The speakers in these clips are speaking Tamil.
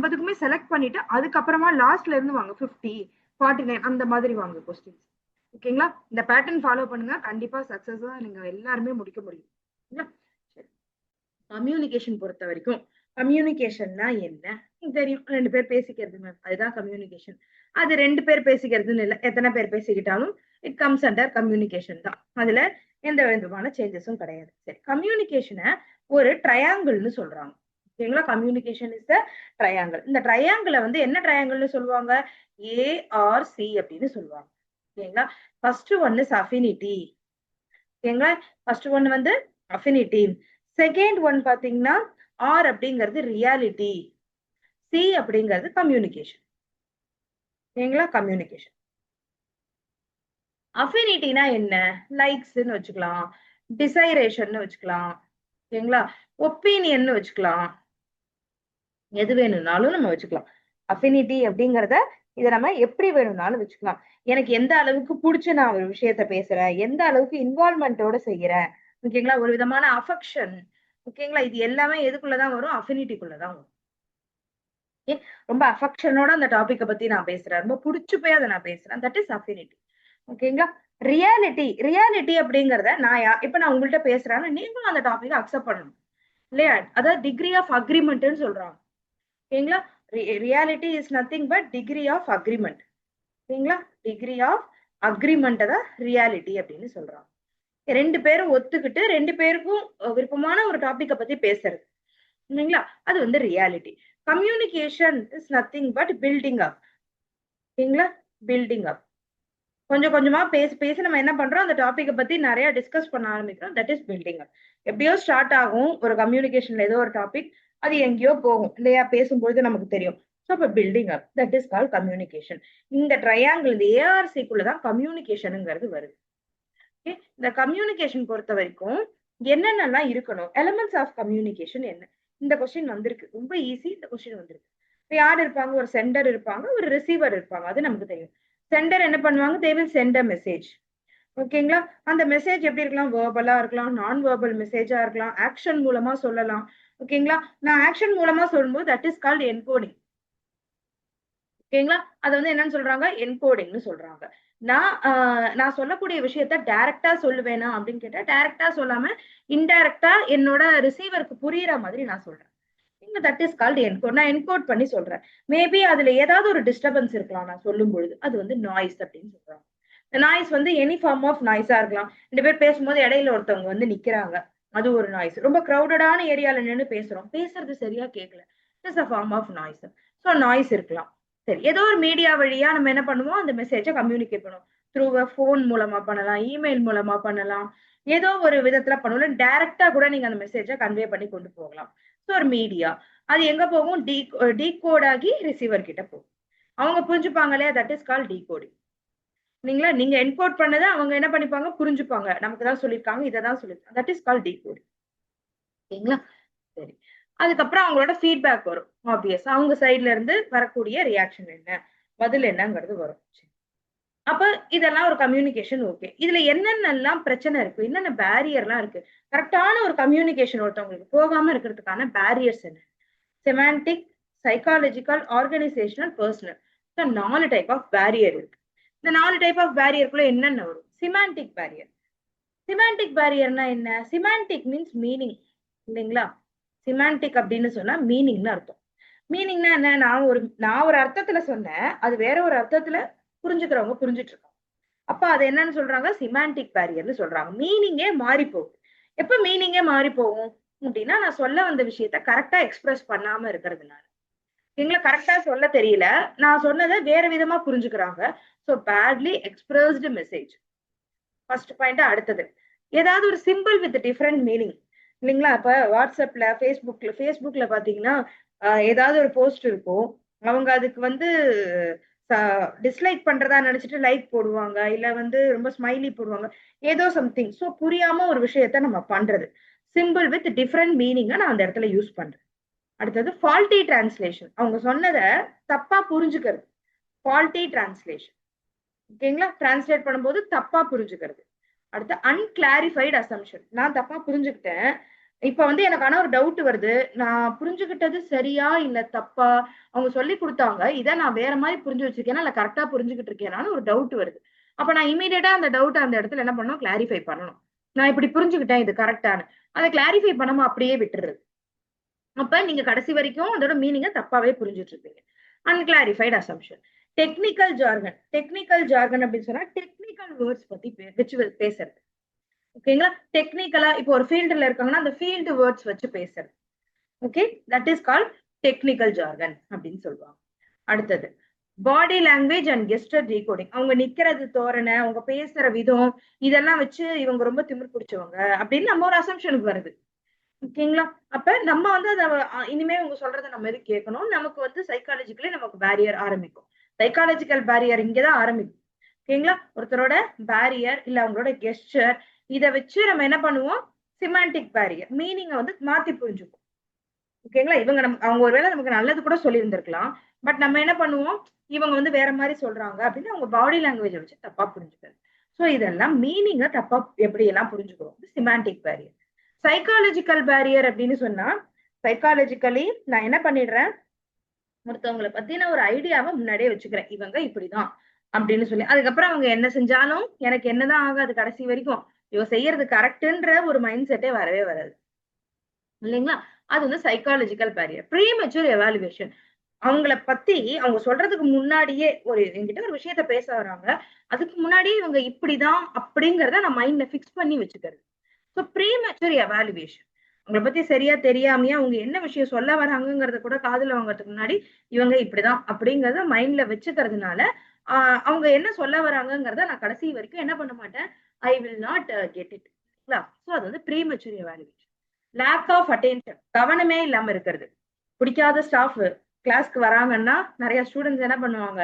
50க்குமே செலக்ட் பண்ணிட்டு அதுக்கப்புறமா லாஸ்ட்ல இருந்து வாங்க 50, 49 அந்த மாதிரி வாங்க கொஸ்டின்ஸ். ஓகேங்களா? இந்த பேட்டர்ன் ஃபாலோ பண்ணுங்க, கண்டிப்பா சக்சஸா நீங்க எல்லாருமே முடிக்க முடியும். கம்யூனிகேஷன் பொறுத்த வரைக்கும் கம்யூனிகேஷன்னா என்ன தெரியும், 2 பேர் பேசிக்கிறது மேம், அதுதான் கம்யூனிகேஷன். அது 2 பேர் பேசிக்கிறதுன்னு இல்லை, எத்தனை பேர் பேசிக்கிட்டாலும் இட் கம்ஸ் அண்டர் கம்யூனிகேஷன் தான். அதுல எந்த விதமான சேஞ்சஸும் கிடையாது. சரி, கம்யூனிகேஷனை ஒரு ட்ரையாங்கிள்னு சொல்றாங்க. ஓகேங்களா? Communication is the triangle. இந்த ட்ரையாங்கிளை வந்து என்ன ட்ரையாங்கிள்னு சொல்லுவாங்க? ஏஆர்சி அப்படின்னு சொல்லுவாங்க. ஓகேங்களா? First one is affinity. ஓகேங்களா? ஃபர்ஸ்ட் ஒன் வந்து அஃபினிட்டி. செகண்ட் ஒன் பாத்தீங்கன்னா ஆர் அப்படிங்கிறது ரியாலிட்டி, சி அப்படிங்கிறது கம்யூனிகேஷன். ஓகேங்களா? கம்யூனிகேஷன். அஃபினிட்டினா என்ன? லைக்ஸ்ன்னு வச்சுக்கலாம், டிசைரேஷன் வச்சுக்கலாம், ஓகேங்களா, ஒப்பீனியன் வச்சுக்கலாம், எது வேணும்னாலும் நம்ம வச்சுக்கலாம். அஃபினிட்டி அப்படிங்கறத இதை நம்ம எப்படி வேணும்னாலும் வச்சுக்கலாம். எனக்கு எந்த அளவுக்கு பிடிச்ச நான் ஒரு விஷயத்த பேசுறேன், எந்த அளவுக்கு இன்வால்மெண்டோட செய்யறேன், ஓகேங்களா, ஒரு விதமான அஃபெக்ஷன், ஓகேங்களா, இது எல்லாமே எதுக்குள்ளதான் வரும்? அஃபினிட்டிக்குள்ளதான் வரும். ரொம்ப அஃபெக்ஷனோட அந்த டாபிக்கை பத்தி நான் பேசுறேன், ரொம்ப பிடிச்சு போய் அதை நான் பேசுறேன், தட் இஸ் அஃபினிட்டி. ஓகேங்களா? ரியாலிட்டி, ரியாலிட்டி அப்படிங்கறத நான் இப்ப நான் உங்கள்கிட்ட பேசுறேன்னு நீங்களும் அந்த டாபிக் அக்செப்ட் பண்ணணும் இல்லையா? அதாவது டிகிரி ஆஃப் அக்ரிமெண்ட்னு சொல்றாங்க. ஓகேங்களா? Reality is nothing but degree of agreement. ஓகேங்களா? டிகிரி ஆஃப் அக்ரிமெண்ட் தான் ரியாலிட்டி அப்படின்னு சொல்றாங்க. 2 பேரும் ஒத்துக்கிட்டு 2 பேருக்கும் விருப்பமான ஒரு டாபிக்கை பத்தி பேசுறது, இல்லைங்களா, அது வந்து reality. Communication is nothing but building up. ஓகேங்களா? Building up. கொஞ்சம் கொஞ்சமா பேசி பேசி நம்ம என்ன பண்றோம்? அந்த டாபிக்கை பத்தி நிறைய டிஸ்கஸ் பண்ண ஆரம்பிக்கிறோம். That is building up. எப்படியோ ஸ்டார்ட் ஆகும் ஒரு கம்யூனிகேஷன்ல ஏதோ ஒரு டாபிக், அது எங்கேயோ போகும் இல்லையா? பேசும்பொழுது நமக்கு தெரியும். ஸோ அப்ப building up, that is call communication. இந்த ட்ரையாங்கிள், இந்த ஏஆர்சிக்குள்ளதான் கம்யூனிகேஷனுங்கிறது வருது. ஓகே, இந்த கம்யூனிகேஷன் பொறுத்த வரைக்கும் என்னென்னலாம் இருக்கணும்? எலிமெண்ட்ஸ் ஆஃப் கம்யூனிகேஷன் என்ன? இந்த கொஸ்டின் வந்திருக்கு, ரொம்ப ஈஸி. இந்த கொஸ்டின் வந்திருக்கு. இப்ப யார் இருப்பாங்க? ஒரு சென்டர் இருப்பாங்க, ஒரு ரிசீவர் இருப்பாங்க, அது நமக்கு தெரியும். சென்டர் என்ன பண்ணுவாங்க? They will send a message. ஓகேங்களா? அந்த மெசேஜ் எப்படி இருக்கலாம்? வேர்பலா இருக்கலாம், நான் வேர்பல் மெசேஜா இருக்கலாம், ஆக்ஷன் மூலமா சொல்லலாம். ஓகேங்களா? நான் ஆக்ஷன் மூலமா சொல்லும்போது தட் இஸ் கால்ட் என்கோடிங். ஓகேங்களா? அது வந்து என்னன்னு சொல்றாங்க? என்கோடிங்னு சொல்றாங்க. நான் சொல்லக்கூடிய விஷயத்த டைரக்டா சொல்லுவேனா அப்படின்னு கேட்டா, டைரக்டா சொல்லாம இன்டைரக்டா என்னோட ரிசீவருக்கு புரியுற மாதிரி நான் சொல்றேன். That is called encode. நான் என்கோட் பண்ணி சொல்றேன். மேபி அதுல ஏதாவது ஒரு டிஸ்டர்பன்ஸ் இருக்கலாம் நான் சொல்லும் பொழுது, அது வந்து நாய்ஸ் அப்படின்னு சொல்றாங்க. நாய்ஸ் வந்து எனி ஃபார்ம் ஆஃப் நாய்ஸா இருக்கலாம். 2 பேர் பேசும்போது இடையில ஒருத்தவங்க வந்து நிக்கிறாங்க, அது ஒரு நாய்ஸ். ரொம்ப கிரௌடடான ஏரியால நின்று பேசுறோம், பேசுறது சரியா கேட்கல, it's a form of noise. So noise இருக்கலாம். சரி, ஏதோ ஒரு மீடியா வழியா நம்ம என்ன பண்ணுவோம்? அந்த மெசேஜை கம்யூனிகேட் பண்ணுவோம். த்ரூ ஃபோன் மூலமா பண்ணலாம், இமெயில் மூலமா பண்ணலாம், ஏதோ ஒரு விதத்துல பண்ணுவோம். டைரக்டா கூட நீங்க அந்த மெசேஜை கன்வே பண்ணி கொண்டு போகலாம். ஸோ ஒரு மீடியா, அது எங்க போகும்? டீகோட் ஆகி ரிசீவர் கிட்ட போகும். அவங்க புரிஞ்சுப்பாங்க இல்லையா? That is call decoding. நீங்களா, நீங்க என்கோட் பண்ணதை அவங்க என்ன பண்ணிப்பாங்க? புரிஞ்சுப்பாங்க. நமக்கு தான் சொல்லியிருக்காங்க, இதை தான் சொல்லியிருக்காங்க. That is call decoding. ஓகேங்களா? சரி, அதுக்கப்புறம் அவங்களோட ஃபீட்பேக் வரும். ஆப்வியஸ், அவங்க சைட்ல இருந்து வரக்கூடிய ரியாக்ஷன் என்ன, பதில் என்னங்கிறது வரும். அப்ப இதெல்லாம் ஒரு கம்யூனிகேஷன். ஓகே, இதுல என்னென்னலாம் பிரச்சனை இருக்கு, என்னென்ன பேரியர்லாம் இருக்கு, கரெக்டான ஒரு கம்யூனிகேஷன் ஒருத்தவங்களுக்கு போகாம இருக்கிறதுக்கான பேரியர்ஸ் என்ன? Semantic, psychological, organisational, personal. 4 type of barrier இருக்கு. இந்த 4 டைப் ஆஃப் பேரியருக்குள்ள என்னென்ன வரும்? Semantic barrier. சிமான்டிக் பேரியர்னா என்ன? சிமான்டிக் மீன்ஸ் மீனிங், இல்லைங்களா? சிமான்டிக் அப்படின்னு சொன்னா மீனிங்னு அர்த்தம். மீனிங்னா என்ன? நான் ஒரு அர்த்தத்துல சொன்னேன், அது வேற ஒரு அர்த்தத்துல புரிஞ்சுக்கிறவங்க புரிஞ்சுட்டு இருக்காங்க. அப்ப அது என்னன்னு சொல்றாங்க? சிமான்டிக் பேரியர்னு சொல்றாங்க. மீனிங்கே மாறி போகும். எப்ப மீனிங்கே மாறி போகும் அப்படின்னா, நான் சொல்ல வந்த விஷயத்த கரெக்டா எக்ஸ்பிரஸ் பண்ணாம இருக்கிறதுனால. எங்களை கரெக்டா சொல்ல தெரியல, நான் சொன்னதை வேற விதமா புரிஞ்சுக்கிறாங்க. So badly expressed message. First point. அடுத்தது, ஏதாவது ஒரு சிம்பிள் வித் டிஃபரெண்ட் மீனிங், இல்லைங்களா? இப்ப வாட்ஸ்அப்ல, ஃபேஸ்புக்ல பாத்தீங்கன்னா ஏதாவது ஒரு போஸ்ட் இருக்கும், அவங்க அதுக்கு வந்து டிஸ்லைக் பண்றதா நினைச்சிட்டு லைக் போடுவாங்க, இல்ல வந்து ரொம்ப ஸ்மைலி போடுவாங்க, ஏதோ சம்திங். ஸோ புரியாம ஒரு விஷயத்த நம்ம பண்றது, சிம்பிள் வித் டிஃபரெண்ட் மீனிங்கை நான் அந்த இடத்துல யூஸ் பண்றேன். அடுத்தது ஃபால்ட்டி டிரான்ஸ்லேஷன், அவங்க சொன்னதை தப்பா புரிஞ்சுக்கிறது, ஃபால்ட்டி டிரான்ஸ்லேஷன். ஓகேங்களா? டிரான்ஸ்லேட் பண்ணும்போது தப்பா புரிஞ்சுக்கிறது. அடுத்து அன்கிளாரிஃபைடு அசம்ஷன், நான் தப்பா புரிஞ்சுக்கிட்டேன், இப்ப வந்து எனக்கு ஆனா ஒரு டவுட் வருது. நான் புரிஞ்சுகிட்டது சரியா இல்ல தப்பா? அவங்க சொல்லிக் குடுத்தாங்க. இத நான் வேற மாரி புரிஞ்சு வச்சிருக்கேனா, இல்ல கரெக்ட்டா புரிஞ்சுகிட்டு இருக்கேனான்னு ஒரு டவுட் வருது. அப்ப நான் இம்மீடியட்டா அந்த டவுட்ட அந்த இடத்துல என்ன பண்ணணும்? கிளாரிஃபை பண்ணணும். நான் இப்படி புரிஞ்சுகிட்டேன் இது கரெக்ட்டான்னு. அத கிளாரிஃபை பண்ணாம அப்படியே விட்டுறது. அப்ப நீங்க கடைசி வரைக்கும் அதோட மீனிங்க தப்பாவே புரிஞ்சுட்டு இருப்பீங்க. Unclarified assumption. Technical jargon. Technical jargon அப்படின்னு சொன்னா டெக்னிக்கல் வேர்ட்ஸ் பத்தி வச்சு பேசுறது. ஓகேங்களா? டெக்னிக்கலா இப்போ ஒரு ஃபீல்டுல இருக்காங்கன்னா, அந்த ஃபீல்டு வேர்ட்ஸ் வச்சு பேசுறது. Okay, that is called technical jargon அப்படின்னு சொல்லுவாங்க. அடுத்தது body language and gesture decoding. அவங்க நிக்கிறது தோரணை, அவங்க பேசுற விதம், இதெல்லாம் வச்சு இவங்க ரொம்ப திமிர் பிடிச்சவங்க அப்படின்னு நம்ம ஒரு அசம்ஷனுக்கு வருது. ஓகேங்களா? அப்ப நம்ம வந்து அத இனிமே இவங்க சொல்றத நம்ம எதுக்கு கேட்கணும்? நமக்கு வந்து சைக்காலஜிக்கலி நமக்கு பேரியர் ஆரம்பிக்கும். சைக்காலஜிக்கல் பேரியர் இங்கதான் ஆரம்பிக்கும். ஓகேங்களா? ஒருத்தரோட பேரியர் இல்ல அவங்களோட கெஸ்டர் இத வச்சு நம்ம என்ன பண்ணுவோம்? சிமாண்டிக் பேரியர் மீனிங்க வந்து மாத்தி புரிஞ்சுப்போம். ஓகேங்களா? இவங்க அவங்க ஒருவேளை நமக்கு நல்லது கூட சொல்லியிருந்திருக்கலாம். பட் நம்ம என்ன பண்ணுவோம்? இவங்க வந்து வேற மாரி சொல்றாங்க அப்படின்னு அவங்க பாடி லாங்குவேஜ வச்சு தப்பா புரிஞ்சுக்கிறது. சோ இதெல்லாம் மீனிங்க தப்பா எப்படி எல்லாம் புரிஞ்சுக்கிறோம். Semantic barrier. சைக்காலஜிக்கல் பேரியர் அப்படின்னு சொன்னா, சைக்காலஜிக்கலி நான் என்ன பண்ணிடுறேன்? ஒருத்தவங்கள பத்தின ஒரு ஐடியாவை முன்னாடியே வச்சுக்கிறேன். இவங்க இப்படிதான் அப்படின்னு சொல்லி. அதுக்கப்புறம் அவங்க என்ன செஞ்சாலும் எனக்கு என்னதான் ஆகாது கடைசி வரைக்கும். இவ செய்யறது கரெக்ட்ன்ற ஒரு மைண்ட் செட்டே வரவே வராது. இல்லைங்களா? அது வந்து சைக்காலஜிக்கல் பேரியர். Premature evaluation. அவங்கள பத்தி அவங்க சொல்றதுக்கு முன்னாடியே என்கிட்ட ஒரு விஷயத்த பேச வராங்க. அதுக்கு முன்னாடியே இவங்க இப்படிதான் அப்படிங்கிறத நான் மைண்ட்ல பிக்ஸ் பண்ணி வச்சுக்கிறது. So premature evaluation. அவங்கள பத்தி சரியா தெரியாமயே அவங்க என்ன விஷயம் சொல்ல வராங்கங்கிறத கூட காதுல வாங்குறதுக்கு முன்னாடி இவங்க இப்படிதான் அப்படிங்கறத மைண்ட்ல வச்சுக்கிறதுனால அவங்க என்ன சொல்ல வராங்கங்கிறத நான் கடைசி வரைக்கும் என்ன பண்ண மாட்டேன். I will not get it. So அது வந்து premature evaluation. Lack of attention. கவனமே இல்லாம இருக்கிறது. பிடிக்காத ஸ்டாஃப் கிளாஸ்க்கு வராங்கன்னா நிறைய ஸ்டூடெண்ட்ஸ் என்ன பண்ணுவாங்க?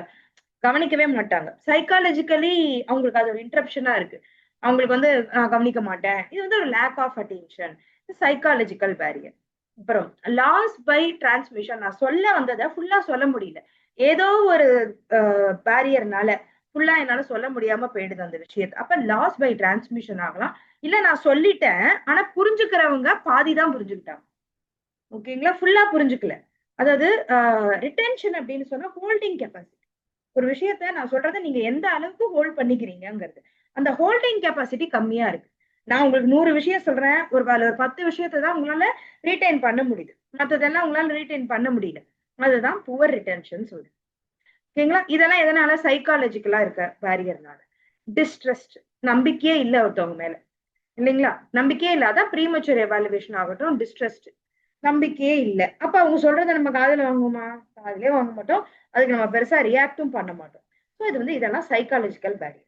கவனிக்கவே மாட்டாங்க. சைக்காலஜிக்கலி அவங்களுக்கு அது ஒரு இன்டரப்ஷனா இருக்கு. அவங்களுக்கு வந்து நான் கவனிக்க மாட்டேன். இது வந்து ஒரு lack of attention. Psychological barrier. அப்புறம் லாஸ் பை டிரான்ஸ்மிஷன். நான் சொல்ல வந்ததை ஃபுல்லா சொல்ல முடியல. ஏதோ ஒரு பேரியர்னால ஃபுல்லா என்னால சொல்ல முடியாம போயிடுது அந்த விஷயத்த. அப்ப லாஸ் பை டிரான்ஸ்மிஷன் ஆகலாம். இல்ல நான் சொல்லிட்டேன். ஆனா புரிஞ்சுக்கிறவங்க பாதிதான் புரிஞ்சுக்கிட்டாங்க. ஓகேங்களா? ஃபுல்லா புரிஞ்சுக்கல. அதாவது ரிட்டென்ஷன் அப்படின்னு சொன்னா ஹோல்டிங் கெப்பாசிட்டி. ஒரு விஷயத்த நான் சொல்றத நீங்க எந்த அளவுக்கு ஹோல்ட் பண்ணிக்கிறீங்கங்கிறது. அந்த ஹோல்டிங் கெப்பாசிட்டி கம்மியா இருக்கு. நான் உங்களுக்கு 100 விஷயம் சொல்றேன். ஒரு 10 விஷயத்த தான் உங்களால ரீடைன் பண்ண முடியுது. மத்ததெல்லாம் உங்களால ரீடைன் பண்ண முடியல. அதுதான் புவர் ரிட்டென்ஷன் சொல்றேன். ஓகேங்களா? இதெல்லாம் எதனால சைக்காலஜிக்கலா இருக்க பேரியர்னால. டிஸ்ட்ரஸ்ட். நம்பிக்கையே இல்ல ஒருத்தவங்க மேல. இல்லைங்களா? நம்பிக்கையே இல்ல. அதான் ப்ரீமெச்சூர் எவாலுவேஷன் ஆகட்டும், டிஸ்ட்ரஸ்ட். நம்பிக்கையே இல்ல. அப்ப அவங்க சொல்றத நம்ம காதுல வாங்குவோமா? காதுலயே வாங்க மாட்டோம். அதுக்கு நம்ம பெருசா ரியாக்டும் பண்ண மாட்டோம். சோ இது வந்து இதெல்லாம் சைக்காலஜிக்கல் பேரியர்.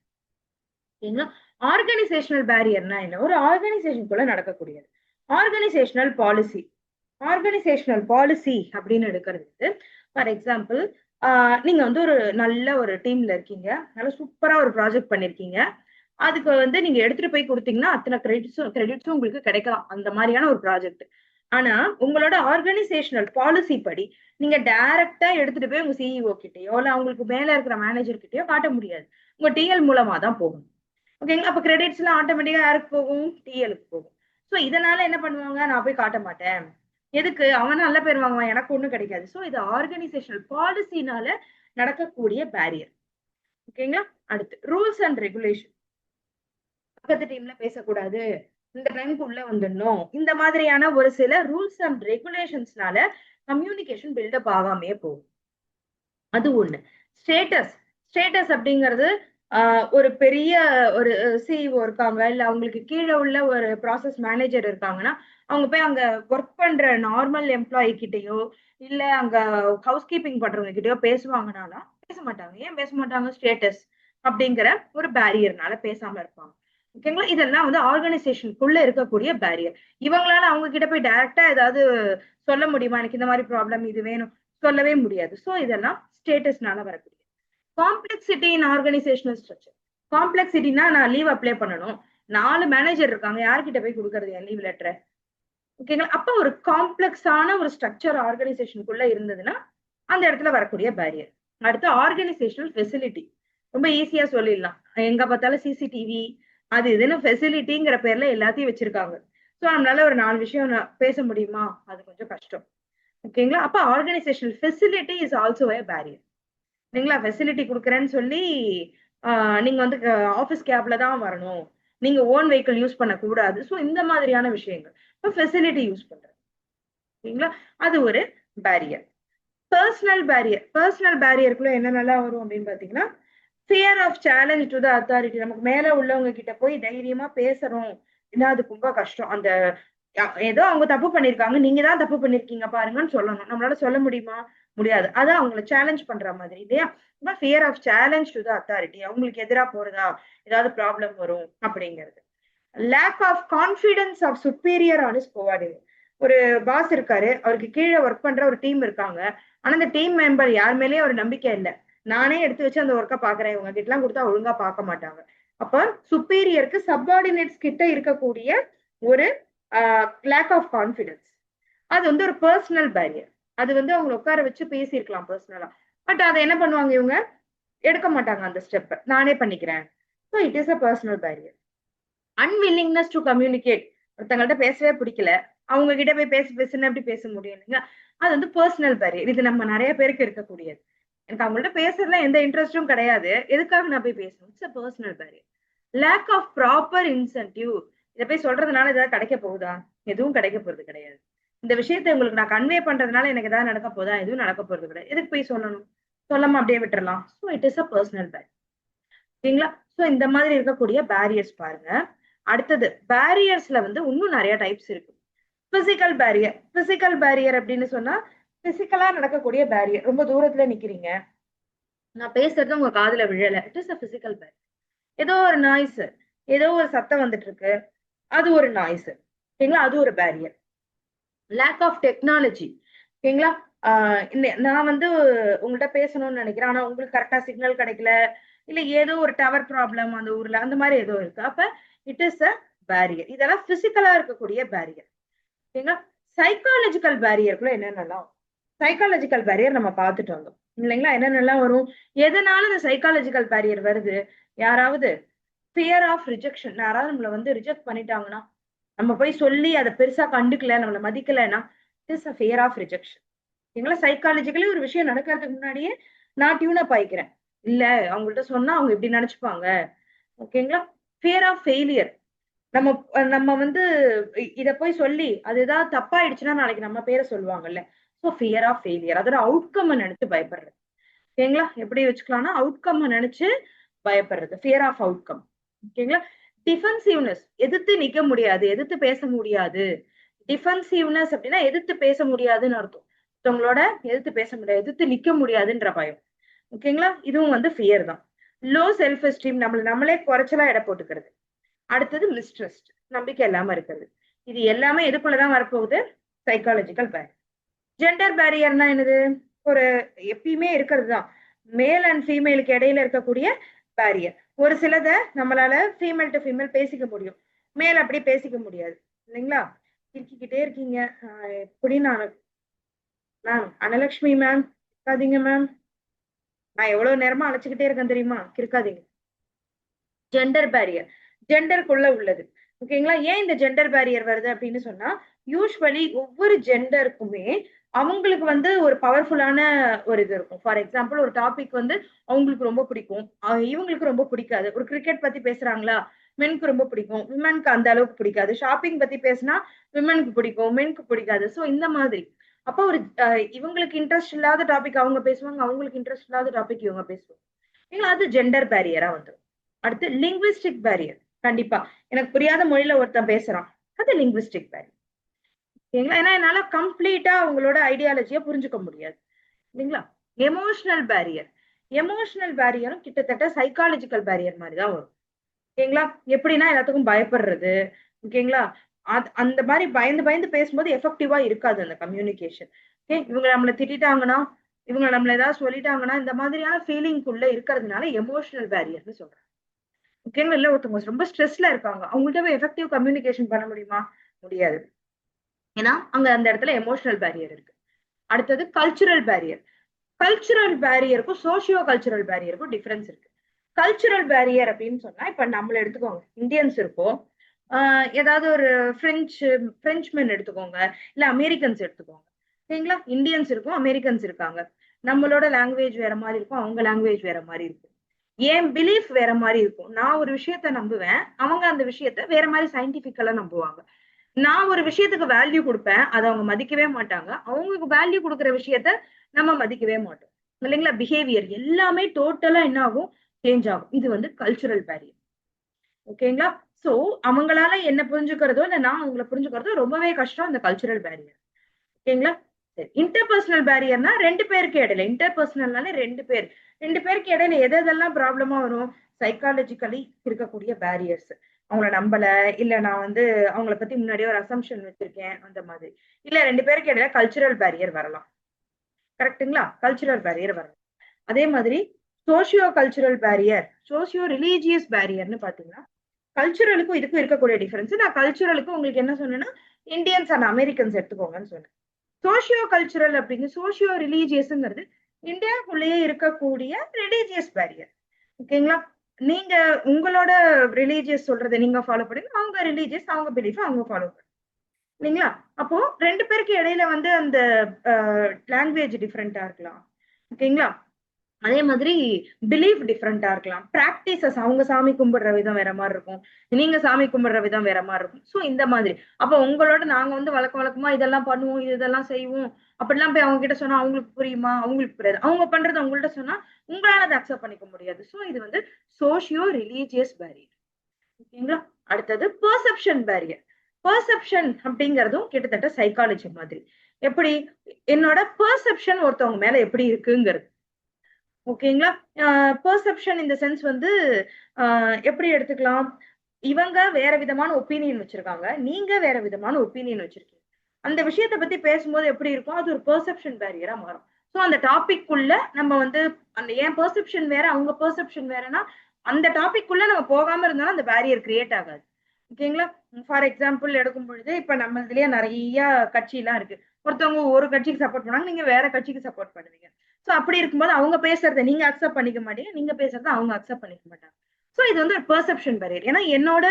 ஓகேங்களா? ஆர்கனைசேஷனல் பேரியர்னா என்ன? ஒரு ஆர்கனைசேஷனுக்குள்ள நடக்கக்கூடியது. Organisational policy. ஆர்கனைசேஷனல் பாலிசி அப்படின்னு எடுக்கிறது ஃபார் எக்ஸாம்பிள் நீங்க வந்து ஒரு நல்ல ஒரு டீம்ல இருக்கீங்க. நல்லா சூப்பரா ஒரு ப்ராஜெக்ட் பண்ணிருக்கீங்க. அதுக்கு வந்து நீங்க எடுத்துட்டு போய் குடுத்தீங்கன்னா, அத்தனை கிரெடிட்ஸும் உங்களுக்கு கிடைக்கலாம். அந்த மாரியான ஒரு ப்ராஜெக்ட். ஆனா, உங்களோட ஆர்கனைசேஷனல் பாலிசி படி, நீங்க டைரக்ட்டா எடுத்துட்டு போய் உங்க சிஇஓ கிட்டயோ, இல்ல அவங்களுக்கு மேல இருக்கிற மேனேஜர் கிட்டயோ காட்ட முடியாது. உங்க டிஎல் மூலமா தான் போகும். ஓகேங்களா? அப்ப கிரெடிட்ஸ்லாம் ஆட்டோமேட்டிக்கா யாருக்கு போகும்? டிஎல்க்கு போகும். சோ இதனால என்ன பண்ணுவாங்க? நான் போய் காட்ட மாட்டேன். எதுக்கு? அவன் நல்ல பேர் வாங்குவான். எனக்கு ஒண்ணும் கிடைக்காது. சோ இது ஆர்கனைசேஷனல் பாலிசினால நடக்கக்கூடிய பேரியர். ஓகேங்களா? அடுத்து ரூல்ஸ் அண்ட் ரெகுலேஷன். பக்கத்து டீம்ல பேசக்கூடாது. இந்த டைம்க்கு உள்ள வந்துடணும். இந்த மாதிரியான ஒரு சில ரூல்ஸ் அண்ட் ரெகுலேஷன்ஸ்னால கம்யூனிகேஷன் பில்டப் ஆகாமயே போகும். அது ஒண்ணு. ஸ்டேட்டஸ். ஸ்டேட்டஸ் அப்படிங்கிறது ஒரு பெரிய ஒரு சிஇஓ இருக்காங்க. இல்ல அவங்களுக்கு கீழ உள்ள ஒரு ப்ராசஸ் மேனேஜர் இருக்காங்கன்னா, அவங்க போய் அங்க வொர்க் பண்ற நார்மல் எம்ப்ளாயி கிட்டயோ, இல்ல அங்க ஹவுஸ் கீப்பிங் பண்றவங்க கிட்டயோ பேசுவாங்கனாலாம், பேச மாட்டாங்க. ஏன் பேச மாட்டாங்க? ஸ்டேட்டஸ் அப்படிங்கிற ஒரு பேரியர்னால பேசாம இருப்பாங்க. ஓகேங்களா? இதெல்லாம் வந்து ஆர்கனைசேஷனுக்குள்ள இருக்கக்கூடிய பேரியர். இவங்களால அவங்க கிட்ட போய் டைரக்ட்டா ஏதாவது சொல்ல முடியுமா? எனக்கு இந்த மாரி ப்ராப்ளம் இது வேணும். சொல்லவே முடியாது. சோ இதெல்லாம் ஸ்டேட்டஸ்னால வரக்கூடியது. காம்ப்ளெக்சிட்டி இன் ஆர்கனைசேஷனல் ஸ்ட்ரக்சர். காம்ப்ளெக்சிட்டினா நான் லீவ் அப்ளை பண்ணணும். 4 மேனேஜர் இருக்காங்க. யார்கிட்ட போய் குடுக்கறது என் லீவ் லெட்டர? ஓகேங்களா? அப்ப ஒரு காம்ப்ளெக்ஸான ஒரு ஸ்ட்ரக்சர் ஆர்கனைசேஷனுக்குள்ள இருந்ததுன்னா, அந்த இடத்துல வரக்கூடிய பேரியர். அடுத்து ஆர்கனைசேஷனல் ஃபெசிலிட்டி. ரொம்ப ஈஸியா சொல்லிடலாம். எங்க பார்த்தாலும் சிசிடிவி அது இதுன்னு ஃபெசிலிட்டிங்கிற பேர்ல எல்லாத்தையும் வச்சிருக்காங்க. ஸோ நம்மளால ஒரு 4 விஷயம் பேச முடியுமா, அது கொஞ்சம் கஷ்டம். ஓகேங்களா. அப்ப organisational facility is also a barrier. சரிங்களா. ஃபெசிலிட்டி குடுக்குறேன்னு சொல்லி நீங்க வந்து ஆஃபீஸ் கேப்ல தான் வரணும், நீங்க ஓன் வெஹிக்கிள் யூஸ் பண்ணக்கூடாது. ஸோ இந்த மாதிரியான விஷயங்கள். இப்போ ஃபெசிலிட்டி யூஸ் பண்றது. சரிங்களா. அது ஒரு பேரியர். Personal barrier. பர்சனல் பேரியருக்குள்ள என்னென்னலாம் வரும் அப்படின்னு பாத்தீங்கன்னா, fear of challenge to the authority. நமக்கு மேல உள்ளவங்க கிட்ட போய் தைரியமா பேசணும். ஏன்னா அது ரொம்ப கஷ்டம். அந்த ஏதோ அவங்க தப்பு பண்ணிருக்காங்க, நீங்க தான் தப்பு பண்ணிருக்கீங்க பாருங்கன்னு சொல்லணும். நம்மளால சொல்ல முடியுமா? முடியாது. அதான் அவங்கள சேலஞ்ச் பண்ற மாதிரி இல்லையா? Fear of challenge to the authority. அவங்களுக்கு எதிரா போறதா, ஏதாவது ப்ராப்ளம் வரும் அப்படிங்கிறது. Lack of confidence of superior on is coordinate. ஒரு பாஸ் இருக்காரு, அவருக்கு கீழே ஒர்க் பண்ற ஒரு டீம் இருக்காங்க. ஆனா அந்த டீம் மெம்பர் யார் மேலேயும் ஒரு நம்பிக்கை இல்லை. நானே எடுத்து வச்சு அந்த ஒர்க்கை பாக்குறேன், இவங்க கிட்ட எல்லாம் கொடுத்தா ஒழுங்கா பார்க்க மாட்டாங்க. அப்ப சுப்பீரியருக்கு சப்பார்டினேட்ஸ் கிட்ட இருக்கக்கூடிய ஒரு லேக் ஆஃப் கான்ஃபிடன்ஸ். அது வந்து ஒரு பர்சனல் பேரியர். அது வந்து அவங்க உட்கார வச்சு பேசியிருக்கலாம் பர்சனலா. பட் அதை என்ன பண்ணுவாங்க இவங்க, எடுக்க மாட்டாங்க அந்த ஸ்டெப். நானே பண்ணிக்கிறேன். So it is a personal barrier. Unwillingness to communicate. ஒருத்தங்கள்ட்ட பேசவே பிடிக்கல, அவங்க கிட்ட போய் பேசுன்னு எப்படி பேச முடியும் இல்லைங்க. அது வந்து பர்சனல் பேரியர். இது நம்ம நிறைய பேருக்கு இருக்கக்கூடியது. எனக்கு அவங்கள்ட்ட பேசுறதுல எந்த இன்ட்ரெஸ்டும் கிடையாது, எதுக்காக நான் போய் பேசணும். It's a personal barrier. Lack of proper incentive. இதை போய் சொல்றதுனால ஏதாவது கிடைக்க போகுதா? எதுவும் கிடைக்க போறது கிடையாது. இந்த விஷயத்தை உங்களுக்கு நான் கன்வே பண்றதுனால எனக்கு ஏதாவது நடக்க போதா? எதுவும் நடக்க போறது கிடையாது. எதுக்கு போய் சொல்லணும்? சொல்லாம அப்படியே விட்டுறலாம். So it is a personal barrier. ஓகேங்களா. ஸோ இந்த மாதிரி இருக்கக்கூடிய பேரியர்ஸ் பாருங்க. அடுத்தது பேரியர்ஸ்ல வந்து இன்னும் நிறைய டைப்ஸ் இருக்கு. Physical barrier. பிசிக்கல் பேரியர் அப்படின்னு சொன்னா பிசிக்கலா நடக்கக்கூடிய பேரியர். ரொம்ப தூரத்துல நிக்கிறீங்க, நான் பேசுறது உங்க காதுல விழல, it is a physical barrier. ஏதோ ஒரு நாய்ஸ், ஏதோ ஒரு சத்தம் வந்துட்டு இருக்கு, அது ஒரு நாய்ஸ். ஓகேங்களா, அது ஒரு பேரியர். Lack of technology. ஓகேங்களா. நான் வந்து உங்கள்கிட்ட பேசணும்னு நினைக்கிறேன், ஆனா உங்களுக்கு கரெக்டா சிக்னல் கிடைக்கல, இல்ல ஏதோ ஒரு டவர் ப்ராப்ளம் அந்த ஊர்ல, அந்த மாதிரி ஏதோ இருக்கு. அப்ப இட் இஸ் அ பேரியர். இதெல்லாம் பிசிக்கலா இருக்கக்கூடிய பேரியர். ஓகேங்களா. சைக்காலஜிக்கல் பேரியருக்குள்ள என்னென்னலாம், சைக்காலஜிக்கல் பேரியர் நம்ம பார்த்துட்டு வந்தோம் இல்லைங்களா. என்னென்னலாம் வரும், எதனால இந்த சைக்காலஜிக்கல் பேரியர் வருது? யாராவது ஃபியர் ஆஃப் ரிஜெக்ஷன், யாராவது நம்மள வந்து ரிஜெக்ட் பண்ணிட்டாங்கன்னா, நம்ம போய் சொல்லி அதை பெருசா கண்டுக்கல, நம்மள மதிக்கலைன்னா, it's a fear of rejection. ஓகேங்களா. சைக்காலஜிக்கலி ஒரு விஷயம் நடக்கிறதுக்கு முன்னாடியே நான் டியூன் அப் ஆயிக்கிறேன். இல்ல அவங்கள்ட்ட சொன்னா அவங்க இப்படி நினைச்சுப்பாங்க. ஓகேங்களா. Fear of failure. நம்ம நம்ம வந்து இத போய் சொல்லி அது ஏதாவது தப்பாயிடுச்சுன்னா நாளைக்கு நம்ம பேரை சொல்லுவாங்கல்ல. So fear of failure. அதோட அவுட்கம் நினைச்சு பயப்படுறது. ஓகேங்களா. எப்படி வச்சுக்கலாம்னா அவுட்கம் நினைச்சு பயப்படுறது, ஃபியர் ஆஃப் அவுட்கம். ஓகேங்களா. டிஃபென்சிவ்னஸ். எதிர்த்து நிக்க முடியாது, எதிர்த்து பேச முடியாது. டிஃபென்சிவ்னஸ் அப்படின்னா எதிர்த்து பேச முடியாதுன்னு அர்த்தம். மத்தவங்களோட எதிர்த்து பேச முடியாது, எதிர்த்து நிக்க முடியாதுன்ற பயம். ஓகேங்களா. இதுவும் வந்து ஃபியர் தான். லோ செல்ஃப் எஸ்டீம், நம்மளே குறைச்சலா எடை போட்டுக்கிறது. அடுத்தது மிஸ்ட்ரஸ்ட், நம்பிக்கை இல்லாம இருக்கிறது. இது எல்லாமே எதுக்குள்ளதான் வரப்போகுது? Psychological barrier. ஜெண்டர் பேரியர்னா என்னது? ஒரு எப்பயுமே இருக்கிறது தான், மேல் அண்ட் ஃபீமேலுக்கு இடையில இருக்கக்கூடிய பேரியர். ஒரு சிலதை நம்மளால ஃபீமேல் டு ஃபீமேல் பேசிக்க முடியும், மேல் அப்படி பேசிக்க முடியாது இல்லைங்களா. இருக்கிக்கிட்டே இருக்கீங்க. எப்படி நான் மேம் அனலட்சுமி மேம் இருக்காதீங்க மேம், நான் எவ்வளவு நேரமா அழைச்சுக்கிட்டே இருக்கேன் தெரியுமா, இருக்காதீங்க. ஜெண்டர் பேரியர், ஜெண்டருக்குள்ள உள்ளது. ஓகேங்களா. ஏன் இந்த ஜெண்டர் பேரியர் வருது அப்படின்னு சொன்னா, யூஸ்வலி ஒவ்வொரு ஜெண்டருக்குமே அவங்களுக்கு வந்து ஒரு பவர்ஃபுல்லான ஒரு இது இருக்கும். ஃபார் எக்ஸாம்பிள் ஒரு டாபிக் வந்து அவங்களுக்கு ரொம்ப பிடிக்கும், இவங்களுக்கு ரொம்ப பிடிக்காது. ஒரு கிரிக்கெட் பத்தி பேசுறாங்களா, மென்க்கு ரொம்ப பிடிக்கும், விமனுக்கு அந்த அளவுக்கு பிடிக்காது. ஷாப்பிங் பத்தி பேசினா விமனுக்கு பிடிக்கும், மென்க்கு பிடிக்காது. ஸோ இந்த மாதிரி. அப்போ ஒரு இவங்களுக்கு இன்ட்ரெஸ்ட் இல்லாத டாபிக் அவங்க பேசுவாங்க, அவங்களுக்கு இன்ட்ரெஸ்ட் இல்லாத டாபிக் இவங்க பேசுவாங்க. அது ஜெண்டர் பேரியரா வந்துடும். அடுத்து லிங்குவிஸ்டிக் பேரியர். கண்டிப்பா எனக்கு புரியாத மொழியில ஒருத்தன் பேசுறான், அது லிங்குவிஸ்டிக் பேரியர். ஓகேங்களா. ஏன்னா என்னால கம்ப்ளீட்டா அவங்களோட ஐடியாலஜியை புரிஞ்சுக்க முடியாது இல்லைங்களா. Emotional barrier. எமோஷனல் பேரியரும் கிட்டத்தட்ட சைக்காலஜிக்கல் பேரியர் மாதிரி தான் வரும். ஓகேங்களா. எப்படின்னா எல்லாத்துக்கும் பயப்படுறது. ஓகேங்களா. அந்த மாதிரி பயந்து பயந்து பேசும்போது எஃபெக்டிவா இருக்காது அந்த கம்யூனிகேஷன். ஓகே, இவங்க நம்மளை திட்டாங்கன்னா, இவங்க நம்மள ஏதாவது சொல்லிட்டாங்கன்னா, இந்த மாதிரியான ஃபீலிங்குள்ள இருக்கிறதுனால எமோஷனல் பேரியர்னு சொல்றேன். ஓகேங்களா. இல்ல ஒருத்தவங்க ரொம்ப ஸ்ட்ரெஸ்ல இருக்காங்க, அவங்கள்ட்ட போய் எஃபெக்டிவ் கம்யூனிகேஷன் பண்ண முடியுமா? முடியாது. ஏன்னா அங்க அந்த இடத்துல எமோஷனல் பேரியர் இருக்கு. அடுத்தது கல்ச்சுரல் பேரியர். கல்ச்சுரல் பேரியருக்கும் சோசியோ கல்ச்சுரல் பேரியருக்கும் டிஃபரன்ஸ் இருக்கு. கல்ச்சுரல் பேரியர் அப்படின்னு சொன்னா, இப்ப நம்மள எடுத்துக்கோங்க, இந்தியன்ஸ் இருக்கோம், ஏதாவது ஒரு பிரெஞ்ச்மென் எடுத்துக்கோங்க, இல்ல அமெரிக்கன்ஸ் எடுத்துக்கோங்க. சரிங்களா? இந்தியன்ஸ் இருக்கும், அமெரிக்கன்ஸ் இருக்காங்க. நம்மளோட லாங்குவேஜ் வேற மாதிரி இருக்கும், அவங்க லாங்குவேஜ் வேற மாதிரி இருக்கும். என் பிலீஃப் வேற மாதிரி இருக்கும். நான் ஒரு விஷயத்த நம்புவேன், அவங்க அந்த விஷயத்த வேற மாதிரி சயின்டிபிக்கலா நம்புவாங்க. நான் ஒரு விஷயத்துக்கு வேல்யூ கொடுப்பேன், அதை அவங்க மதிக்கவே மாட்டாங்க. அவங்களுக்கு வேல்யூ கொடுக்குற விஷயத்த நம்ம மதிக்கவே மாட்டோம். இல்லைங்களா? பிஹேவியர் எல்லாமே டோட்டலா என்ன ஆகும்? சேஞ்ச் ஆகும். இது வந்து கல்ச்சுரல் பேரியர். ஓகேங்களா? சோ அவங்களால என்ன புரிஞ்சுக்கிறதோ, இல்ல நான் அவங்கள புரிஞ்சுக்கிறதோ ரொம்பவே கஷ்டம் இந்த கல்ச்சுரல் பேரியர். ஓகேங்களா? சரி. இன்டர்பர்சனல் பேரியர்னா 2 பேருக்கு இடையில. இன்டர்பர்சனல்னாலே 2 பேர். 2 பேருக்கு இடையில எதெல்லாம் ப்ராப்ளமா வரும்? சைக்காலஜிக்கலி இருக்கக்கூடிய பேரியர்ஸ். அவங்கள நம்பல, இல்ல நான் வந்து அவங்கள பத்தி முன்னாடியே ஒரு அசம்ப்ஷன் வச்சிருக்கேன், அந்த மாதிரி. இல்ல 2 பேருக்கு இடையில கல்ச்சுரல் பேரியர் வரலாம். கரெக்ட்டுங்களா? கல்ச்சுரல் பேரியர் வரலாம். அதே மாதிரி socio cultural barrier, socio religious பேரியர்ன்னு பாத்தீங்கன்னா, கல்ச்சுரலுக்கும் இதுக்கும் இருக்கக்கூடிய டிஃபரன்ஸ். நான் கல்ச்சுரலுக்கு உங்களுக்கு என்ன சொன்னேன்னா, இந்தியன்ஸ் அண்ட் அமெரிக்கன்ஸ் எடுத்துக்கோங்கன்னு சொன்னேன். சோசியோ கல்ச்சுரல் அப்படிங்க சோசியோ ரிலீஜியஸ்ங்கிறது இந்தியாவுக்குள்ளேயே இருக்கக்கூடிய ரிலீஜியஸ் பேரியர். ஓகேங்களா? நீங்க உங்களோட ரிலீஜியஸ் சொல்றதை நீங்க ஃபாலோ பண்ணுங்க, அவங்க ரிலீஜியஸ் அவங்க பிலீஃப் அவங்க ஃபாலோ பண்ணுங்க. இல்லைங்களா? அப்போ 2 பேருக்கு இடையில வந்து அந்த லாங்குவேஜ் டிஃபரெண்டா இருக்கலாம். ஓகேங்களா? அதே மாதிரி பிலீஃப் டிஃப்ரெண்டா இருக்கலாம். பிராக்டிசஸ் அவங்க சாமி கும்பிடுற விதம் வேற மாதிரி இருக்கும். நீங்க சாமி கும்பிடுற விதம் வேற மாதிரி இருக்கும். சோ இந்த மாதிரி. அப்ப உங்களோட நாங்க வந்து வழக்கமா இதெல்லாம் பண்ணுவோம், இதெல்லாம் செய்வோம். அப்படிலாம் போய் அவங்க கிட்ட சொன்னா அவங்களுக்கு புரியுமா? அவங்களுக்கு புரியாது. அவங்க பண்றது உங்கள்ட்ட சொன்னா உங்களால அதை அக்செப்ட் பண்ணிக்க முடியாது. சோ இது வந்து சோசியோ ரிலீஜியஸ் பேரியர். ஓகேங்களா? அடுத்தது பெர்செப்ஷன் பேரியர். பெர்செப்ஷன் அப்படிங்கறதும் கிட்டத்தட்ட சைக்காலஜி மாதிரி. எப்படி? என்னோட பெர்செப்ஷன் ஒருத்தவங்க மேல எப்படி இருக்குங்கிறது. ஓகேங்களா? பெர்செப்ஷன் இந்த சென்ஸ் வந்து எப்படி எடுத்துக்கலாம்? இவங்க வேற விதமான ஒப்பீனியன் வச்சிருக்காங்க. நீங்க வேற விதமான ஒப்பீனியன் வச்சிருக்கீங்க. அந்த விஷயத்த பத்தி பேசும்போது எப்படி இருக்கும்? அது ஒரு பெர்செப்ஷன் பேரியரா மாறும். சோ அந்த டாபிக்குள்ள நம்ம வந்து அந்த என் பெர்செப்ஷன் வேற, அவங்க பெர்செப்ஷன் வேறன்னா, அந்த டாபிக்குள்ள நம்ம போகாம இருந்தாலும் அந்த பேரியர் கிரியேட் ஆகாது. ஓகேங்களா? ஃபார் எக்ஸாம்பிள் எடுக்கும் பொழுது, இப்ப நம்ம இதுலயே நெறைய கட்சிலாம் இருக்கு. ஒருத்தவங்க ஒரு கட்சிக்கு சப்போர்ட் பண்ணுவாங்க. நீங்க வேற கட்சிக்கு சப்போர்ட் பண்ணுவீங்க. சோ அப்படி இருக்கும்போது அவங்க பேசுறத நீங்க அக்செப்ட் பண்ணிக்க மாட்டீங்க. நீங்க பேசுறத அவங்க அக்செப்ட் பண்ணிக்க மாட்டாங்க. சோ இது வந்து ஒரு பெர்செப்ஷன் பேரியர். ஏன்னா என்னோட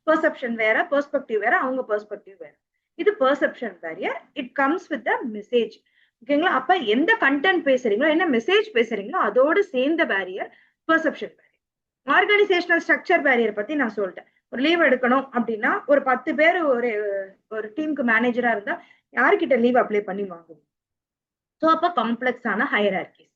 பெர்செப்ஷன் வேற, பெர்ஸ்பெக்டிவ் வேற, அவங்க பெர்ஸ்பெக்டிவ் வேற. இது perception barrier. It comes with a message. ஓகேங்களா? அப்ப எந்த கண்டென்ட் பேசுறீங்களோ, என்ன மெசேஜ் பேசுறீங்களோ, அதோட சேர்ந்த barrier perception barrier. Organisational structure barrier பத்தி நான் சொல்லிட்டேன். ஒரு லீவ் எடுக்கணும் அப்படின்னா, ஒரு 10 பேர் ஒரு ஒரு டீமுக்கு மேனேஜரா இருந்தா, யாருகிட்ட லீவ் அப்ளை பண்ணி வாங்குவோம்? சோ அப்ப காம்ப்ளெக்ஸான ஹையரார்கிஸ்.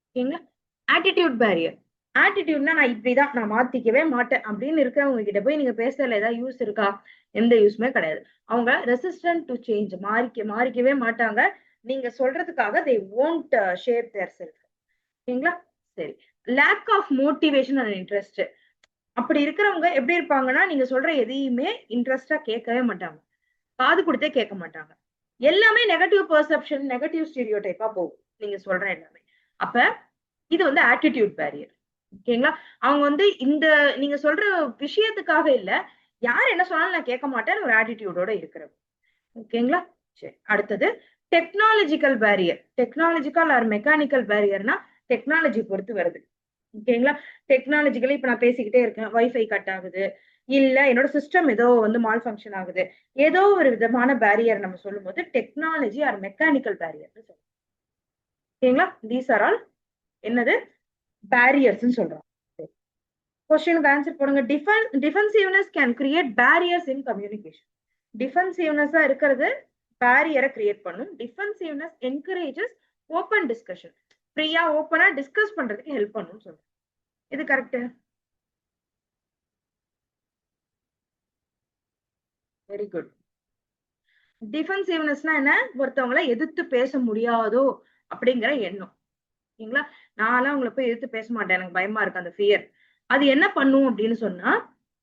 ஓகேங்களா? Attitude barrier. ஆட்டிடியூட்னா நான் இப்படிதான், நான் மாத்திக்கவே மாட்டேன் அப்படின்னு இருக்கிறவங்க கிட்ட போய் நீங்க பேசுறதுல ஏதாவது யூஸ் இருக்கா? எந்த யூஸ்மே கிடையாது. அவங்க ரெசிஸ்டன்ட் டு சேஞ்ச், மாறிக்கவே மாட்டாங்க. நீங்க சொல்றதுக்காக தே won't ஷேப் தேர் செல்ஃப். ஓகேங்களா? சரி. Lack of motivation and interest. அப்படி இருக்கிறவங்க எப்படி இருப்பாங்கன்னா, நீங்க சொல்ற எதையுமே இன்ட்ரெஸ்ட்டா கேட்கவே மாட்டாங்க. காது குடுத்தே கேட்க மாட்டாங்க. எல்லாமே நெகட்டிவ் பெர்செப்ஷன், நெகட்டிவ் ஸ்டீரியோடைப்பா போகும். நீங்க சொல்ற எல்லாமே. அப்ப இது வந்து ஆட்டிட்யூட் பேரியர். ஓகேங்களா? அவங்க வந்து இந்த நீங்க சொல்ற விஷயத்துக்காக இல்ல, யார் என்ன சொன்னாலும் நான் கேட்க மாட்டேன்னு ஒரு ஆட்டிட்யூடோட இருக்கிறது. ஓகேங்களா? சரி. அடுத்தது technological barrier. Technological or mechanical பேரியர்னா டெக்னாலஜி பொறுத்து வருது. ஓகேங்களா? டெக்னாலஜிக்கலி இப்ப நான் பேசிக்கிட்டே இருக்கேன். வைஃபை கட் ஆகுது. இல்ல என்னோட சிஸ்டம் ஏதோ வந்து மால் ஃபங்ஷன் ஆகுது. ஏதோ ஒரு விதமான பேரியர் நம்ம சொல்லும்போது டெக்னாலஜி ஆர் மெக்கானிக்கல் பேரியர்ன்னு சொல்றோம். ஓகேங்களா? தீஸ் ஆர் ஆல் என்னது? பேரியர்ஸ்ன்னு சொல்றோம். கொஸ்டினுக்கு ஆன்சர் போடுங்க. Defensiveness can create barriers in communication. டிஃபென்சிவ்னஸா இருக்கிறது பேரியரை கிரியேட் பண்ணும். Defensiveness encourages open discussion. ஃப்ரீயா ஓப்பனா டிஸ்கஸ் பண்றதுக்கு ஹெல்ப் பண்ணும் சொல்றோம். இது கரெக்ட். Very good. டிஃபென்சிவ்னஸ்னா என்ன? ஒருத்தவங்கள எதிர்த்து பேச முடியாதோ அப்படிங்கிற எண்ணம். ஓகேங்களா? நான்லாம் உங்களை போய் எதிர்த்து பேச மாட்டேன். எனக்கு பயமா இருக்கு அந்த ஃபியர். அது என்ன பண்ணும் அப்படின்னு சொன்னா,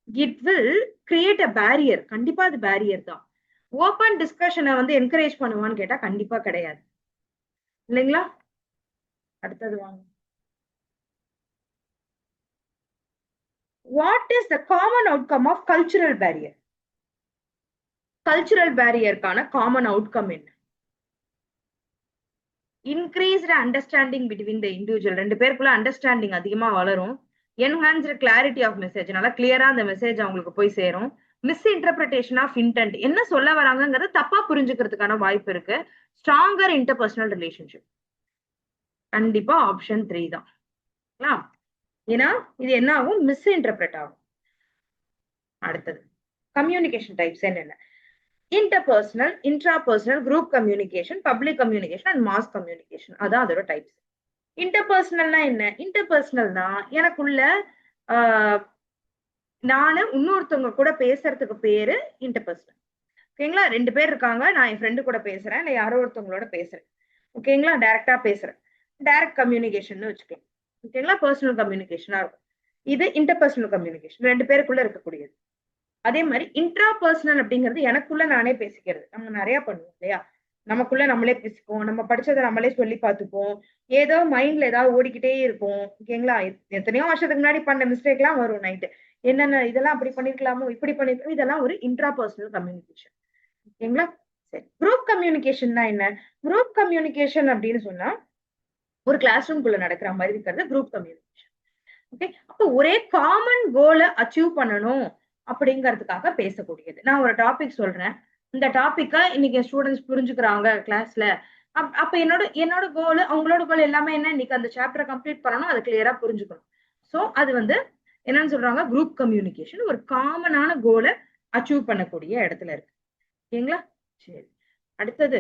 it will create a barrier. கண்டிப்பா அது பேரியர் தான். ஓப்பன் டிஸ்கஷனை வந்து என்கரேஜ் பண்ணுவான்னு கேட்டா கண்டிப்பா கிடையாது. இல்லைங்களா? அடுத்தது வாங்க. What is the common outcome of cultural barrier? Cultural பேரியருக்கான காமன் அவுட்கம் என்ன? Increased understanding between the individual. 2 பேருக்குள்ள அண்டர்ஸ்டாண்டிங் அதிகமா வளரும். Enhanced clarity of message. நல்லா கிளியரா அந்த மெசேஜ் அவங்களுக்கு போய் சேரும். மிஸ்இன்டர்பிரிட்டேஷன் ஆஃப் இன்டென்ட், என்ன சொல்ல வராங்கிறது தப்பா புரிஞ்சுக்கிறதுக்கான வாய்ப்பு இருக்கு. ஸ்ட்ராங்கர் இன்டர்பர்சனல் ரிலேஷன்ஷிப், கண்டிப்பா ஆப்ஷன் 3 தான். ஏன்னா இது என்ன ஆகும், மிஸ்இன்டர்பிரட் ஆகும். அடுத்தது கம்யூனிகேஷன் டைப்ஸ் என்னென்ன? Interpersonal, intrapersonal, group communication, public communication and mass communication. அதான் அதோட டைப்ஸ். இன்டர்பர்சனல்னா என்ன? இன்டர்பர்சனல்னா எனக்குள்ள நானு இன்னொருத்தவங்க கூட பேசுறதுக்கு பேரு இன்டர்பர்சனல். ஓகேங்களா? 2 பேர் இருக்காங்க, நான் என் ஃப்ரெண்டு கூட பேசுறேன், இல்ல யாரோ ஒருத்தவங்களோட பேசுறேன். ஓகேங்களா? டைரக்டா பேசுறேன், டைரக்ட் கம்யூனிகேஷன் வச்சுக்கலாம். ஓகேங்களா? பர்சனல் கம்யூனிகேஷனா இருக்கும். இது இன்டர்பர்சனல் கம்யூனிகேஷன், 2 பேருக்குள்ள இருக்கக்கூடியது. அதே மாதிரி இன்ட்ரா பர்சனல் அப்படிங்கிறது எனக்குள்ள நானே பேசிக்கிறது. நம்ம நிறைய பண்ணுவோம் இல்லையா? நமக்குள்ள நம்மளே பேசிக்குவோம், நம்ம படிச்சதை நம்மளே சொல்லி பார்த்துப்போம், ஏதோ மைண்ட்ல ஏதாவது ஓடிக்கிட்டே இருக்கும். ஓகேங்களா? எத்தனையோ வருஷத்துக்கு முன்னாடி பண்ண மிஸ்டேக் எல்லாம் வரும் நைட்டு. என்னென்ன இதெல்லாம் அப்படி பண்ணிருக்கலாமோ, இப்படி பண்ணிருக்கோம், இதெல்லாம் ஒரு இன்ட்ரா பர்சனல் கம்யூனிகேஷன். ஓகேங்களா? சரி, குரூப் கம்யூனிகேஷன்னா என்ன? குரூப் கம்யூனிகேஷன் அப்படின்னு சொன்னா ஒரு கிளாஸ் ரூம்குள்ள நடக்கிற மாதிரி இருக்கிறது குரூப் கம்யூனிகேஷன். ஓகே, அப்போ ஒரே காமன் கோலை அச்சீவ் பண்ணணும் அப்படிங்கிறதுக்காக பேசக்கூடியது. நான் ஒரு டாபிக் சொல்றேன், இந்த டாபிக்க இன்னைக்கு ஸ்டூடெண்ட்ஸ் புரிஞ்சுக்கிறாங்க கிளாஸ்ல. அப்ப என்னோட கோல், அவங்களோட கோல் எல்லாமே என்ன, இன்னைக்கு அந்த சாப்டரை கம்ப்ளீட் பண்ணணும், அது கிளியரா புரிஞ்சுக்கணும். சோ அது வந்து என்னன்னு சொல்றாங்க, குரூப் கம்யூனிகேஷன். ஒரு காமனான கோலை அச்சீவ் பண்ணக்கூடிய இடத்துல இருக்கு. ஓகேங்களா? சரி, அடுத்தது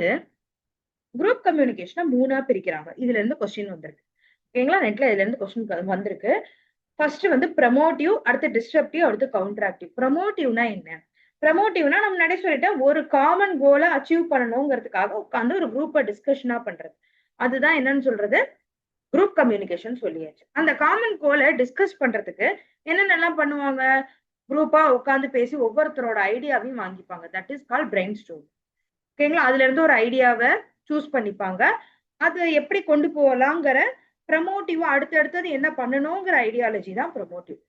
குரூப் கம்யூனிகேஷனை 3ஆ பிரிக்கிறாங்க. இதுல இருந்து கொஸ்டின் வந்திருக்கு. ஓகேங்களா? நெட்ல இதுல இருந்து கொஸ்டின் வந்திருக்கு. ஃபர்ஸ்ட் வந்து ப்ரமோட்டிவ், அடுத்து டிஸ்ட்ரப்டிவ், அடுத்து கவுண்டராக்டிவ். ப்ரமோட்டிவ்னா என்ன? ப்ரமோட்டிவ்னா நம்ம முன்னாடியே சொல்லிட்டேன், ஒரு காமன் கோலை அச்சீவ் பண்ணணுங்கிறதுக்காக உட்காந்து ஒரு குரூப்பை டிஸ்கஷனா பண்றது. அதுதான் என்னன்னு சொல்றது, குரூப் கம்யூனிகேஷன் சொல்லியாச்சு. அந்த காமன் கோலை டிஸ்கஸ் பண்றதுக்கு என்னென்னலாம் பண்ணுவாங்க? குரூப்பா உட்காந்து பேசி ஒவ்வொருத்தரோட ஐடியாவையும் வாங்கிப்பாங்க. That is call brain storm. ஓகேங்களா? அதுல இருந்து ஒரு ஐடியாவை சூஸ் பண்ணிப்பாங்க. அது எப்படி கொண்டு போகலாங்கிற ப்ரமோட்டிவா அடுத்தது என்ன பண்ணணுங்கிற ஐடியாலஜி தான் ப்ரமோட்டிவ்.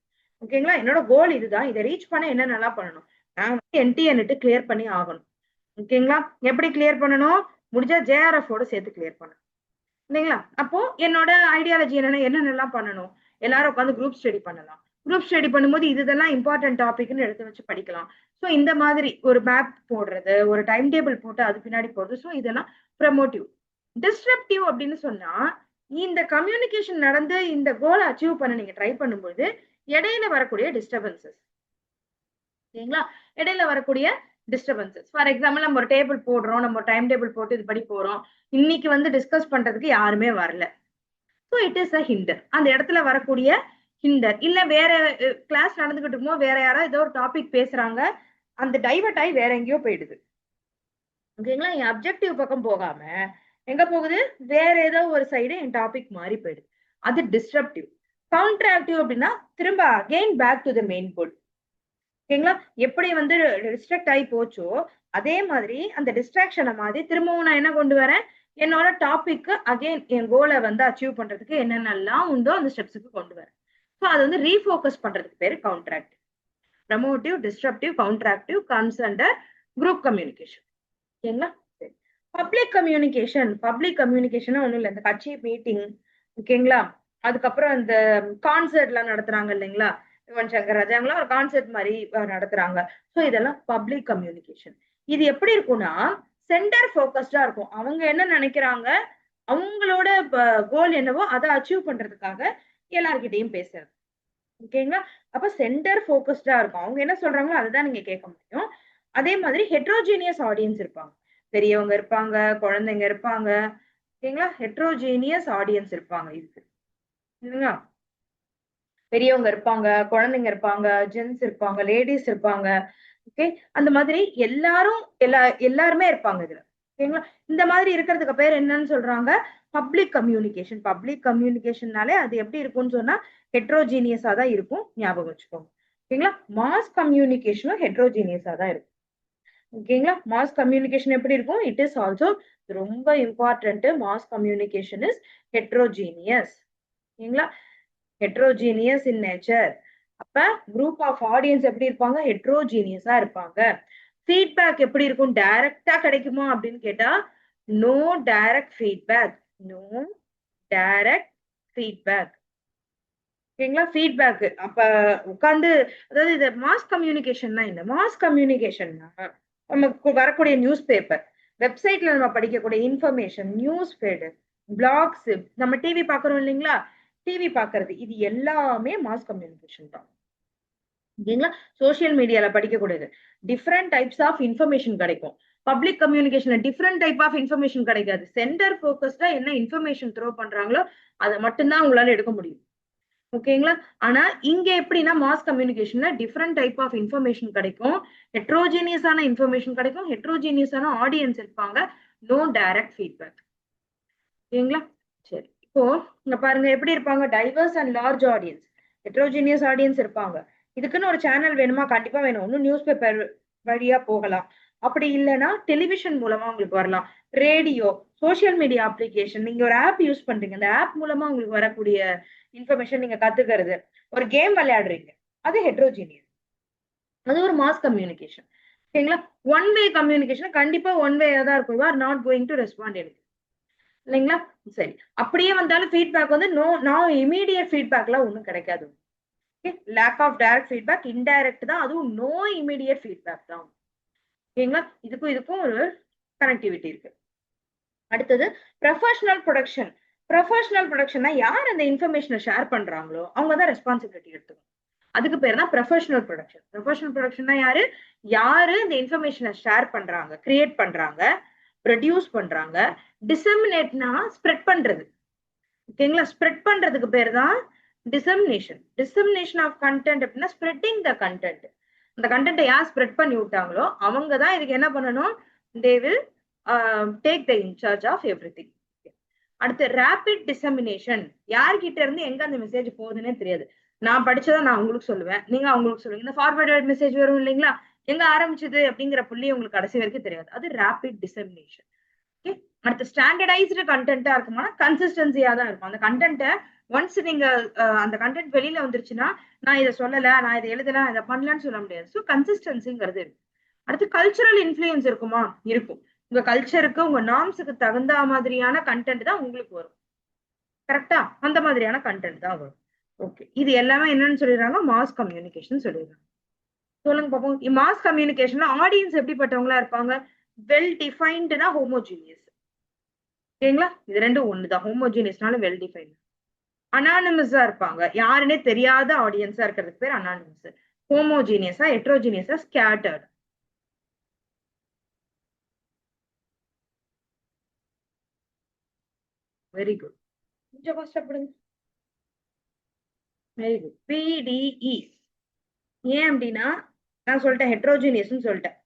ஓகேங்களா? என்னோட கோல் இதுதான், இதை ரீச் பண்ண என்ன நல்லா பண்ணணும், நான் வந்து என்டிஎன்ட்டு கிளியர் பண்ணி ஆகணும். ஓகேங்களா? எப்படி கிளியர் பண்ணணும்? முடிஞ்சா ஜேஆர்எஃப் ஓட சேர்த்து கிளியர் பண்ணணும். இல்லைங்களா? அப்போ என்னோட ஐடியாலஜி என்னென்னலாம் பண்ணணும்? எல்லாரும் உட்காந்து குரூப் ஸ்டடி பண்ணலாம். குரூப் ஸ்டடி பண்ணும்போது இதெல்லாம் இம்பார்ட்டன்ட் டாபிக்னு எடுத்து வச்சு படிக்கலாம். ஸோ இந்த மாதிரி ஒரு மேப் போடுறது, ஒரு டைம் டேபிள் போட்டு அது பின்னாடி போடுறது. ஸோ இதெல்லாம் ப்ரமோட்டிவ். டிஸ்ட்ரப்டிவ் அப்படின்னு சொன்னா, இந்த கம்யூனிகேஷன் நடந்து இந்த கோலை அச்சீவ் பண்ண நீங்க ட்ரை பண்ணும்போது இடையில வரக்கூடிய டிஸ்டர்பன்சஸ். ஓகேங்களா? இடையில வரக்கூடிய டிஸ்டர்பன்சஸ். ஃபார் எக்ஸாம்பிள், நம்ம ஒரு டேபிள் போடுறோம், நம்ம டைம் டேபிள் போட்டு இது படி போறோம். இன்னைக்கு வந்து டிஸ்கஸ் பண்றதுக்கு யாருமே வரல. So it is a hinder. அந்த இடத்துல வரக்கூடிய ஹிண்டர். இல்ல வேற கிளாஸ் நடந்துகிட்டு இருக்கும்போது வேற யாராவது ஏதோ ஒரு டாபிக் பேசுறாங்க, அந்த டைவர்ட் ஆகி வேற எங்கேயோ போயிடுது. ஓகேங்களா? என் அப்ஜெக்டிவ் பக்கம் போகாம எங்க போகுது, வேற ஏதோ ஒரு சைடு என் டாபிக் மாறி போயிடுது. அது டிஸ்ட்ரப்டிவ். கவுண்டராக்டிவ் அப்படின்னா திரும்ப again back to the main goal. ஓகேங்களா? எப்படி வந்து டிஸ்ட்ராக்ட் ஆகி போச்சோ அதே மாதிரி அந்த டிஸ்ட்ராக்ஷனை மாதிரி திரும்பவும் நான் என்ன கொண்டு வரேன், என்னோட டாபிக் அகைன் என் கோலை வந்து அச்சீவ் பண்றதுக்கு என்னென்னலாம் உண்டோ அந்த ஸ்டெப்ஸுக்கு கொண்டு வரேன். ஸோ அது வந்து ரீஃபோக்கஸ் பண்றதுக்கு பேரு counteractive. Promotive, disruptive, counteractive comes under group communication. ஓகேங்களா? சரி, பப்ளிக் கம்யூனிகேஷன். பப்ளிக் கம்யூனிகேஷன் ஒண்ணும் இல்லை, இந்த கட்சி மீட்டிங், ஓகேங்களா, அதுக்கப்புறம் இந்த கான்சர்ட் எல்லாம் நடத்துறாங்க இல்லைங்களா, யுவன் சங்கர் ராஜா ஒரு கான்செர்ட் மாதிரி நடத்துறாங்க. ஸோ இதெல்லாம் பப்ளிக் கம்யூனிகேஷன். இது எப்படி இருக்கும்னா சென்டர் ஃபோக்கஸ்டா இருக்கும். அவங்க என்ன நினைக்கிறாங்க, அவங்களோட கோல் என்னவோ அதை அச்சீவ் பண்றதுக்காக எல்லார்கிட்டையும் பேசுறது. ஓகேங்களா? அப்ப சென்டர் ஃபோக்கஸ்டா இருக்கும். அவங்க என்ன சொல்றாங்களோ அதுதான் நீங்க கேட்க முடியும். அதே மாதிரி ஹெட்ரோஜீனியஸ் ஆடியன்ஸ் இருப்பாங்க. பெரியவங்க இருப்பாங்க, குழந்தைங்க இருப்பாங்க. ஓகேங்களா? ஹெட்ரோஜீனியஸ் ஆடியன்ஸ் இருப்பாங்க இதுக்கு. இல்லைங்களா? பெரியவங்க இருப்பாங்க, குழந்தைங்க இருப்பாங்க, ஜென்ஸ் இருப்பாங்க, லேடிஸ் இருப்பாங்க. ஓகே, அந்த மாதிரி எல்லாருமே இருப்பாங்க இதுல. ஓகேங்களா? இந்த மாதிரி இருக்கிறதுக்கு பேர் என்னன்னு சொல்றாங்க, பப்ளிக் கம்யூனிகேஷன். பப்ளிக் கம்யூனிகேஷன்னாலே அது எப்படி இருக்கும்னு சொன்னா ஹெட்ரோஜீனியஸா தான் இருக்கும், ஞாபகம் வச்சுக்கோங்க. ஓகேங்களா? மாஸ் கம்யூனிகேஷனும் ஹெட்ரோஜீனியஸா தான் இருக்கும். ஓகேங்களா? மாஸ் கம்யூனிகேஷன் எப்படி இருக்கும்? இட் இஸ் ஆல்சோ ரொம்ப important. Mass communication is heterogeneous. ஓகேங்களா? Heterogeneous in nature. அப்ப குரூப் ஆஃப் ஆடியன்ஸ் எப்படி இருப்பாங்க, ஹெட்ரோஜீனியஸா இருப்பாங்க. ஃபீட்பேக் எப்படி இருக்கும், டைரக்டா கிடைக்குமா அப்படின்னு கேட்டா no direct feedback. No direct feedback. ஓகேங்களா? ஃபீட்பேக் அப்ப உட்கார்ந்து அதாவது இது மாஸ் கம்யூனிகேஷன்னா என்ன? மாஸ் கம்யூனிகேஷன்னா நமக்கு வரக்கூடிய நியூஸ் பேப்பர், வெப்சைட்ல நம்ம படிக்கக்கூடிய இன்ஃபர்மேஷன், நியூஸ் ஃபீடு, பிளாக்ஸ், நம்ம டிவி பார்க்குறோம் இல்லைங்களா? டிவி பார்க்கறது இது எல்லாமே மாஸ் கம்யூனிகேஷன் தான். ஓகேங்களா? சோசியல் மீடியால படிக்கக்கூடியது. டிஃபரெண்ட் டைப்ஸ் ஆஃப் இன்ஃபர்மேஷன் கிடைக்கும். பப்ளிக் கம்யூனிகேஷன்ல டிஃபரெண்ட் டைப் ஆஃப் இன்ஃபர்மேஷன் கிடைக்காது. சென்டர் ஃபோக்கஸ்டா என்ன இன்ஃபர்மேஷன் த்ரோ பண்றாங்களோ அத மட்டும் தான் உங்களால எடுக்க முடியும். ஓகேங்களா? ஆனா இங்க எப்படின்னா மாஸ் கம்யூனிகேஷன்ல டிஃபரெண்ட் டைப் ஆஃப் இன்ஃபர்மேஷன் கிடைக்கும். ஹெட்ரோஜீனியஸான இன்ஃபர்மேஷன் கிடைக்கும். ஹெட்ரோஜீனியஸான ஆடியன்ஸ் இருப்பாங்க. No direct feedback. ஓகேங்களா? சரி. இப்போ இங்க பாருங்க எப்படி இருப்பாங்க? Diverse and large audience. Heterogeneous audience இருப்பாங்க. இதுக்குன்னு ஒரு சேனல் வேணுமா? கண்டிப்பா வேணும். ஒன்னும் நியூஸ் பேப்பர் வழியா போகலாம். அப்படி இல்லைன்னா டெலிவிஷன் மூலமா உங்களுக்கு வரலாம். Radio, social media application. நீங்க ஒரு ஆப் யூஸ் பண்றீங்க. அந்த ஆப் மூலமா உங்களுக்கு வரக்கூடிய இன்ஃபர்மேஷன் நீங்க கத்துக்கிறது. ஒரு கேம் விளையாடுறீங்க. அது ஹெட்ரோஜீனியஸ். அது ஒரு மாஸ் கம்யூனிகேஷன். ஓகேங்களா? ஒன் வே கம்யூனிகேஷன் கண்டிப்பா ஒன் வேயா தான் இருக்கும். You are not going to respond எனக்கு. இல்லைங்களா? சரி. அப்படியே வந்தாலும் ஃபீட்பேக் வந்து நான் இம்மீடியட் ஃபீட்பேக்லாம் ஒண்ணும் கிடைக்காது. Okay. Lack of direct feedback, indirect தான். அதுவும் நோ இம்மீடியட் ஃபீட்பேக் தான். ஓகேங்களா? இதுக்கும் ஒரு கனெக்டிவிட்டி இருக்கு. அடுத்தது ப்ரொஃபஷனல் ப்ரொடக்ஷன். ப்ரொஃபஷனல் ப்ரொடக்ஷன்னா யார் அந்த இன்ஃபர்மேஷனை ஷேர் பண்றாங்களோ அவங்க தான் ரெஸ்பான்சிபிலிட்டி எடுத்துக்கணும். அதுக்கு பேர் தான் ப்ரொஃபஷனல் ப்ரொடக்ஷன். ப்ரொஃபஷனல் ப்ரொடக்ஷன்னா யாரு? யாரு இந்த இன்ஃபர்மேஷனை ஷேர் பண்றாங்க, கிரியேட் பண்றாங்க, ப்ரொடியூஸ் பண்றாங்க, டிசெமினேட்னா ஸ்ப்ரெட் பண்றது. ஓகேங்களா? ஸ்ப்ரெட் பண்றதுக்கு பேர் தான் டிசெமினேஷன். டிசெமினேஷன் ஆஃப் கண்டென்ட் அப்படின்னா ஸ்ப்ரெட்டிங் த கண்டென்ட். அந்த கண்டென்ட்டை யார் ஸ்ப்ரெட் பண்ணி விட்டாங்களோ அவங்க தான் இதுக்கு என்ன பண்ணணும்? They will take the incharge of everything. அடுத்து ரேபிட் டிசெமினேஷன். யார்கிட்ட இருந்து எங்க அந்த மெசேஜ் போகுதுன்னே தெரியாது. நான் படிச்சதை நான் உங்களுக்கு சொல்லுவேன். நீங்க அவங்களுக்கு சொல்லுவீங்க. இந்த ஃபார்வர்டட் மெசேஜ் வரும் இல்லைங்களா? எங்க ஆரம்பிச்சது அப்படிங்கிற புள்ளி உங்களுக்கு கடைசி வரைக்கும் தெரியாது. அது ரேபிட் டிசெமினேஷன். ஓகே. அடுத்து ஸ்டாண்டர்டைஸ்டு கண்டென்ட்டா இருக்குமா? கன்சிஸ்டன்சியா தான் இருக்கும். அந்த கண்டென்ட்டை ஒன்ஸ் நீங்க அந்த கண்டென்ட் வெளியில வந்துருச்சுன்னா, நான் இதை சொல்லல, நான் இதை எழுதல, இதை பண்ணலன்னு சொல்ல முடியாது. ஸோ கன்சிஸ்டன்சிங்கிறது இருக்கு. அடுத்து கல்ச்சுரல் இன்ஃப்ளூயன்ஸ் இருக்குமா? இருக்கும். உங்க கல்ச்சருக்கு, உங்க நார்ம்ஸுக்கு தகுந்த மாதிரியான கண்டென்ட் தான் உங்களுக்கு வரும். கரெக்டா? அந்த மாதிரியான கண்டென்ட் தான் வரும். ஓகே. இது எல்லாமே என்னன்னு சொல்லிடுறாங்க? மாஸ் கம்யூனிகேஷன் சொல்லிடுறாங்க. சொல்லுங்க பாப்போம். மாஸ் கம்யூனிகேஷன்ல ஆடியன்ஸ் எப்படிப்பட்டவங்களா இருப்பாங்க? வெல் டிஃபைன்டுனா ஹோமோஜீனியஸ். ஓகேங்களா? இது ரெண்டும் ஒண்ணுதான். ஹோமோஜீனியஸ்னால வெல் டிஃபைன்ட். அனானிமஸா இருப்பாங்க. யாருன்னே தெரியாத ஆடியன்ஸா இருக்கிறதுக்கு பேர் அனானிமஸ். ஹோமோஜீனியஸா, ஹெட்ரோஜீனியஸா, ஸ்கேட்டர்ட். Very good. கொஞ்சம் கஷ்டப்படுங்க. Very good. பிடிஇ. ஏன் அப்படின்னா நான் சொல்லிட்டேன் ஹெட்ரோஜீனியஸ்னு சொல்லிட்டேன்.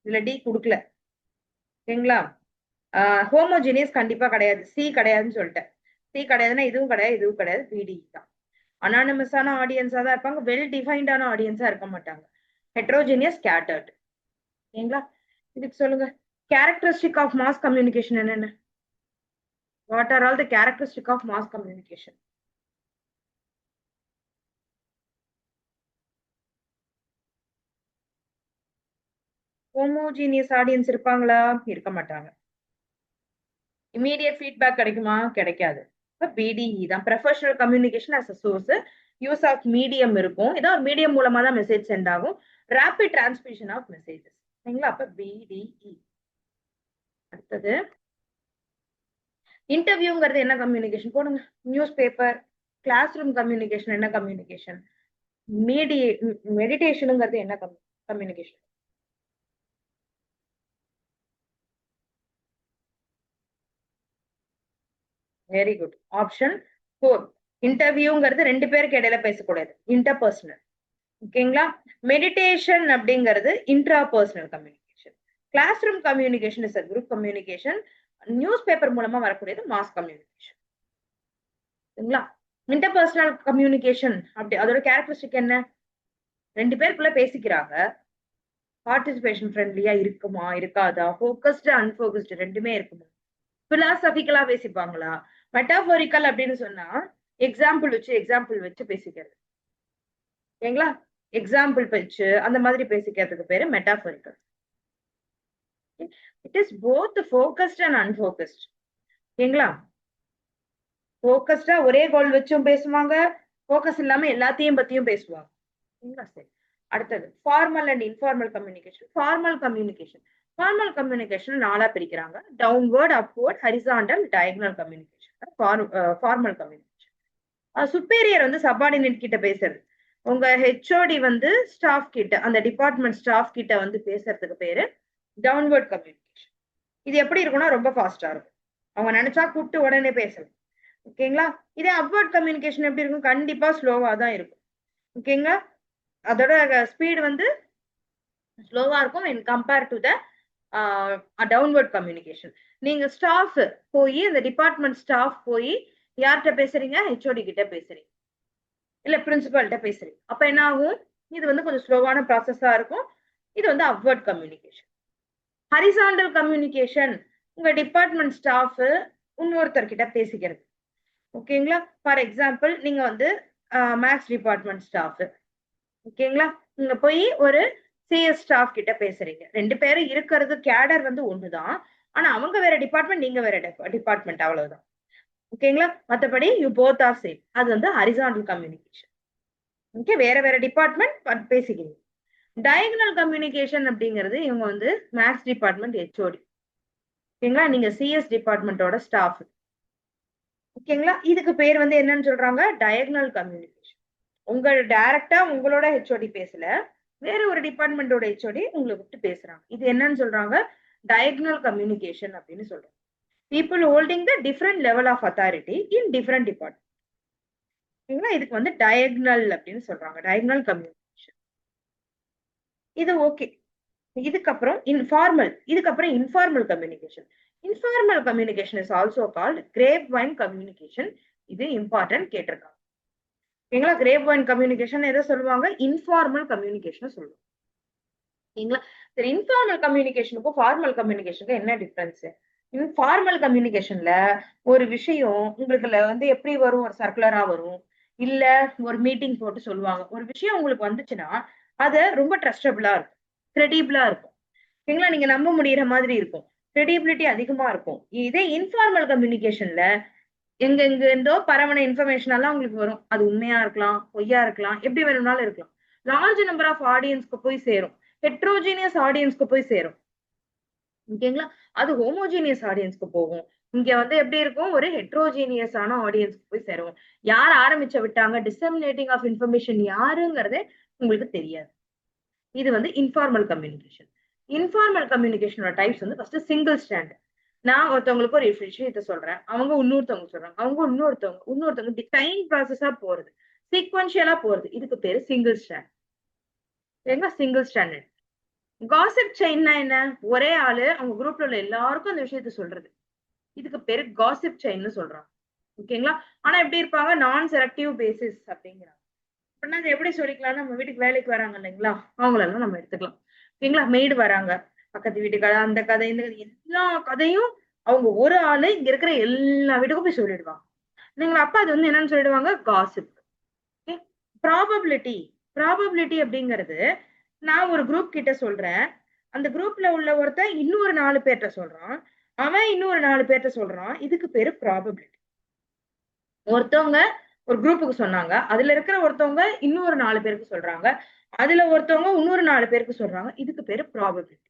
இதுல டி குடுக்கல. ஓகேங்களா? ஹோமோஜீனியஸ் கண்டிப்பா கிடையாது. சி கிடையாதுன்னு சொல்லிட்டேன். சி கிடையாதுன்னா இதுவும் கிடையாது, இதுவும் கிடையாது. பிடிஇ தான். அனானிமஸான ஆடியன்ஸா தான் இருப்பாங்க. வெல் டிஃபைன்டான ஆடியன்ஸா இருக்க மாட்டாங்க. Heterogeneous, scattered. ஓகேங்களா? இதுக்கு சொல்லுங்க. கேரக்டரிஸ்டிக் ஆஃப் மாஸ் கம்யூனிகேஷன் என்னென்ன? What are all the characteristic of mass communication? Homogeneous audience இருப்பாங்களா? இருக்க மாட்டாங்க. இமீடியட் ஃபீட்பேக் கிடைக்குமா? கிடைக்காது. பிடிஇ தான். Professional communication as a source. Use of medium இருக்கும். ஏதோ ஒரு மீடியம் மூலமா தான் மெசேஜ் சென்ட் ஆகும். Rapid transmission of messages. சரிங்களா? அப்ப பிடிஇ. அடுத்தது இன்டர்வியூங்கிறது என்ன கம்யூனிகேஷன்? போடுங்க. Newspaper, classroom communication என்ன கம்யூனிகேஷன்? மீடி மெடிடேஷனுங்கிறது என்ன கம்யூனிகேஷன்? Very good. ஆப்ஷன் 4. இன்டர்வியூங்கிறது 2 பேருக்கு இடையில பேசக்கூடாது. இன்டர்பர்சனல். ஓகேங்களா? மெடிடேஷன் அப்படிங்கிறது intrapersonal communication. Classroom communication is a group communication. Newspaper மூலமா வரக்கூடியது மாஸ் கம்யூனிகேஷன். சரிங்களா? இன்டர்பர்சனல் கம்யூனிகேஷன் அப்படி அதோட கேரக்டரிஸ்டிக் என்ன? 2 பேருக்குள்ள பேசிக்கிறாங்க. பார்ட்டிசிபேஷன் ஃப்ரெண்ட்லியா இருக்குமா? இருக்காதா? ஃபோக்கஸ்டு, அன்ஃபோக்கஸ்டு 2மே இருக்குமா? பிலாசபிக்கலா பேசிப்பாங்களா? மெட்டாபோரிக்கல் அப்படின்னு சொன்னா எக்ஸாம்பிள் வச்சு பேசிக்கிறது. ஓகேங்களா? எக்ஸாம்பிள் வச்சு அந்த மாதிரி பேசிக்கிறதுக்கு பேரு metaphorical. It is both focused and unfocused. ஓகேங்களா? ஃபோக்கஸ்டா ஒரே கோல் வச்சும் பேசுவாங்க. ஃபோக்கஸ் இல்லாம எல்லாத்தையும் பத்தியும் பேசுவாங்க. சரிங்களா? சரி. அடுத்தது formal and informal communication. Formal communication 4ஆ பிரிக்கிறாங்க. Downward, upward, horizontal, diagonal communication. Formal communication. Superior வந்து சப்பார்டினேட் கிட்ட பேசுறது. உங்க ஹெச்ஓடி வந்து ஸ்டாஃப் கிட்ட, அந்த டிபார்ட்மெண்ட் ஸ்டாஃப் கிட்ட வந்து பேசுறதுக்கு பேரு டவுன்வர்ட் கம்யூனிகேஷன். இது எப்படி இருக்கும்னா ரொம்ப ஃபாஸ்டா இருக்கும். அவங்க நினைச்சா கூப்பிட்டு உடனே பேசலாம். ஓகேங்களா? இதே அப்வர்ட் கம்யூனிகேஷன் எப்படி இருக்கும்? கண்டிப்பா ஸ்லோவா தான் இருக்கும். ஓகேங்களா? அதோட ஸ்பீடு வந்து ஸ்லோவா இருக்கும் in compare to the downward communication. நீங்க ஸ்டாஃப் போய், இந்த டிபார்ட்மெண்ட் ஸ்டாஃப் போய் யார்கிட்ட பேசுறீங்க? ஹெச்ஓடி கிட்ட பேசுறீங்க, இல்ல பிரின்சிபல்கிட்ட பேசுறீங்க. அப்ப என்ன ஆகும்? இது வந்து கொஞ்சம் ஸ்லோவான ப்ராசஸா இருக்கும். இது வந்து அப்வர்ட் கம்யூனிகேஷன். ஹரிசாண்டல் கம்யூனிகேஷன், உங்க டிபார்ட்மெண்ட் ஸ்டாஃப் இன்னொருத்தர் கிட்ட பேசிக்கிறது. ஓகேங்களா? ஃபார் எக்ஸாம்பிள், நீங்க வந்து மேக்ஸ் டிபார்ட்மெண்ட் ஸ்டாஃப். ஓகேங்களா? நீங்க போய் ஒரு சிஎஸ் ஸ்டாஃப் கிட்ட பேசுறீங்க. 2 பேரும் இருக்கிறது கேடர் வந்து ஒண்ணுதான். ஆனா அவங்க வேற டிபார்ட்மெண்ட், நீங்க வேற டிபார்ட்மெண்ட், அவ்வளவுதான். ஓகேங்களா? மத்தபடி யூ போத் ஆர் சேம். அது வந்து ஹரிசாண்டல் கம்யூனிகேஷன். ஓகே, வேற வேற டிபார்ட்மெண்ட் பேசிக்கிறீங்க. டயகனல் கம்யூனிகேஷன் அப்படிங்கிறது, இவங்க வந்து மேக்ஸ் டிபார்ட்மெண்ட் ஹெச்ஓடி. ஓகேங்களா? நீங்க சிஎஸ் டிபார்ட்மெண்டோட ஸ்டாஃப். ஓகேங்களா? இதுக்கு பேர் வந்து என்னன்னு சொல்றாங்க? Diagonal communication. உங்க டைரக்டா உங்களோட ஹெச்ஓடி பேசல, வேற ஒரு டிபார்ட்மெண்டோட ஹெச்ஓடி உங்களை விட்டு பேசுறாங்க. இது என்னன்னு சொல்றாங்க? டயகனல் கம்யூனிகேஷன் அப்படின்னு சொல்றாங்க. People holding the different level of authority in different department. ஓகேங்களா? இதுக்கு வந்து டயகனல் அப்படின்னு சொல்றாங்க. Diagonal communication. இது ஓகே. இதுக்கப்புறம் informal communication. Informal communication is also called grapevine communication. இது இம்பார்ட்டன்ட் கேட்டிருக்காங்க. ஓகேங்களா? கிரேப் வைன் கம்யூனிகேஷன் எதை சொல்லுவாங்க? இன்ஃபார்மல் கம்யூனிகேஷன் சொல்லுவாங்க. ஓகேங்களா? சரி, இன்ஃபார்மல் கம்யூனிகேஷனுக்கும் ஃபார்மல் கம்யூனிகேஷனுக்கும் என்ன டிஃபரன்ஸ்? இன்ஃபார்மல் கம்யூனிகேஷன்ல ஒரு விஷயம் உங்களுக்கு வந்து எப்படி வரும்? ஒரு சர்க்குலரா வரும், இல்ல ஒரு மீட்டிங் போட்டு சொல்லுவாங்க. ஒரு விஷயம் உங்களுக்கு வந்துச்சுன்னா அது ரொம்ப ட்ரஸ்டபிளா இருக்கும், கிரெடிபிளா இருக்கும். ஓகேங்களா? நீங்க நம்ப முடியற மாதிரி இருக்கும், கிரெடிபிலிட்டி அதிகமா இருக்கும். இதே இன்ஃபார்மல் கம்யூனிகேஷன்ல எங்க எங்க இருந்தோ பரவன இன்ஃபர்மேஷன் எல்லாம் உங்களுக்கு வரும். அது உண்மையா இருக்கலாம், பொய்யா இருக்கலாம், எப்படி வேணும்னாலும் இருக்கலாம். லார்ஜ் நம்பர் ஆஃப் ஆடியன்ஸ்க்கு போய் சேரும், ஹெட்ரோஜீனியஸ் ஆடியன்ஸ்க்கு போய் சேரும். ஓகேங்களா? அது ஹோமோஜீனியஸ் ஆடியன்ஸ்க்கு போகும். இங்க வந்து எப்படி இருக்கும்? ஒரு ஹெட்ரோஜீனியஸான ஆடியன்ஸ்க்கு போய் சேரும். யார் ஆரம்பிச்ச விட்டாங்க, டிசெமினேட்டிங் ஆஃப் இன்ஃபர்மேஷன் யாருங்கிறதே உங்களுக்கு தெரியாது. இது வந்து இன்ஃபார்மல் கம்யூனிகேஷன். இன்ஃபார்மல் கம்யூனிகேஷனோட டைப்ஸ் வந்து ஃபர்ஸ்ட் சிங்கிள் ஸ்டாண்ட். நான் ஒருத்தவங்களுக்கு ஒரு விஷயத்த சொல்றேன், அவங்க இன்னொருத்தவங்க சொல்றாங்க, அவங்க இன்னொருத்தவங்க டைம் ப்ராசஸா போறது, சீக்வென்ஷியலா போறது. இதுக்கு பேரு சிங்கிள் ஸ்டாண்ட். சரிங்களா? Single standard. காசிப் செயின்னா என்ன? ஒரே ஆளு அவங்க குரூப்ல உள்ள எல்லாருக்கும் அந்த விஷயத்த சொல்றது. இதுக்கு பேரு காசிப் செயின்னு சொல்றாங்க. ஓகேங்களா? ஆனா எப்படி இருப்பாங்க? நான் செலக்டிவ் பேசிஸ் அப்படிங்கிறாங்க. அப்படின்னா அது எப்படி சொல்லிக்கலாம்? நம்ம வீட்டுக்கு வேலைக்கு வராங்க இல்லைங்களா, அவங்களெல்லாம் நம்ம எடுத்துக்கலாம். ஓகேங்களா? மெய்டு வராங்க, பக்கத்து வீட்டு கதை, அந்த கதை, இந்த கதை, எல்லா கதையும் அவங்க ஒரு ஆளு இங்க இருக்கிற எல்லா வீட்டுக்கும் போய் சொல்லிடுவாங்க. இல்லைங்களா? அப்ப அது வந்து என்னன்னு சொல்லிடுவாங்க? காசிப். ப்ராபபிலிட்டி. ப்ராபபிலிட்டி அப்படிங்கிறது, நான் ஒரு குரூப் கிட்ட சொல்றேன், அந்த குரூப்ல உள்ள ஒருத்தன் இன்னொரு 4 பேர்ட்ட சொல்றான், அவன் இன்னொரு 4 பேர்ட்ட சொல்றான். இதுக்கு பேரு ப்ராபபிலிட்டி. ஒருத்தவங்க ஒரு குரூப்புக்கு சொன்னாங்க, அதுல இருக்கிற ஒருத்தவங்க இன்னொரு 4 பேருக்கு சொல்றாங்க, அதுல ஒருத்தவங்க இன்னொரு 4 பேருக்கு சொல்றாங்க. இதுக்கு பேரு ப்ராபபிலிட்டி.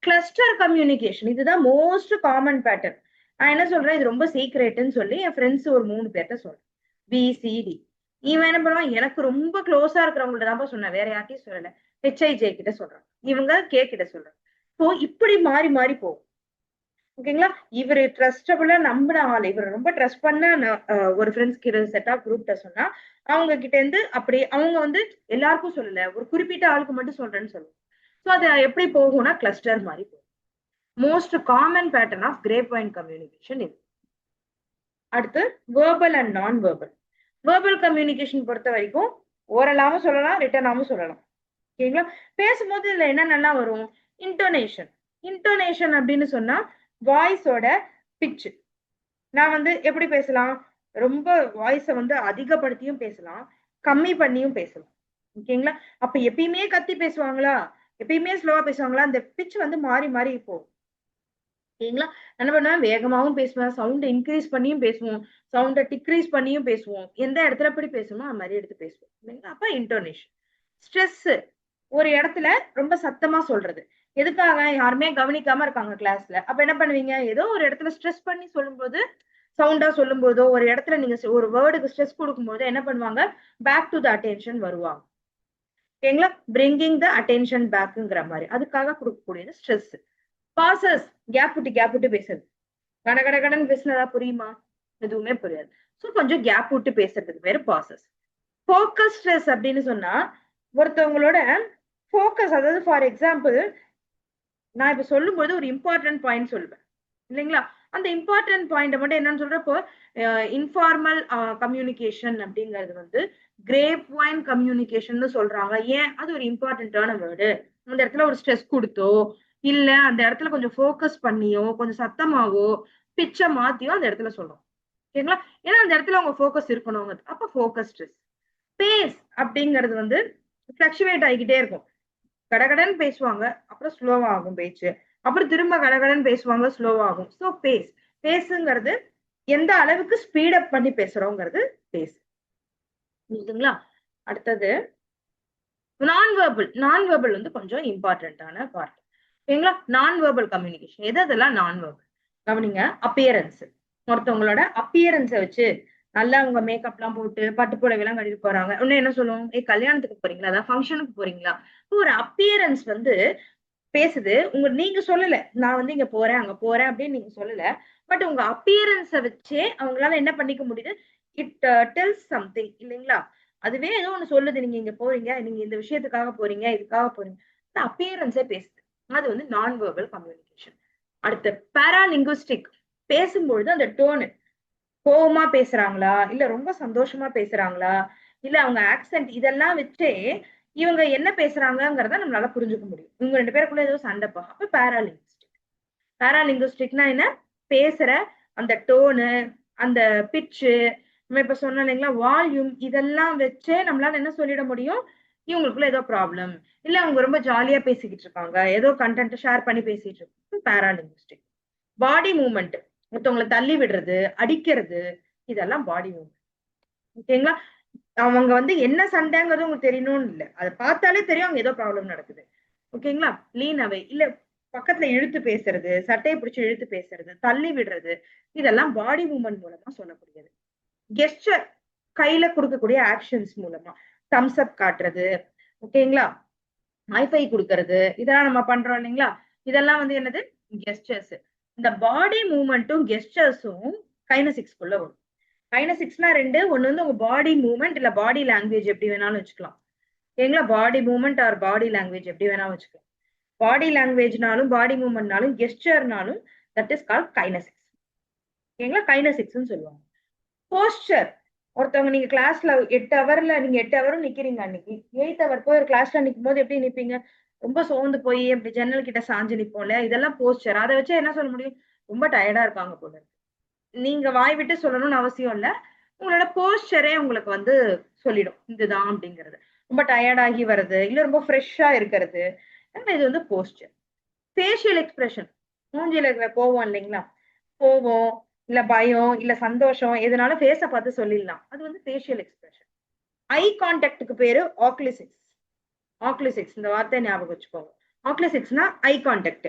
கிளஸ்டர் கம்யூனிகேஷன், இதுதான் மோஸ்ட் காமன் பேட்டர்ன். நான் என்ன சொல்றேன்? இது ரொம்ப சீக்ரெட்னு சொல்லி என் ஃப்ரெண்ட்ஸ் ஒரு 3 பேர்ட்ட சொல்றேன், பிசிடி. இவன் என்ன பண்ணுவான்? எனக்கு ரொம்ப க்ளோஸா இருக்கிறவங்கள்ட்ட தான் சொன்னேன், வேற யார்ட்டையும் சொல்லல. ஹெச்ஐஜே கிட்ட சொல்றான், இவங்க கே கிட்ட சொல்றாங்க. ஸோ இப்படி மாறி மாறி போகும். ஓகேங்களா? இவரு ட்ரஸ்டபுளா நம்பின ஆள், இவர் ரொம்ப ட்ரஸ்ட் பண்ண ஒரு ஃப்ரெண்ட்ஸ் கிட்ட செட் ஆஃப் குரூப்ட சொன்னா, அவங்க கிட்ட இருந்து அப்படி அவங்க வந்து எல்லாருக்கும் சொல்லல, ஒரு குறிப்பிட்ட ஆளுக்கு மட்டும் சொல்றேன்னு சொல்லுவோம். ஸோ அது எப்படி போகும்னா கிளஸ்டர் மாதிரி போகும். Most common pattern of grapevine communication இது. அடுத்து verbal and non verbal. Verbal communication பொறுத்த வரைக்கும் ஓரலாவும் சொல்லலாம், ரிட்டனாவும் சொல்லலாம். ஓகேங்களா? பேசும்போது இதுல என்னென்னலாம் வரும்? இன்டோனேஷன். இன்டோனேஷன் அப்படின்னு சொன்னா வாய்ஸோட பிட்ச். நான் வந்து எப்படி பேசலாம்? ரொம்ப வாய்ஸை வந்து அதிகப்படுத்தியும் பேசலாம், கம்மி பண்ணியும் பேசலாம். ஓகேங்களா? அப்ப எப்பயுமே கத்தி பேசுவாங்களா, எப்பயுமே ஸ்லோவா பேசுவாங்களா? அந்த பிட்ச் வந்து மாறி மாறி போகும். ஓகேங்களா? என்ன பண்ணுவேன், வேகமாவும் பேசுவேன், சவுண்ட் இன்கிரீஸ் பண்ணியும் பேசுவோம், சவுண்ட டிக்ரீஸ் பண்ணியும் பேசுவோம். எந்த இடத்துல எப்படி பேசணுமோ அது மாரி எடுத்து பேசுவோம். இல்லைங்களா? அப்ப இன்டோனேஷன். ஸ்ட்ரெஸ் ஒரு இடத்துல ரொம்ப சத்தமா சொல்றது. எதுக்காக? யாருமே கவனிக்காம இருக்காங்க கிளாஸ்ல. அப்ப என்ன பண்ணுவீங்க? ஏதோ ஒரு இடத்துல ஸ்ட்ரெஸ் பண்ணி சொல்லும்போது, சவுண்டா சொல்லும்போதோ, ஒரு இடத்துல நீங்க ஒரு வேர்டுக்கு ஸ்ட்ரெஸ் குடுக்கும்போது என்ன பண்ணுவாங்க? பேக் டூ த அட்டென்ஷன் வருவாங்க. ஓகேங்களா? பிரிங்கிங் த அட்டென்ஷன் பேக்குங்கிற மாரி. அதுக்காக குடுக்கக்கூடியது ஸ்ட்ரெஸ். பாசஸ் கேப் விட்டு பேசுறது. கட கட கடன்னு பேசினதா புரியுமா? எதுவுமே புரியாது. சோ கொஞ்சம் கேப் விட்டு பேசுறதுக்கு பேரு பாசஸ். ஃபோக்கஸ் ஸ்ட்ரெஸ் அப்படின்னு சொன்னா, ஒருத்தவங்களோட ஃபோக்கஸ் அதாவது ஃபார் எக்ஸாம்பிள், நான் இப்ப சொல்லும்போது ஒரு இம்பார்ட்டன்ட் பாயிண்ட் சொல்லுவேன். இல்லைங்களா? அந்த இம்பார்ட்டன்ட் பாயிண்ட்ட மட்டும் என்னன்னு சொல்றப்போ, இன்ஃபார்மல் கம்யூனிகேஷன் அப்படிங்கிறது வந்து கிரேப் வைன் கம்யூனிகேஷன்னு சொல்றாங்க. ஏன்? அது ஒரு இம்பார்ட்டன்ட்டான வேர்டு. அந்த இடத்துல ஒரு ஸ்ட்ரெஸ் குடுத்தோ, இல்ல அந்த இடத்துல கொஞ்சம் ஃபோக்கஸ் பண்ணியோ, கொஞ்சம் சத்தமாவோ, பிட்ச மாத்தியோ அந்த இடத்துல சொல்றோம். ஓகேங்களா? ஏன்னா அந்த இடத்துல உங்க ஃபோக்கஸ் இருக்கணும். அப்ப ஃபோக்கஸ் ஸ்ட்ரெஸ். பேஸ் அப்படிங்கிறது வந்து ஃப்ளக்சுவேட் ஆகிக்கிட்டே இருக்கும். கடகடன்னு பேசுவாங்க. அப்புறம் ஸ்லோவா ஆகும் பேச்சு. அப்புறம் திரும்ப கடகடன்னு பேசுவாங்க. ஸ்லோவா ஆகும். So base. பேஸுங்கிறது எந்த அளவுக்கு ஸ்பீட் அப் பண்ணி பேசுறோங்கிறது பேஸ். புரியுதுங்களா? அடுத்தது நான் வெர்பல். நான் வெர்பல் வந்து கொஞ்சம் இம்பார்ட்டன்ட்டான பார்ட். ஓகேங்களா? நான் வெர்பல் கம்யூனிகேஷன். எதெல்லாம் நான் வெர்பல்? கவனிங்க. அப்பியரன்ஸ். ஒருத்தவங்களோட அப்பியரன்ஸ வச்சு நல்லா அவங்க மேக்கப்லாம் போட்டு, பட்டு புடவைலாம் கட்டிட்டு போறாங்க. உடனே என்ன சொல்லுவோம்? கல்யாணத்துக்கு போறீங்களா? அதாவது ஃபங்ஷனுக்கு போறீங்களா? ஒரு அப்பியரன்ஸ் வந்து பேசுது. நீங்க சொல்லல. நான் வந்து இங்க போறேன், அங்க போறேன் அப்படின்னு நீங்க சொல்லல. பட் உங்க அப்பியரன்ஸ வச்சே அவங்களால என்ன பண்ணிக்க முடியுது? இட் டெல்ஸ் சம்திங் இல்லைங்களா? அதுவே ஏதோ ஒண்ணு சொல்லுது. நீங்க இங்க போறீங்க, நீங்க இந்த விஷயத்துக்காக போறீங்க, இதுக்காக போறீங்க. அந்த அப்பியரன்ஸே பேசுது. அது வந்து நான் வெர்பல் கம்யூனிகேஷன். அடுத்து பாராலிங்குஸ்டிக். பேசும்பொழுது அந்த டோனு கோவமா பேசுறாங்களா? இல்ல ரொம்ப சந்தோஷமா பேசுறாங்களா? இல்ல அவங்க ஆக்சென்ட் இதெல்லாம் வச்சே, இவங்க என்ன பேசுறாங்கங்கிறத நம்மளால புரிஞ்சுக்க முடியும். இவங்க 2 பேருக்குள்ள ஏதோ சண்டைப்பா. அப்ப பாராலிங்குஸ்டிக். பாராலிங்குஸ்டிக்னா என்ன? பேசுற அந்த டோனு, அந்த பிட்ச்சு, நம்ம இப்ப சொன்னோம் இல்லைங்களா? வால்யூம் இதெல்லாம் வச்சே நம்மளால என்ன சொல்லிட முடியும்? இவங்களுக்குள்ள ஏதோ ப்ராப்ளம். இல்ல அவங்க ரொம்ப ஜாலியா பேசிக்கிட்டு இருக்காங்க. ஏதோ கன்டென்ட்ட ஷேர் பண்ணி பேசிட்டு இருக்காங்க. பாராலிங்குஸ்டிக். பாடி மூவ்மெண்ட். மத்தவங்கள தள்ளி விடுறது, அடிக்கிறது, இதெல்லாம் பாடி மூவ்மெண்ட். ஓகேங்களா? அவங்க வந்து என்ன சண்டைங்கிறது உங்களுக்கு தெரியணும்னு இல்ல. அத பார்த்தாலே தெரியும் அங்க ஏதோ ப்ராப்ளம் நடக்குது. ஓகேங்களா? லீன் அவே இல்ல பக்கத்துல இழுத்து பேசுறது, சட்டைய பிடிச்சு இழுத்து பேசுறது, தள்ளி விடுறது, இதெல்லாம் பாடி மூவ்மெண்ட் மூலமா சொல்லக்கூடியது. கெஸ்டர் கையில குடுக்கக்கூடிய ஆக்ஷன்ஸ் மூலமா. தம்ஸ் அப் காட்டுறது. ஓகேங்களா? ஹைஃபை குடுக்கறது. இதெல்லாம் நம்ம பண்றோம் இல்லைங்களா? இதெல்லாம் வந்து என்னது? கெஸ்டர்ஸ். இந்த பாடி மூவ்மெண்ட்டும் கெஸ்டர்ஸும் கைனசிக்ஸ்குள்ள வரும். கைனசிக்ஸ்னா 2 ஒண்ணு வந்து உங்க பாடி மூவ்மெண்ட் இல்ல பாடி லாங்குவேஜ் எப்படி வேணாலும் வச்சுக்கலாம். ஓகேங்களா? பாடி மூவ்மெண்ட் ஆர் பாடி லாங்குவேஜ் எப்படி வேணா வச்சுக்கலாம். பாடி லாங்குவேஜ்னாலும், பாடி மூவ்மெண்ட்னாலும், கெஸ்டர்னாலும் தட் இஸ் கால்ட் கைனசிக்ஸ். ஓகேங்களா? கைனசிக்ஸ்ன்னு சொல்லுவாங்க. போஸ்டர். ஒருத்தவங்க நீங்க கிளாஸ்ல 8 ஹவர்ல நீங்க 8 ஹவரும் நிக்கிறீங்க அன்னைக்கு. 8த் ஹவர் போய் ஒரு கிளாஸ்ல நிக்கும்போது எப்படி நிப்பீங்க? ரொம்ப சோர்ந்து போய் அப்படி ஜன்னல் கிட்ட சாஞ்சு நிப்போம்ல. இதெல்லாம் போஸ்டர். அத வச்சு என்ன சொல்ல முடியும்? ரொம்ப டயர்டா இருக்காங்க போல இருக்கு. நீங்க வாய் விட்டு சொல்லணும்னு அவசியம் இல்ல. உங்களோட போஸ்டரே உங்களுக்கு வந்து சொல்லிடும். இதுதான் அப்படிங்கிறது. ரொம்ப டயர்ட் ஆகி வர்றது, இல்ல ரொம்ப ஃப்ரெஷ்ஷா இருக்கிறது. இது வந்து போஸ்டர். Facial expression. மூஞ்சில இருக்கிற கோவம் இல்லைங்களா? கோவம், இல்ல பயம், இல்ல சந்தோஷம் எதுனாலும் ஃபேஸ பார்த்து சொல்லிடலாம். அது வந்து ஃபேஷியல் எக்ஸ்பிரஷன். ஐ கான்டாக்ட்க்கு பேரு ஆக்லிசிக்ஸ். ஆக்லிசிக்ஸ் இந்த வார்த்தைய ஞாபகம் வச்சுக்கோங்க. ஆக்லிசிக்ஸ்னா ஐ கான்டாக்ட்.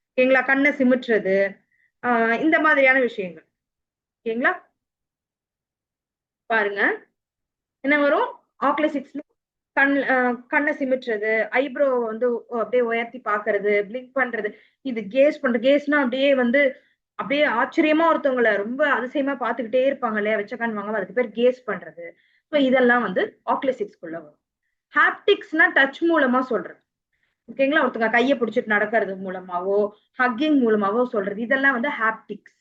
ஓகேங்களா? கண்ண சிமிட்டுறது, இந்த மாதிரியான விஷயங்கள். ஓகேங்களா? பாருங்க. என்ன வரும்? ஆக்லிசிக்ஸ்ல கண்ண சிமிட்டுறது, ஐப்ரோ வந்து அப்படியே உயர்த்தி பார்க்கிறது, பிளிங்க் பண்றது. இது கேஸ் பண்றது. கேஸ்னா அப்படியே வந்து அப்படியே ஆச்சரியமா ஒருத்தவங்கள ரொம்ப அதிசயமா பார்த்துக்கிட்டே இருப்பாங்க இல்லையா? வெச்ச கண் வாங்காம அதுக்கு பேர் கேஸ் பண்றது. சோ இதெல்லாம் வந்து ஆக்லிசிக்ஸ்குள்ள வரும். ஹாப்டிக்ஸ்னா டச் மூலமா சொல்றது. ஓகேங்களா? ஒருத்தங்க கைய பிடிச்சிட்டு நடக்கிறது மூலமாவோ, ஹக்கிங் மூலமாவோ சொல்றது. இதெல்லாம் வந்து ஹாப்டிக்ஸ்.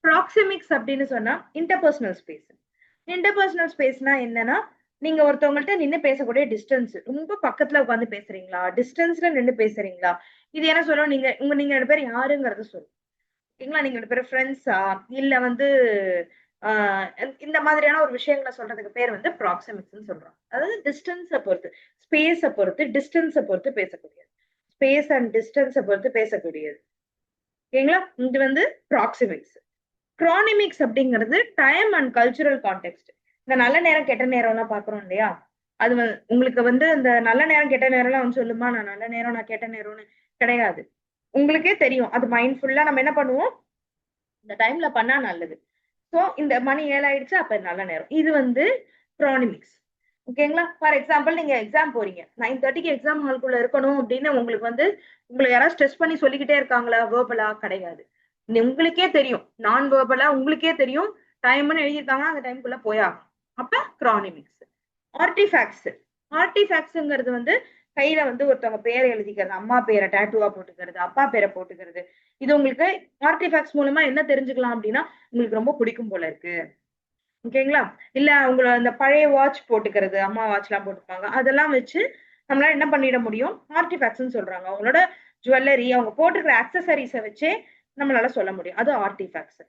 ப்ராக்ஸிமிக்ஸ் அப்படின்னு சொன்னா இன்டர்பர்சனல் ஸ்பேஸ். இன்டர்பர்சனல் ஸ்பேஸ்னா என்னன்னா, நீங்க ஒருத்தவங்கள்ட்ட நின்னு பேசக்கூடிய டிஸ்டன்ஸ். ரொம்ப பக்கத்துல உட்கார்ந்து பேசுறீங்களா? டிஸ்டன்ஸ்ல நின்னு பேசுறீங்களா? இது என்ன சொல்லும்? நீங்க 2 பேரும் யாருங்கிறத சொல்லும். ஓகேங்களா? நீங்க 2 பேரும் ஃப்ரெண்ட்ஸா? இல்ல வந்து ஆ இந்த மாதிரியான ஒரு விஷயங்கள சொல்றதுக்கு பேர் வந்து ப்ராக்ஸிமிக்ஸ்ன்னு சொல்றோம். அதாவது டிஸ்டன்ஸ பொறுத்து, ஸ்பேஸ பொறுத்து, டிஸ்டன்ஸ பொறுத்து பேசக்கூடியது. ஸ்பேஸ் அண்ட் டிஸ்டன்ஸ பொறுத்து பேசக்கூடியது. ஓகேங்களா? இது வந்து ப்ராக்சிமிக்ஸ். குரோனிமிக்ஸ் அப்படிங்கிறது டைம் அண்ட் கல்ச்சுரல் கான்டெக்ட். இந்த நல்ல நேரம் கெட்ட நேரம் எல்லாம் பாக்குறோம் இல்லையா? அது உங்களுக்கு வந்து இந்த நல்ல நேரம் கெட்ட நேரம் எல்லாம் வந்து சொல்லுமா, நான் நல்ல நேரம் நான் கெட்ட நேரம்னு கிடையாது. உங்களுக்கே தெரியும். அது மைண்ட்ஃபுல்லா நம்ம என்ன பண்ணுவோம், இந்த டைம்ல பண்ணா நல்லது. சோ இந்த மணி 7 ஆயிடுச்சு, அப்ப நல்ல நேரம். இது வந்து குரோனிமிக்ஸ். ஓகேங்களா? ஃபார் எக்ஸாம்பிள் நீங்க எக்ஸாம் போறீங்க. 9:30க்கு எக்ஸாம் ஹால்குள்ள இருக்கணும் அப்படின்னு உங்களுக்கு வந்து உங்களை யாராவது ஸ்ட்ரெஸ் பண்ணி சொல்லிக்கிட்டே இருக்காங்களா? வேர்பலா? கிடையாது. உங்களுக்கே தெரியும். நான் வேர்பலா உங்களுக்கே தெரியும். டைம்னு எழுதியிருக்காங்கன்னா அந்த டைம்குள்ள போயாகும். அப்ப குரோனிமிக்ஸ். ஆர்டிஃபேக்ட்ஸ். ஆர்டிஃபேக்ட்ஸ்ங்கிறது வந்து கையில வந்து ஒருத்தவங்க பேரை எழுதிக்கிறது, அம்மா பேரை டாட்டூவா போட்டுக்கிறது, அப்பா பேரை போட்டுக்கிறது. இது உங்களுக்கு ஆர்டிஃபேக்ட்ஸ் மூலமா என்ன தெரிஞ்சுக்கலாம் அப்படின்னா, உங்களுக்கு ரொம்ப பிடிக்கும் போல இருக்கு. ஓகேங்களா? இல்ல உங்கள அந்த பழைய வாட்ச் போட்டுக்கிறது, அம்மா வாட்ச்லாம் போட்டுப்பாங்க. அதெல்லாம் வச்சு நம்மளால என்ன பண்ணிட முடியும்? ஆர்டிஃபேக்ட்ஸ்ன்னு சொல்றாங்க. அவங்களோட ஜுவல்லரி, அவங்க போட்டுக்கிற ஆக்சஸரீஸ வச்சே நம்மளால சொல்ல முடியும். அது ஆர்டிஃபேக்ட்ஸ்.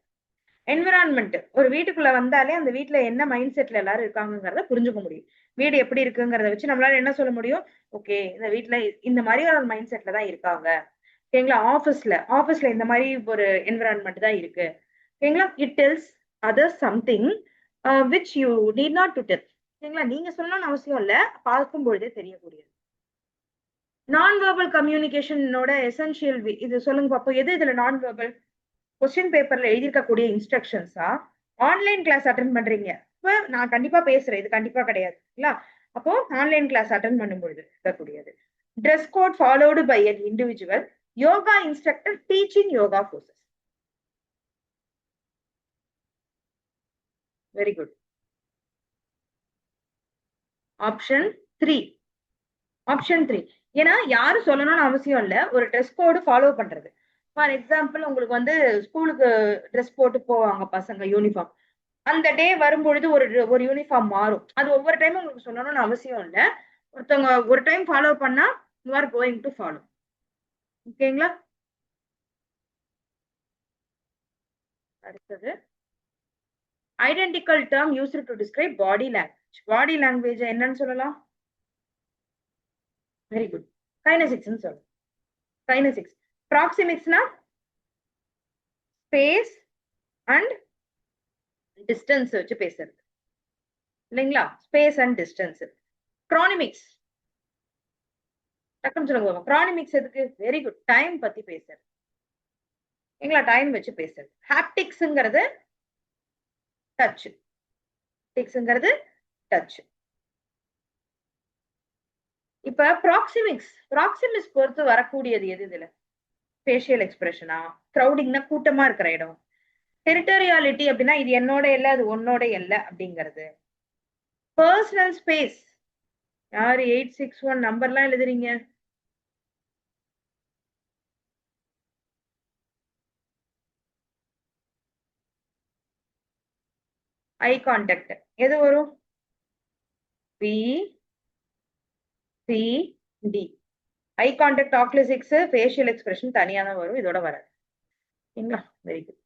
என்விரான்மென்ட். ஒரு வீட்டுக்குள்ள வந்தாலே அந்த வீட்ல என்ன மைண்ட் செட்ல எல்லாரும் இருக்காங்கங்கிறத புரிஞ்சுக்க முடியும். வீடு எப்படி இருக்குங்கிறத வச்சு நம்மளால என்ன சொல்ல முடியும்? ஓகே, இந்த வீட்ல இந்த மாரி ஒரு மைண்ட் செட்ல தான் இருக்காங்க. ஓகேங்களா? ஆபீஸ்ல இந்த மாரி ஒரு என்விரான்மென்ட் தான் இருக்கு. ஓகேங்களா? It டெல்ஸ் others something which you need not to tell. ஓகேங்களா? நீங்க சொல்லணும்னு அவசியம் இல்ல. பார்க்கும் பொழுதே தெரியக்கூடியது. நான் வெர்பல் கம்யூனிகேஷனோட எசென்ஷியல் இது சொல்லுங்க பாப்போம். எது இதுல நான் வெர்பல்? கொஸ்டின் பேப்பர்ல எழுதியிருக்கக்கூடிய இன்ஸ்ட்ரக்ஷன்ஸா? ஆன்லைன் கிளாஸ் அட்டெண்ட் பண்றீங்க. இப்ப நான் கண்டிப்பா பேசுறேன். இது கண்டிப்பா கிடையாது. இல்ல? அப்போ ஆன்லைன் கிளாஸ் அட்டெண்ட் பண்ணும்பொழுது இருக்கக்கூடியது. Dress code followed by an individual. Yoga instructor teaching yoga courses. Very good. Option 3. Option 3. ஏன்னா யாரும் சொல்லணும்னு அவசியம் இல்ல. ஒரு ட்ரெஸ் கோடு ஃபாலோ பண்றது. ஃபார் எக்ஸாம்பிள் உங்களுக்கு வந்து ஸ்கூலுக்கு ட்ரெஸ் போட்டு போவாங்க பசங்க யூனிஃபார்ம். அந்த டே வரும்பொழுது ஒரு ஒரு யூனிஃபார்ம் மாறும். அது ஒவ்வொரு டைமும் உங்களுக்கு சொல்லணும்னு அவசியம் இல்ல. ஒருத்தவங்க ஒரு டைம் ஃபாலோ பண்ணா you are going to follow. ஓகேங்களா? அடுத்தது identical term used to describe body language. Body language என்னன்னு சொல்லலாம்? Very good. கைனசிக்ஸ்னு சொல்லலாம். கைனசிக்ஸ். ப்ராக்சிமிக்ஸ்னா ஸ்பேஸ் அண்ட் டிஸ்டன்ஸ் வச்சு பேசுறது. இல்லைங்களா? Space and distance. குரோனிமிக்ஸ். டக்குன்னு சொல்லுங்க. குரோனிமிக்ஸ் எதுக்கு? Very good. டைம் பத்தி பேசுறது. ஓகேங்களா? டைம் வச்சு பேசுறது. ஹாப்டிக்ஸ்ங்கிறது டச். ஹாப்டிக்ஸ்ங்கிறது டச். இப்ப ப்ராக்சிமிக்ஸ் பொறுத்து வரக்கூடியது எது இதுல? ஃபேஷியல் எக்ஸ்பிரஷனா? கிரௌடிங்னா கூட்டமா இருக்கிற இடம். டெரிட்டோரியாலிட்டி அப்படின்னா இது என்னோட எல்லை, அது உன்னோட எல்லை அப்படிங்கிறது. Personal space. யாரு 861 நம்பர்லாம் எழுதுறீங்க? Eye contact. எது வரும்? B C D. Eye contact oculesics, facial expression தனியா தான் வரும். இதோட வராது. சரிங்களா? Very good.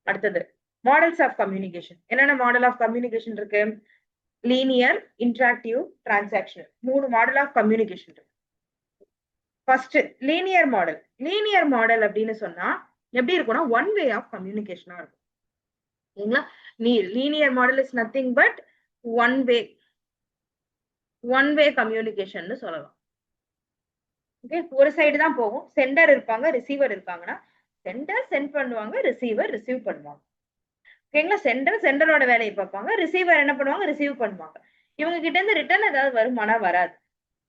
அடுத்தது மாடல்ஸ் ஆஃப் கம்யூனிகேஷன். என்னென்ன மாடல் ஆஃப் கம்யூனிகேஷன் இருக்கு? Linear, interactive, transactional. 3 model of communication இருக்கு. First linear model. Linear model அப்படின்னு சொன்னா எப்படி இருக்கும்னா ஒன் வே ஆஃப் கம்யூனிகேஷனா இருக்கும். சரிங்களா? Linear model is nothing but one way communication சொல்லலாம். ஓகே, ஒரு சைடு தான் போகும். சென்டர் இருப்பாங்க, ரிசீவர் இருக்காங்கன்னா சென்டர் சென்ட் பண்ணுவாங்க, ரிசீவர் ரிசீவ் பண்ணுவாங்க. ஓகேங்களா? சென்டரோட வேலையை பார்ப்பாங்க, ரிசீவர் என்ன பண்ணுவாங்க? ரிசீவ் பண்ணுவாங்க. இவங்க கிட்ட இருந்து ரிட்டர்ன் ஏதாவது வருமானா? வராது.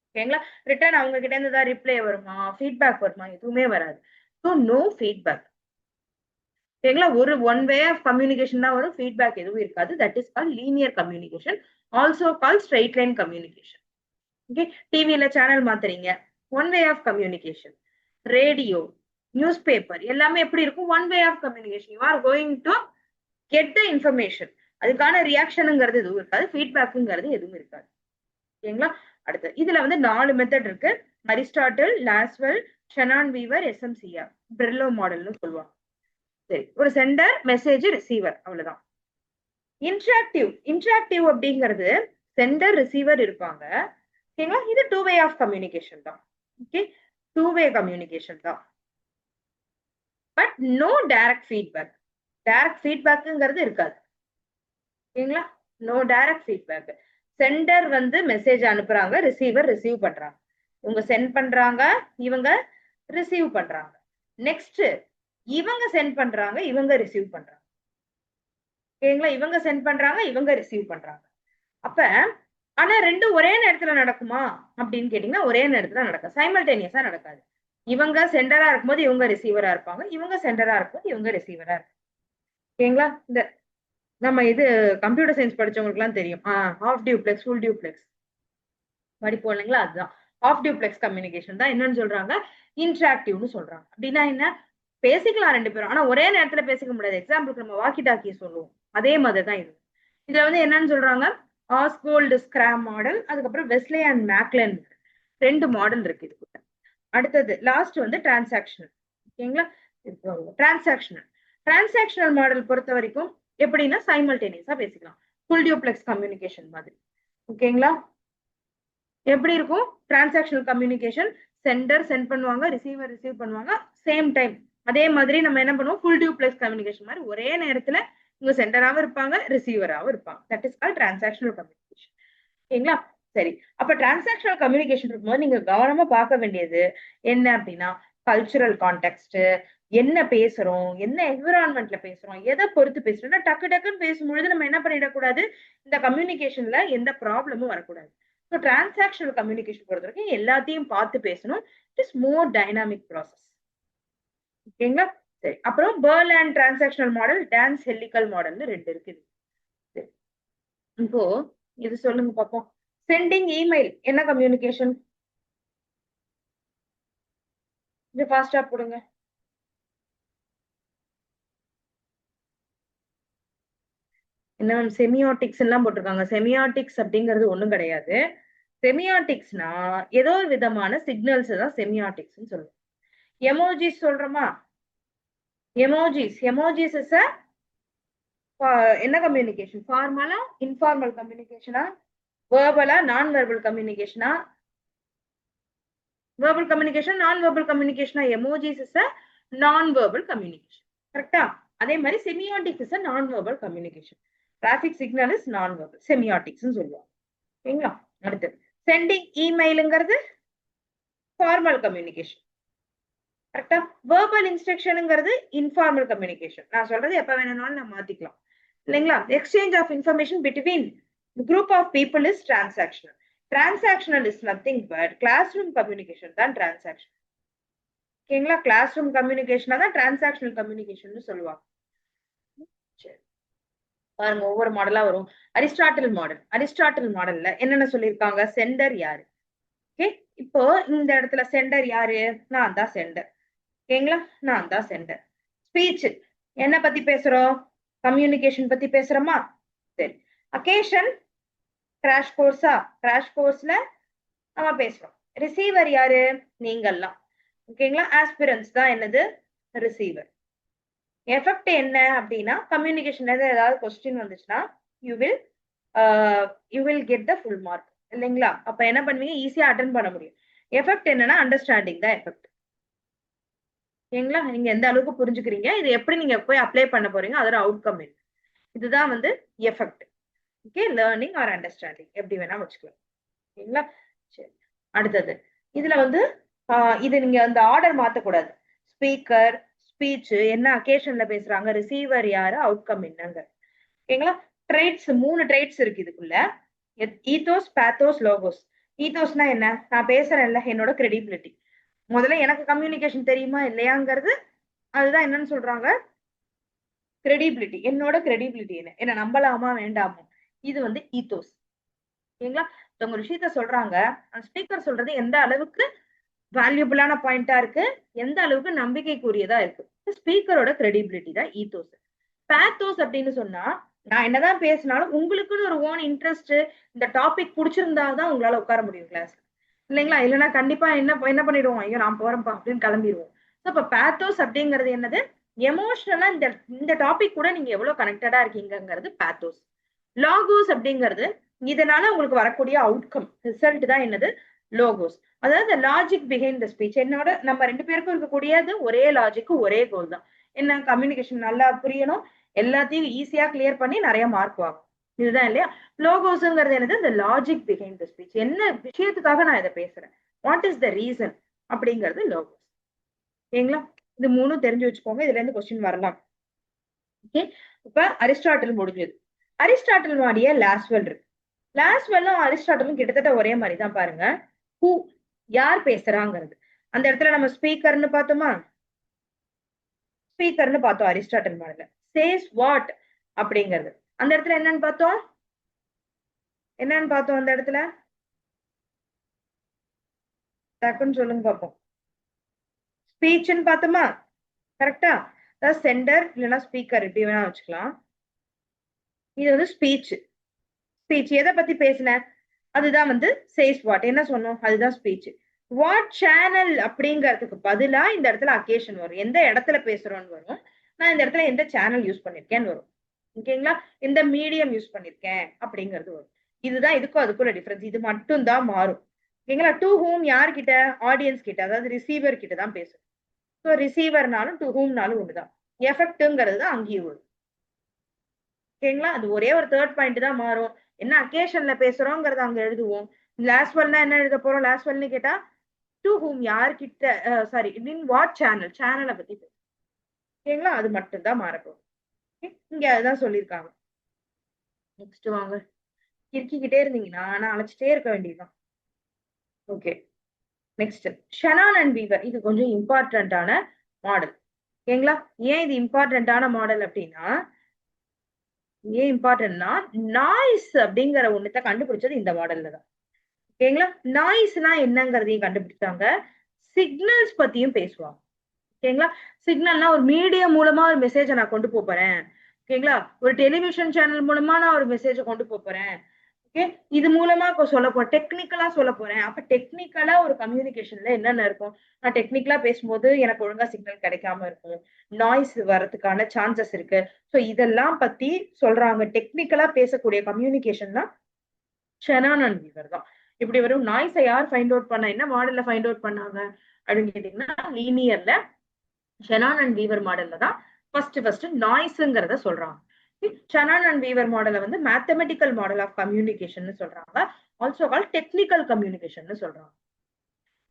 ஓகேங்களா? ரிட்டர்ன் அவங்க கிட்ட இருந்து ஏதாவது ரிப்ளை வருமா? ஃபீட்பேக் வருமா? எதுவுமே வராது. So no feedback. ஓகேங்களா? ஒரு ஒன் வே ஆஃப் கம்யூனிகேஷன் தான் வரும். ஃபீட்பேக் எதுவும் இருக்காது. That is called linear communication, also called straight line communication. Okay, டிவில சேனல் மாத்துறீங்க, one way of communication. Radio, newspaper எல்லாமே எப்படி இருக்கும்? One way of communication. You are going to get the information. அதுக்கான ரியாக்ஷனுங்கிறது எதுவும் இருக்காது, ஃபீட்பேக்குங்கிறது எதுவும் இருக்காது. ஓகேங்களா? அடுத்து இதுல வந்து 4 மெத்தட் இருக்கு. Aristotle, Lasswell, Shannon Weaver, SMCR. Berlo மாடல்னு சொல்லுவாங்க. சரி, ஒரு சென்டர், மெசேஜ், ரிசீவர், அவ்வளவுதான். இன்டராக்டிவ் அப்படிங்கிறது சென்டர் ரிசீவர் இருப்பாங்க. ஓகேங்களா? இது டூ வே ஆஃப் கம்யூனிகேஷன் தான். ஓகே, டூ வே கம்யூனிகேஷன் தான். But no direct feedback. Direct ஃபீட்பேக்குங்கிறது இருக்காது. ஓகேங்களா? No direct feedback. சென்டர் வந்து மெசேஜ் அனுப்புறாங்க, ரிசீவர் ரிசீவ் பண்றாங்க. இவங்க சென்ட் பண்றாங்க, இவங்க ரிசீவ் பண்றாங்க. நெக்ஸ்ட் இவங்க சென்ட் பண்றாங்க, இவங்க ரிசீவ் பண்றாங்க. ஓகேங்களா? இவங்க சென்ட் பண்றாங்க, இவங்க ரிசீவ் பண்றாங்க. அப்ப ஆனா ரெண்டும் ஒரே நேரத்துல நடக்குமா அப்படின்னு கேட்டீங்கன்னா ஒரே நேரத்துல நடக்கும். சைமல்டேனியஸா நடக்காது. இவங்க சென்டரா இருக்கும்போது இவங்க ரிசீவரா இருப்பாங்க, இவங்க சென்டரா இருக்கும்போது இவங்க ரிசீவரா இருப்பாங்க. ஓகேங்களா? இந்த நம்ம இது கம்ப்யூட்டர் சயின்ஸ் படிச்சவங்களுக்கு எல்லாம் தெரியும். ஹாஃப் டியூப்ளெக்ஸ், ஃபுல் டியூப்ளெக்ஸ் படிப்போம் இல்லைங்களா? அதுதான் ஹாஃப் டியூப்ளெக்ஸ் கம்யூனிகேஷன் தான் என்னன்னு சொல்றாங்க, இன்டராக்டிவ்னு சொல்றாங்க. அப்படின்னா என்ன, பேசிக்கலாம் ரெண்டு பேரும், ஆனா ஒரே நேரத்துல பேசிக்க முடியாது. எக்ஸாம்பிளுக்கு நம்ம வாக்கி டாக்கி சொல்லுவோம், அதே மாதிரி தான் இது. இதுல வந்து என்னன்னு சொல்றாங்க, ஆஸ்கோல்டு ஸ்கிராம் மாடல், அதுக்கப்புறம் வெஸ்லே அண்ட் மேக்லன், ரெண்டு மாடல் இருக்கு இதுக்குள்ள. அடுத்தது லாஸ்ட் வந்து டிரான்சாக்ஷனல். ஓகேங்களா? டிரான்சாக்ஷனல் மாடல் பொறுத்த வரைக்கும் எப்படின்னா சைமல்டேனியஸா பேசிக்கலாம், ஃபுல் டியூப்ளெக்ஸ் கம்யூனிகேஷன் மாதிரி. ஓகேங்களா? எப்படி இருக்கும் டிரான்சாக்ஷனல் கம்யூனிகேஷன், சென்டர் சென்ட் பண்ணுவாங்க, ரிசீவர் ரிசீவ் பண்ணுவாங்க சேம் டைம். அதே மாதிரி நம்ம என்ன பண்ணுவோம், ஃபுல் டியூப்ளெக்ஸ் கம்யூனிகேஷன் மாதிரி ஒரே நேரத்துல இவங்க சென்டராகவும் இருப்பாங்க, ரிசீவராகவும் இருப்பாங்க. That is called transactional communication. ஓகேங்களா? சரி, அப்ப டிரான்சாக்ஷனல் கம்யூனிகேஷன் இருக்கும்போது நீங்க கவனமா பார்க்க வேண்டியது என்ன அப்படின்னா, கல்ச்சுரல் கான்டெக்ட், என்ன பேசுறோம், என்ன என்விரான்மெண்ட்ல பேசுறோம், எதை பொறுத்து பேசுறோம். டக்கு டக்குன்னு பேசும்பொழுது நம்ம என்ன பண்ணிடக்கூடாது, இந்த கம்யூனிகேஷன்ல எந்த ப்ராப்ளமும் வரக்கூடாது. ஸோ டிரான்சாக்ஷனல் கம்யூனிகேஷன் பொறுத்த வரைக்கும் எல்லாத்தையும் பார்த்து பேசணும். It is more dynamic process. ஓகேங்களா? சரி, அப்புறம் பெர்லாண்ட் டிரான்சாக்ஷனல் மாடல், டான்ஸ் ஹெலிக்கல் மாடல்னு ரெண்டு இருக்குது. இப்போ இது சொல்லுங்க பாப்போம். சென்டிங் இமெயில் என்ன கம்யூனிகேஷன்? இது ஃபாஸ்டா போடுங்க. என்ன மேம் செமியாட்டிக்ஸ் எல்லாம் போட்டிருக்காங்க? செமியாட்டிக்ஸ் அப்படிங்கிறது ஒண்ணும் கிடையாது. செமியாட்டிக்ஸ்னா ஏதோ ஒரு விதமான சிக்னல்ஸ் தான் செமியாட்டிக்ஸ் சொல்லுவோம். எமோஜிஸ் சொல்றோமா, எமோஜிஸ் இஸ் என்ன கம்யூனிகேஷன்? ஃபார்மலா, இன்ஃபார்மல் கம்யூனிகேஷனா, வேர்பலா, நான் verbal கம்யூனிகேஷனா? verbal communication, non-verbal communication. Emojis is a non-verbal communication. கரெக்டா? அதே மாதிரி semiotics is a non-verbal communication. Traffic signal is non-verbal. Semiotics சொல்லுவாங்க. ஓகேங்களா? அடுத்து sending emailங்கிறது formal communication. கரெக்டா? verbal instructionங்கிறது informal communication. நான் சொல்றது எப்ப வேணும்னாலும் நம்ம மாத்திக்கலாம். இல்லைங்களா? exchange of information between the group of people is transactional. Transactional is nothing but classroom communication தான் transaction. ஓகேங்களா? கிளாஸ்ரூம் கம்யூனிகேஷனா தான் டிரான்சாக்ஷனல் கம்யூனிகேஷன் சொல்லுவாங்க. சரி, பாருங்க ஒவ்வொரு மாடலா வரும். அரிஸ்டாட்டில் மாடல்ல என்னென்ன சொல்லியிருக்காங்க, சென்டர் யாரு? ஓகே, இப்போ இந்த இடத்துல சென்டர் யாரு? நான் தான் சென்டர். ஓகேங்களா? நான் தான் சென்டர். ஸ்பீச் என்ன பத்தி பேசுறோம், கம்யூனிகேஷன் பத்தி பேசுறோமா? சரி, அகேஷன் கிராஷ் கோர்ஸா, கிராஷ் கோர்ஸ்ல நம்ம பேசுறோம். ரிசீவர் யாரு? நீங்கெல்லாம். ஓகேங்களா? ஆஸ்பிரன்ஸ் தான் என்னது, ரிசீவர். எஃபெக்ட் என்ன அப்படின்னா, கம்யூனிகேஷன் ஏதாவது கொஸ்டின் வந்துச்சுன்னா you will get the full mark. இல்லைங்களா? அப்ப என்ன பண்ணுவீங்க, ஈஸியா அட்டன் பண்ண முடியும். எஃபெக்ட் என்னன்னா அண்டர்ஸ்டாண்டிங் தான் எஃபெக்ட். ஓகேங்களா? நீங்க எந்த அளவுக்கு புரிஞ்சுக்கிறீங்க, இது எப்படி நீங்க போய் அப்ளை பண்ண போறீங்க, அதோட அவுட்கம் என்ன, இதுதான் வந்து effect. Okay, learning or understanding எப்படி வேணா வச்சுக்கலாம். ஓகேங்களா? சரி, அடுத்தது இதுல வந்து இது நீங்க அந்த ஆர்டர் மாத்தக்கூடாது. ஸ்பீக்கர், ஸ்பீச், என்ன அகேஷன்ல பேசுறாங்க, ரிசீவர் யாரு, அவுட்கம் என்னங்க. ஓகேங்களா? ட்ரைட்ஸ், 3 ட்ரைட்ஸ் இருக்கு இதுக்குள்ள. Ethos, pathos, logos. ஈத்தோஸ்னா என்ன, நான் பேசுறேன்ல, என்னோட கிரெடிபிலிட்டி. முதல்ல எனக்கு கம்யூனிகேஷன் தெரியுமா இல்லையாங்கிறது, அதுதான் என்னன்னு சொல்றாங்க, கிரெடிபிலிட்டி. என்னோட கிரெடிபிலிட்டி என்ன நம்பலாமா வேண்டாமா, இது வந்து ஈத்தோஸ். ஓகேங்களா? ஒரு விஷயத்த சொல்றாங்க, அந்த ஸ்பீக்கர் சொல்றது எந்த அளவுக்கு வேல்யூபிளான பாயிண்டா இருக்கு, எந்த அளவுக்கு நம்பிக்கைக்குரியதா இருக்கு, ஸ்பீக்கரோட கிரெடிபிலிட்டி தான் ஈத்தோஸ். பேத்தோஸ் அப்படின்னு சொன்னா, நான் என்னதான் பேசினாலும் உங்களுக்குன்னு ஒரு ஓன் இன்ட்ரெஸ்ட், இந்த டாபிக் பிடிச்சிருந்தாதான் உங்களால உட்கார முடியும் கிளாஸ். இல்லைங்களா? இல்லைன்னா கண்டிப்பா என்ன பண்ணிடுவோம், ஐயோ நான் போறேன்ப்பா அப்படின்னு கிளம்பிடுவோம். அப்ப பேத்தோஸ் அப்படிங்கிறது என்னது, எமோஷனலா இந்த டாபிக் கூட நீங்க எவ்வளவு கனெக்டடா இருக்கீங்கிறது பேத்தோஸ். லாகோஸ் அப்படிங்கிறது இதனால உங்களுக்கு வரக்கூடிய அவுட்கம், ரிசல்ட் தான் என்னது, லோகோஸ். அதாவது லாஜிக் பிஹைண்ட் த ஸ்பீச். என்னோட நம்ம 2 பேருக்கும் இருக்கக்கூடியது ஒரே லாஜிக், ஒரே கோல் தான். என்ன, கம்யூனிகேஷன் நல்லா புரியணும், எல்லாத்தையும் ஈஸியா கிளியர் பண்ணி நிறைய மார்க் வாங்கும். இதுதான் இல்லையா? லோகோஸ்ங்கிறது என்னது? இந்த லாஜிக் பிஹைண்ட் த ஸ்பீச். என்ன விஷயத்துக்காக நான் இதை பேசுறேன், வாட் இஸ் த ரீசன் அப்படிங்கிறது லோகோஸ். ஓகேங்களா? இது 3 தெரிஞ்சு வச்சுக்கோங்க. இதுல இருந்து கொஸ்டின் வரலாம். ஓகே, இப்ப அரிஸ்டாட்டில் முடிஞ்சது. அரிஸ்டாட்டில் மாடிய லாஸ்வெல் இருக்கு. லாஸ்வெல்லும் அரிஸ்டாட்டிலும் கிட்டத்தட்ட ஒரே மாதிரி தான். பாருங்க, ஹூ, யார் பேசுறாங்கிறது. அந்த இடத்துல நம்ம ஸ்பீக்கர்னு பார்த்தோமா? ஸ்பீக்கர்னு பார்த்தோம் அரிஸ்டாட்டில் மாடல. சேஸ் வாட் அப்படிங்கிறது அந்த இடத்துல என்னன்னு பார்த்தோம்? என்னன்னு பார்த்தோம் அந்த இடத்துல? டக்குன்னு சொல்லுங்க பார்ப்போம். ஸ்பீச்னு பார்த்தோமா? கரெக்டா? அதாவது சென்டர் இல்லைன்னா ஸ்பீக்கர் இப்படி வேணா வச்சுக்கலாம். இது வந்து ஸ்பீச். ஸ்பீச் எதை பத்தி பேசின? அதுதான் வந்து சேஸ் வாட். என்ன சொன்னோம்? அதுதான் ஸ்பீச். வாட் சேனல் அப்படிங்கிறதுக்கு பதிலா இந்த இடத்துல அக்கேஷன் வரும். எந்த இடத்துல பேசுறோம்னு வரும். நான் இந்த இடத்துல எந்த சேனல் யூஸ் பண்ணிருக்கேன்னு வரும். ஓகேங்களா? எந்த மீடியம் யூஸ் பண்ணிருக்கேன் அப்படிங்கிறது வரும். இதுதான் இதுக்கும் அதுக்குள்ள டிஃபரன்ஸ். இது மட்டும் தான் மாறும். ஓகேங்களா? டு ஹூம் யார்கிட்ட? ஆடியன்ஸ் கிட்ட, அதாவது ரிசீவர் கிட்ட தான் பேசும். ஸோ ரிசீவர்னாலும் டு ஹூம்னாலும் ஒண்ணுதான். எஃபெக்ட்ங்கிறது தான் அங்கேயும் வரும். ஓகேங்களா? அது ஒரே ஒரு தேர்ட் பாயிண்ட் தான் மாறும். என்ன அக்கேஷன்ல பேசுறோங்கிறத அங்க எழுதுவோம். லாஸ்வெல்னா என்ன எழுத போறோம்? லாஸ்வெல்னு கேட்டா டு ஹூம் யார்கிட்ட, சாரி, இன் வாட் சேனல், சேனலை பத்தி பேசும். ஓகேங்களா? அது மட்டும் தான் மாறப்போம். இங்க அதுதான் சொல்லியிருக்காங்க. நெக்ஸ்ட் வாங்க. கிறுக்கிக்கிட்டே இருந்தீங்கன்னா நான் அழைச்சிட்டே இருக்க வேண்டியதுதான். Okay, next Shannon and viewer. இது கொஞ்சம் இம்பார்ட்டன்டான மாடல். ஓகேங்களா? ஏன் இது இம்பார்ட்டன்டான மாடல் அப்படின்னா, ஏன் இம்பார்ட்டன்ட்னா நாய்ஸ் அப்படிங்கிற ஒண்ணுத்த கண்டுபிடிச்சது இந்த மாடல்ல தான். ஓகேங்களா? நாய்ஸ்னா என்னங்கிறதையும் கண்டுபிடிச்சாங்க. சிக்னல்ஸ் பத்தியும் பேசுவாங்க. ஓகேங்களா? சிக்னல்னா ஒரு மீடியம் மூலமா ஒரு மெசேஜை நான் கொண்டு போறேன். ஓகேங்களா? ஒரு டெலிவிஷன் சேனல் மூலமா நான் ஒரு மெசேஜை கொண்டு போறேன். ஓகே, இது மூலமா சொல்ல போறேன், டெக்னிக்கலா சொல்ல போறேன். அப்ப டெக்னிக்கலா ஒரு கம்யூனிகேஷன்ல என்னென்ன இருக்கும்? நான் டெக்னிக்கலா பேசும்போது எனக்கு ஒழுங்கா சிக்னல் கிடைக்காம இருக்கும், நாய்ஸ் வரதுக்கான சான்சஸ் இருக்கு. சோ இதெல்லாம் பத்தி சொல்றாங்க. டெக்னிக்கலா பேசக்கூடிய கம்யூனிகேஷன் தான் ஷெனான் அண்ட் வீவர் தான். இப்படி வரும். நாய்ஸை யார் ஃபைண்ட் அவுட் பண்ணா, என்ன மாடல்ல ஃபைண்ட் அவுட் பண்ணாங்க அப்படின்னு கேட்டீங்கன்னா, லீனியர்ல ஷெனான் அண்ட் வீவர் மாடல்ல தான் ஃபர்ஸ்ட் நாய்ஸ்ங்கிறத சொல்றாங்க. ஷெனான் அண்ட் வீவர் மாடலை வந்து மேத்தமெட்டிக்கல் மாடல் ஆஃப் கம்யூனிகேஷன் சொல்றாங்க. ஆல்சோ கால் டெக்னிக்கல் கம்யூனிகேஷன் சொல்றாங்க.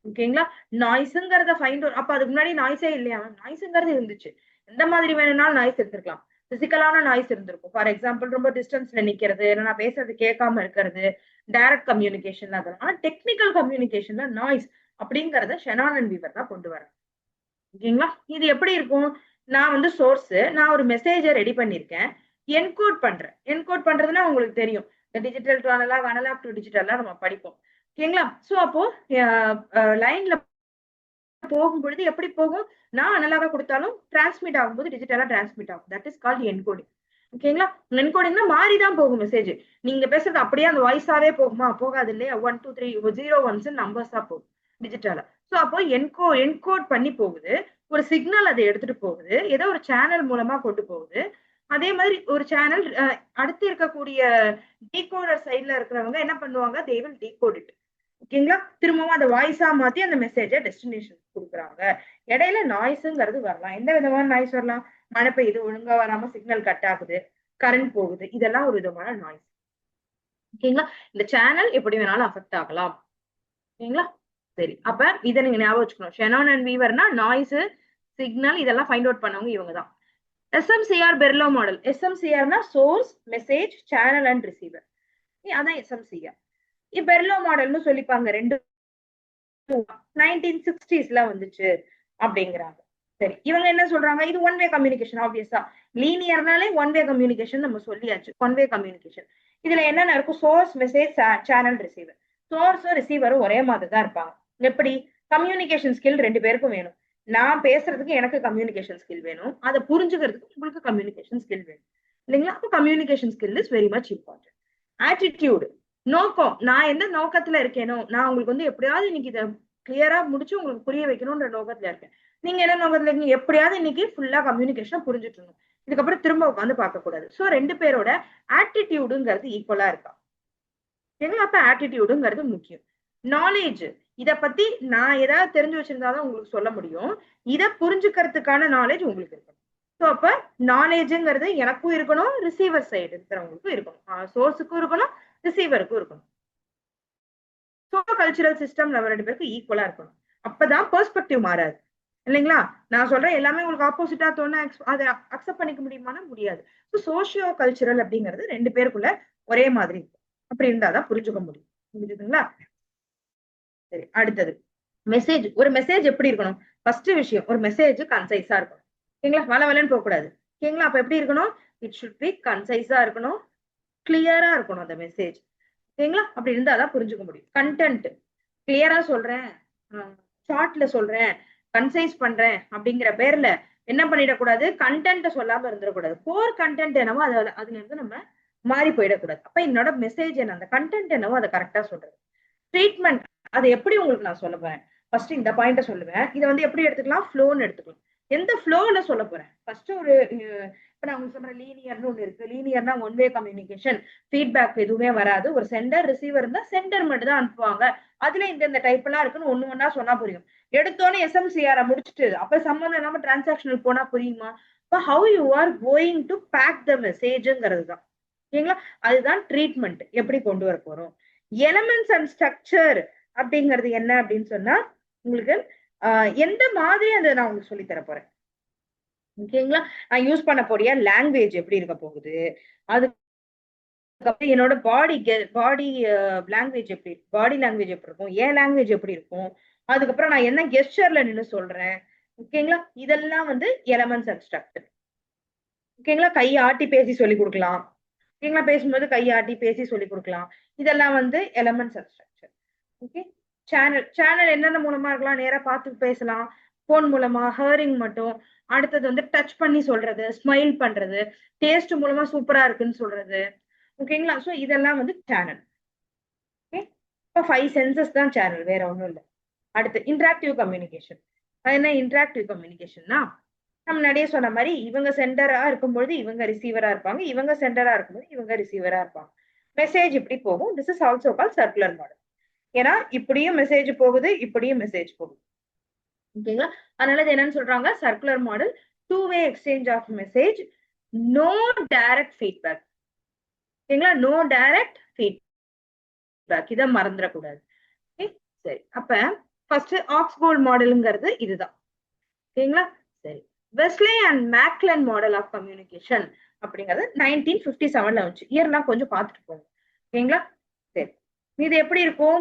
ஓகேங்களா? நாய்ஸ்ங்கிறத ஃபைண்ட் அவுட், அப்ப அதுக்கு முன்னாடி நாய்ஸே இல்லையா? நாய்ஸ்ங்கிறது இருந்துச்சு. எந்த மாதிரி வேணும்னாலும் நாய்ஸ் இருந்திருக்கலாம். பிசிக்கலான நாய்ஸ் இருந்திருக்கும். ஃபார் எக்ஸாம்பிள் ரொம்ப டிஸ்டன்ஸ்ல நிக்கிறது, நான் பேசுறது கேட்காம இருக்கிறது, டைரக்ட் கம்யூனிகேஷன் அதெல்லாம். ஆனா டெக்னிக்கல் கம்யூனிகேஷன்ல நாய்ஸ் அப்படிங்கறத ஷெனான் அண்ட் வீவர் தான் கொண்டு வரேன். ஓகேங்களா? இது எப்படி இருக்கும்? நான் வந்து சோர்ஸ், நான் ஒரு மெசேஜை ரெடி பண்ணிருக்கேன், என்கோட் பண்றேன். என்கோட் பண்றதுன்னா உங்களுக்கு தெரியும், digital to analog, analog to டிஜிட்டல்லாம் நம்ம படிப்போம். ஓகேங்களா? சோ அப்போ லைன்ல போகும்பொழுது எப்படி போகும்? நான் அனலாகா கொடுத்தாலும் டிரான்ஸ்மிட் ஆகும்போது டிஜிட்டலா டிரான்ஸ்மிட் ஆகும். That is called encoding. ஓகேங்களா? என்கோடிங்னா மாறிதான் போகும் மெசேஜ். நீங்க பேசுறது அப்படியே அந்த வாய்ஸாவே போகுமா? போகாது இல்லையா? 1 2 3 0 1s நம்பர்ஸா போகும் டிஜிட்டலா. சோ அப்போ என்கோட் பண்ணி போகுது. ஒரு சிக்னல் அதை எடுத்துட்டு போகுது. ஏதோ ஒரு சேனல் மூலமா கொண்டு போகுது. அதே மாதிரி ஒரு சேனல் அடுத்து இருக்கக்கூடிய டீகோடர் சைட்ல இருக்கிறவங்க என்ன பண்ணுவாங்க? They will decode it. ஓகேங்களா? திரும்பவும் அந்த வாய்ஸா மாத்தி அந்த மெசேஜ டெஸ்டினேஷன் குடுக்குறாங்க. இடையில நாய்ஸ்ங்கிறது வரலாம். எந்த விதமான நாய்ஸ் வரலாம்? மழை பெய்யுது, ஒழுங்கா வராம சிக்னல் கட் ஆகுது, கரண்ட் போகுது, இதெல்லாம் ஒரு விதமான நாய்ஸ். ஓகேங்களா? இந்த சேனல் எப்படி வேணாலும் அஃபெக்ட் ஆகலாம். ஓகேங்களா? சரி, அப்ப இதை நீங்க ஞாபகம் வச்சுக்கணும். ஷெனான் அண்ட் வீவர்னா நாய்ஸ், சிக்னல் இதெல்லாம் ஃபைண்ட் அவுட் பண்ணவங்க இவங்க தான். SMCR Berlo model. எஸ்எம்சிஆர்னா source, message, channel and receiver. அதான் எஸ்எம்சிஆர். பெர்லோ மாடல்னு சொல்லிப்பாங்க. 1960s வந்துச்சு அப்படிங்கிறாங்க. சரி, இவங்க என்ன சொல்றாங்க? இது ஒன் வே கம்யூனிகேஷன். ஆப்வியஸா லீனியர்னாலே ஒன் வே கம்யூனிகேஷன் நம்ம சொல்லியாச்சு. ஒன் வே கம்யூனிகேஷன் இதுல என்னென்ன இருக்கும்? Source, message, channel, receiver. சோர்ஸும் ரிசீவரும் ஒரே மாதிரி தான் இருப்பாங்க. எப்படி? கம்யூனிகேஷன் ஸ்கில் 2 பேருக்கும் வேணும். நான் பேசுறதுக்கு எனக்கு கம்யூனிகேஷன் ஸ்கில் வேணும், அதை புரிஞ்சுக்கிறதுக்கு உங்களுக்கு கம்யூனிகேஷன் ஸ்கில் வேணும் இல்லைங்களா? அப்போ communication skill is very much important. Attitude, நோக்கம். நான் எந்த நோக்கத்துல இருக்கேனோ, நான் உங்களுக்கு வந்து எப்படியாவது இன்னைக்கு இதை கிளியரா முடிச்சு உங்களுக்கு புரிய வைக்கணும்ன்ற நோக்கத்துல இருக்கேன். நீங்க என்ன நோக்கத்துல இருக்கீங்க? எப்படியாவது இன்னைக்கு ஃபுல்லா கம்யூனிகேஷன் புரிஞ்சுட்டு இருக்கணும். இதுக்கப்புறம் திரும்ப உட்காந்து பார்க்க கூடாது. சோ 2 பேரோட ஆட்டிடியூடுங்கிறது ஈக்குவலா இருக்கா? அப்ப ஆட்டிடியூடுங்கிறது முக்கியம். நாலேஜ், இத பத்தி நான் ஏதாவது தெரிஞ்சு வச்சிருந்தாதான் உங்களுக்கு சொல்ல முடியும். இத புரிஞ்சுக்கிறதுக்கான நாலேஜ் உங்களுக்கு இருக்கணும். ஸோ அப்ப நாலேஜ்ங்கிறது எனக்கும் இருக்கணும், ரிசீவர் சைடு இருக்கிறவங்களுக்கும் இருக்கணும், சோர்ஸுக்கும் இருக்கணும், ரிசீவருக்கும் இருக்கணும். சோஷியோ கல்ச்சுரல் சிஸ்டம் நம்ம 2 பேருக்கும் ஈக்குவலா இருக்கணும். அப்பதான் பெர்ஸ்பெக்டிவ் மாறாது இல்லைங்களா? நான் சொல்றேன் எல்லாமே உங்களுக்கு ஆப்போசிட்டா தோணா அதை அக்செப்ட் பண்ணிக்க முடியுமானா முடியாது. சோஷியோ கல்ச்சுரல் அப்படிங்கிறது 2 பேருக்குள்ள ஒரே மாதிரி இருக்கும். அப்படி இருந்தாதான் புரிஞ்சுக்க முடியும். புரிஞ்சுதுங்களா? சரி, அடுத்தது மெசேஜ். ஒரு மெசேஜ் எப்படி இருக்கணும்? ஃபர்ஸ்ட் விஷயம், ஒரு மெசேஜ் கன்சைஸா இருக்கணும். ஓகேங்களா? வளவலன்னு போக கூடாது. ஓகேங்களா? அப்ப எப்படி இருக்கணும்? இட் ஷுட் பி கன்சைஸா இருக்கணும், கிளியரா இருக்கணும் அந்த மெசேஜ். ஓகேங்களா? அப்படி இருந்தாதான் புரிஞ்சுக்க முடியும். கண்டென்ட் கிளியரா சொல்றேன், ஷார்ட்ல சொல்றேன், கன்சைஸ் பண்றேன் அப்படிங்கிற பேர்ல என்ன பண்ணிடக்கூடாது, கண்டென்ட் சொல்லாம இருந்துடக்கூடாது. கோர் கண்டென்ட் என்னவோ அதுல இருந்து நம்ம மாறி போயிடக்கூடாது. அப்ப என்னோட மெசேஜ் என்ன, அந்த கண்டென்ட் என்னவோ அதை கரெக்டா சொல்றது. ட்ரீட்மெண்ட் அதை எப்படி உங்களுக்கு நான் சொல்ல போறேன். ஃபர்ஸ்ட் இந்த பாயிண்ட சொல்லுவேன். இதை வந்து எப்படி எடுத்துக்கலாம், ஃப்ளோன்னு எடுத்துக்கலாம். எந்த ஃப்ளோல சொல்ல போறேன். ஃபர்ஸ்ட் ஒரு இப்ப நான் உங்களுக்கு சொல்றேன், லீனியர்னு ஒண்ணு இருக்கு. லீனியர்னா ஒன் வே கம்யூனிகேஷன், ஃபீட்பேக் எதுவுமே வராது. ஒரு சென்டர் ரிசீவர் இருந்தா சென்டர் மட்டும் தான் அனுப்புவாங்க. அதுல இந்த டைப் எல்லாம் இருக்குன்னு ஒண்ணு ஒண்ணா சொன்னா புரியும். எடுத்தோன்னே எஸ்எம்சிஆர் முடிச்சுட்டு அப்ப சம்பந்தம் இல்லாம டிரான்சாக்ஷனல் போனா புரியுமா? இப்ப how you are going to back the மெசேஜ்ங்கிறது தான். ஓகேங்களா? அதுதான் ட்ரீட்மெண்ட் எப்படி கொண்டு வர போறோம். எலமெண்ட்ஸ் அண்ட் ஸ்ட்ரக்சர் அப்படிங்கிறது என்ன அப்படின்னு சொன்னா, உங்களுக்கு எந்த மாதிரி அதை நான் உங்களுக்கு சொல்லி தர போறேன். ஓகேங்களா? நான் யூஸ் பண்ண போறிய லாங்குவேஜ் எப்படி இருக்க போகுது, அதுக்கப்புறம் என்னோட பாடி லாங்குவேஜ் எப்படி, பாடி லாங்குவேஜ் எப்படி இருக்கும், ஏன் லாங்குவேஜ் எப்படி இருக்கும், அதுக்கப்புறம் நான் என்ன கெஸ்டர்ல நின்று சொல்றேன். ஓகேங்களா? இதெல்லாம் வந்து எலமெண்ட்ஸ் அண்ட் ஸ்ட்ரக்சர். ஓகேங்களா? கை ஆட்டி பேசி சொல்லி கொடுக்கலாம். ஓகேங்களா? பேசும்போது கை ஆட்டி பேசி சொல்லி கொடுக்கலாம். இதெல்லாம் வந்து elements and structure. Okay. Channel என்னென்ன மூலமா இருக்கலாம், நேரா பார்த்து பேசலாம், போன் மூலமா, ஹேரிங் மட்டும். அடுத்தது வந்து டச் பண்ணி சொல்றது, ஸ்மைல் பண்றது, டேஸ்ட் மூலமா சூப்பரா இருக்குன்னு சொல்றது. ஓகேங்களா? சோ இதெல்லாம் வந்து சேனல். ஓகே. இப்போ 5 சென்சஸ் தான் சேனல், வேற ஒண்ணும் இல்லை. அடுத்து இன்டராக்டிவ் கம்யூனிகேஷன். அது என்ன இன்டராக்டிவ் கம்யூனிகேஷன்னா, நம்ம முன்னாடியே சொன்ன மாதிரி இவங்க சென்டரா இருக்கும்போது இவங்க ரிசீவரா இருப்பாங்க, இவங்க சென்டரா இருக்கும்போது இவங்க ரிசீவரா இருப்பாங்க. மெசேஜ் இப்படி போகும். This is also call circular model. ஏன்னா இப்படியும் மெசேஜ் போகுது, இப்படியும் மெசேஜ் போகுது. ஓகேங்களா? அதனால இது என்னன்னு சொல்றாங்க, circular model, two way exchange of message, no direct feedback. ஓகேங்களா? நோ டைரக்ட் ஃபீட்பேக், இதை மறந்துடக்கூடாது. சரி, அப்ப ஃபர்ஸ்ட் ஆக்ஸ்போர்ட் மாடலுங்கிறது இதுதான். ஓகேங்களா? சரி, Westley and MacLean model of communication அப்படிங்கிறது 1957ல வந்துச்சு. இயர்லாம் கொஞ்சம் பார்த்துட்டு போங்க. ஓகேங்களா? சரி, இது எப்படி இருக்கும்,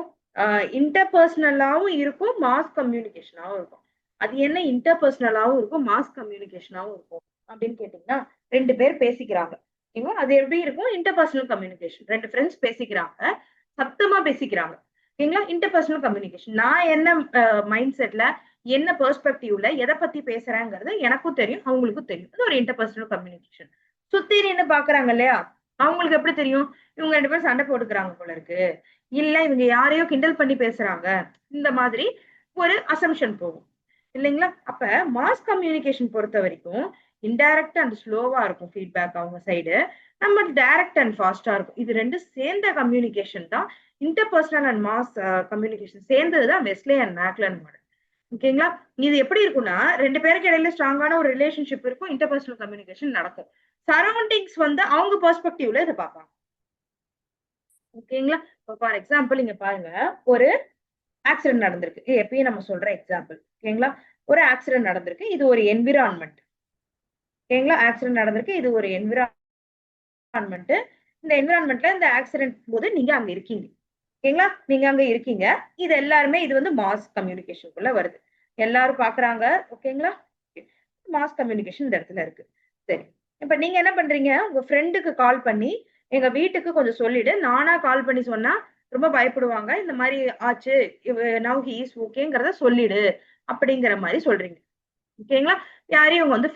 இன்டர்பர்சனலாவும் இருக்கும், மாஸ் கம்யூனிகேஷனாவும் இருக்கும். அது என்ன இன்டர்பர்சனலாவும் இருக்கும், மாஸ் கம்யூனிகேஷனாவும் இருக்கும் அப்படின்னு கேட்டீங்கன்னா, 2 பேர் பேசிக்கிறாங்க. ஓகேங்களா? அது எப்படி இருக்கும், இன்டர்பர்சனல் கம்யூனிகேஷன். 2 ஃப்ரெண்ட்ஸ் பேசிக்கிறாங்க, சத்தமா பேசிக்கிறாங்க. ஓகேங்களா? Interpersonal communication. நான் என்ன மைண்ட் செட்ல, என்ன பெர்ஸ்பெக்டிவ்ல எதை பத்தி பேசுறேங்கிறது எனக்கும் தெரியும், அவங்களுக்கும் தெரியும். அது ஒரு இன்டர்பர்சனல் கம்யூனிகேஷன். சுத்தி நின்னு பாக்குறாங்க இல்லையா, அவங்களுக்கு எப்படி தெரியும், இவங்க 2 பேரும் சண்டை போட்டுக்கிறாங்க போல இருக்கு, இல்ல இவங்க யாரையோ கிண்டல் பண்ணி பேசுறாங்க, இந்த மாதிரி ஒரு அசம்ஷன் போகும் இல்லைங்களா? அப்ப மாஸ் கம்யூனிகேஷன் பொறுத்த வரைக்கும் இன்டைரக்ட் அண்ட் ஸ்லோவா இருக்கும் ஃபீட்பேக் அவங்க சைடு, நம்ம டைரக்ட் அண்ட் ஃபாஸ்டா இருக்கும். இது ரெண்டும் சேர்ந்த கம்யூனிகேஷன் தான் இன்டர்பர்சனல் அண்ட் மாஸ் கம்யூனிகேஷன் சேர்ந்ததுதான் வெஸ்லே அண்ட் மேக்லன் மாடல். ஓகேங்களா? இது எப்படி இருக்கும்னா, 2 பேருக்கு இடையில ஸ்ட்ராங்கான ஒரு ரிலேஷன்ஷிப் இருக்கும், இன்டர்பர்சனல் கம்யூனிகேஷன் நடக்கும். சரௌண்டிங்ஸ் வந்து அவங்க பெர்ஸ்பெக்டிவ்ல இதை பார்ப்பாங்க. ஓகேங்களா? ஃபார் எக்ஸாம்பிள் இங்க பாருங்க, ஒரு ஆக்சிடென்ட் நடந்திருக்கு. எப்பயும் நம்ம சொல்ற எக்ஸாம்பிள். ஓகேங்களா? ஒரு ஆக்சிடென்ட் நடந்திருக்கு, இது ஒரு என்விரான்மெண்ட். ஓகேங்களா? ஆக்சிடென்ட் நடந்திருக்கு, இது ஒரு என்விரான்மெண்ட். இந்த என்விரான்மெண்ட்ல இந்த ஆக்சிடென்ட் போது நீங்க அங்க இருக்கீங்க. ஓகேங்களா? நீங்க அங்க இருக்கீங்க. இது எல்லாருமே இது வந்து மாஸ் கம்யூனிகேஷனுக்குள்ள வருது. எல்லாரும் பாக்குறாங்க. ஓகேங்களா? மாஸ் கம்யூனிகேஷன் இந்த இடத்துல இருக்கு. சரி, இப்ப நீங்க என்ன பண்றீங்க, உங்க ஃப்ரெண்டுக்கு கால் பண்ணி எங்க வீட்டுக்கு கொஞ்சம் சொல்லிடு, நானா கால் பண்ணி சொன்னா ரொம்ப பயப்படுவாங்க, இந்த மாதிரி ஆச்சு, நவ் ஹி இஸ் ஓகேங்கிறத சொல்லிடு அப்படிங்கிற மாதிரி சொல்றீங்க. ஓகேங்களா? யாரையும் இவங்க வந்து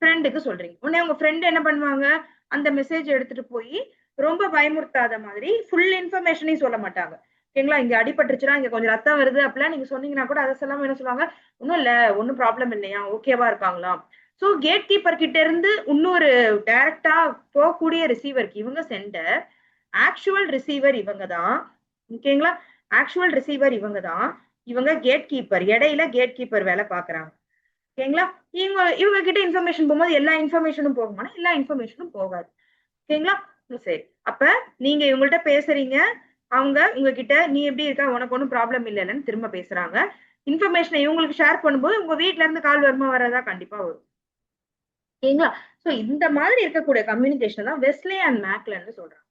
ஃப்ரெண்டுக்கு சொல்றீங்க. உடனே உங்க ஃப்ரெண்ட் என்ன பண்ணுவாங்க, அந்த மெசேஜ் எடுத்துட்டு போய் ரொம்ப பயமுறுத்தாத மாதிரி ஃபுல் இன்ஃபர்மேஷனையும் சொல்ல மாட்டாங்க. ஓகேங்களா? இங்க அடிபட்டுருச்சுன்னா இங்க கொஞ்சம் ரத்தம் வருது அப்படிலாம் நீங்க சொன்னீங்கன்னா கூட அதை சொல்லாம என்ன சொல்லுவாங்க, ஒன்னும் இல்ல, ஒன்னும் ப்ராப்ளம் இல்லையா, ஓகேவா இருக்காங்களா. சோ கேட் கீப்பர் கிட்ட இருந்து இன்னொரு டைரக்டா போகக்கூடிய ரிசீவருக்கு இவங்க சென்டர், ஆக்சுவல் ரிசீவர் இவங்க தான். ஓகேங்களா? ஆக்சுவல் ரிசீவர் இவங்க தான். இவங்க கேட் கீப்பர், இடையில கேட் கீப்பர் வேலை பாக்குறாங்க. ஓகேங்களா? இவங்க இவங்க கிட்ட இன்ஃபர்மேஷன் போகும்போது எல்லா இன்ஃபர்மேஷனும் போகுமானா எல்லா இன்ஃபர்மேஷனும் போகாது. ஓகேங்களா? சரி. அப்ப நீங்க இவங்கள்ட்ட பேசுறீங்க, அவங்க உங்ககிட்ட நீ எப்படி இருக்க, உனக்கு ஒன்றும் ப்ராப்ளம் இல்லைன்னு திரும்ப பேசுறாங்க. இன்ஃபர்மேஷனை இவங்களுக்கு ஷேர் பண்ணும்போது உங்க வீட்ல இருந்து கால் வருமா வராதா? கண்டிப்பா வரும். ஓகேங்களா? சோ இந்த மாதிரி இருக்கக்கூடிய கம்யூனிகேஷன் தான் வெஸ்லே அண்ட் மேக்லன்னு சொல்றாங்க.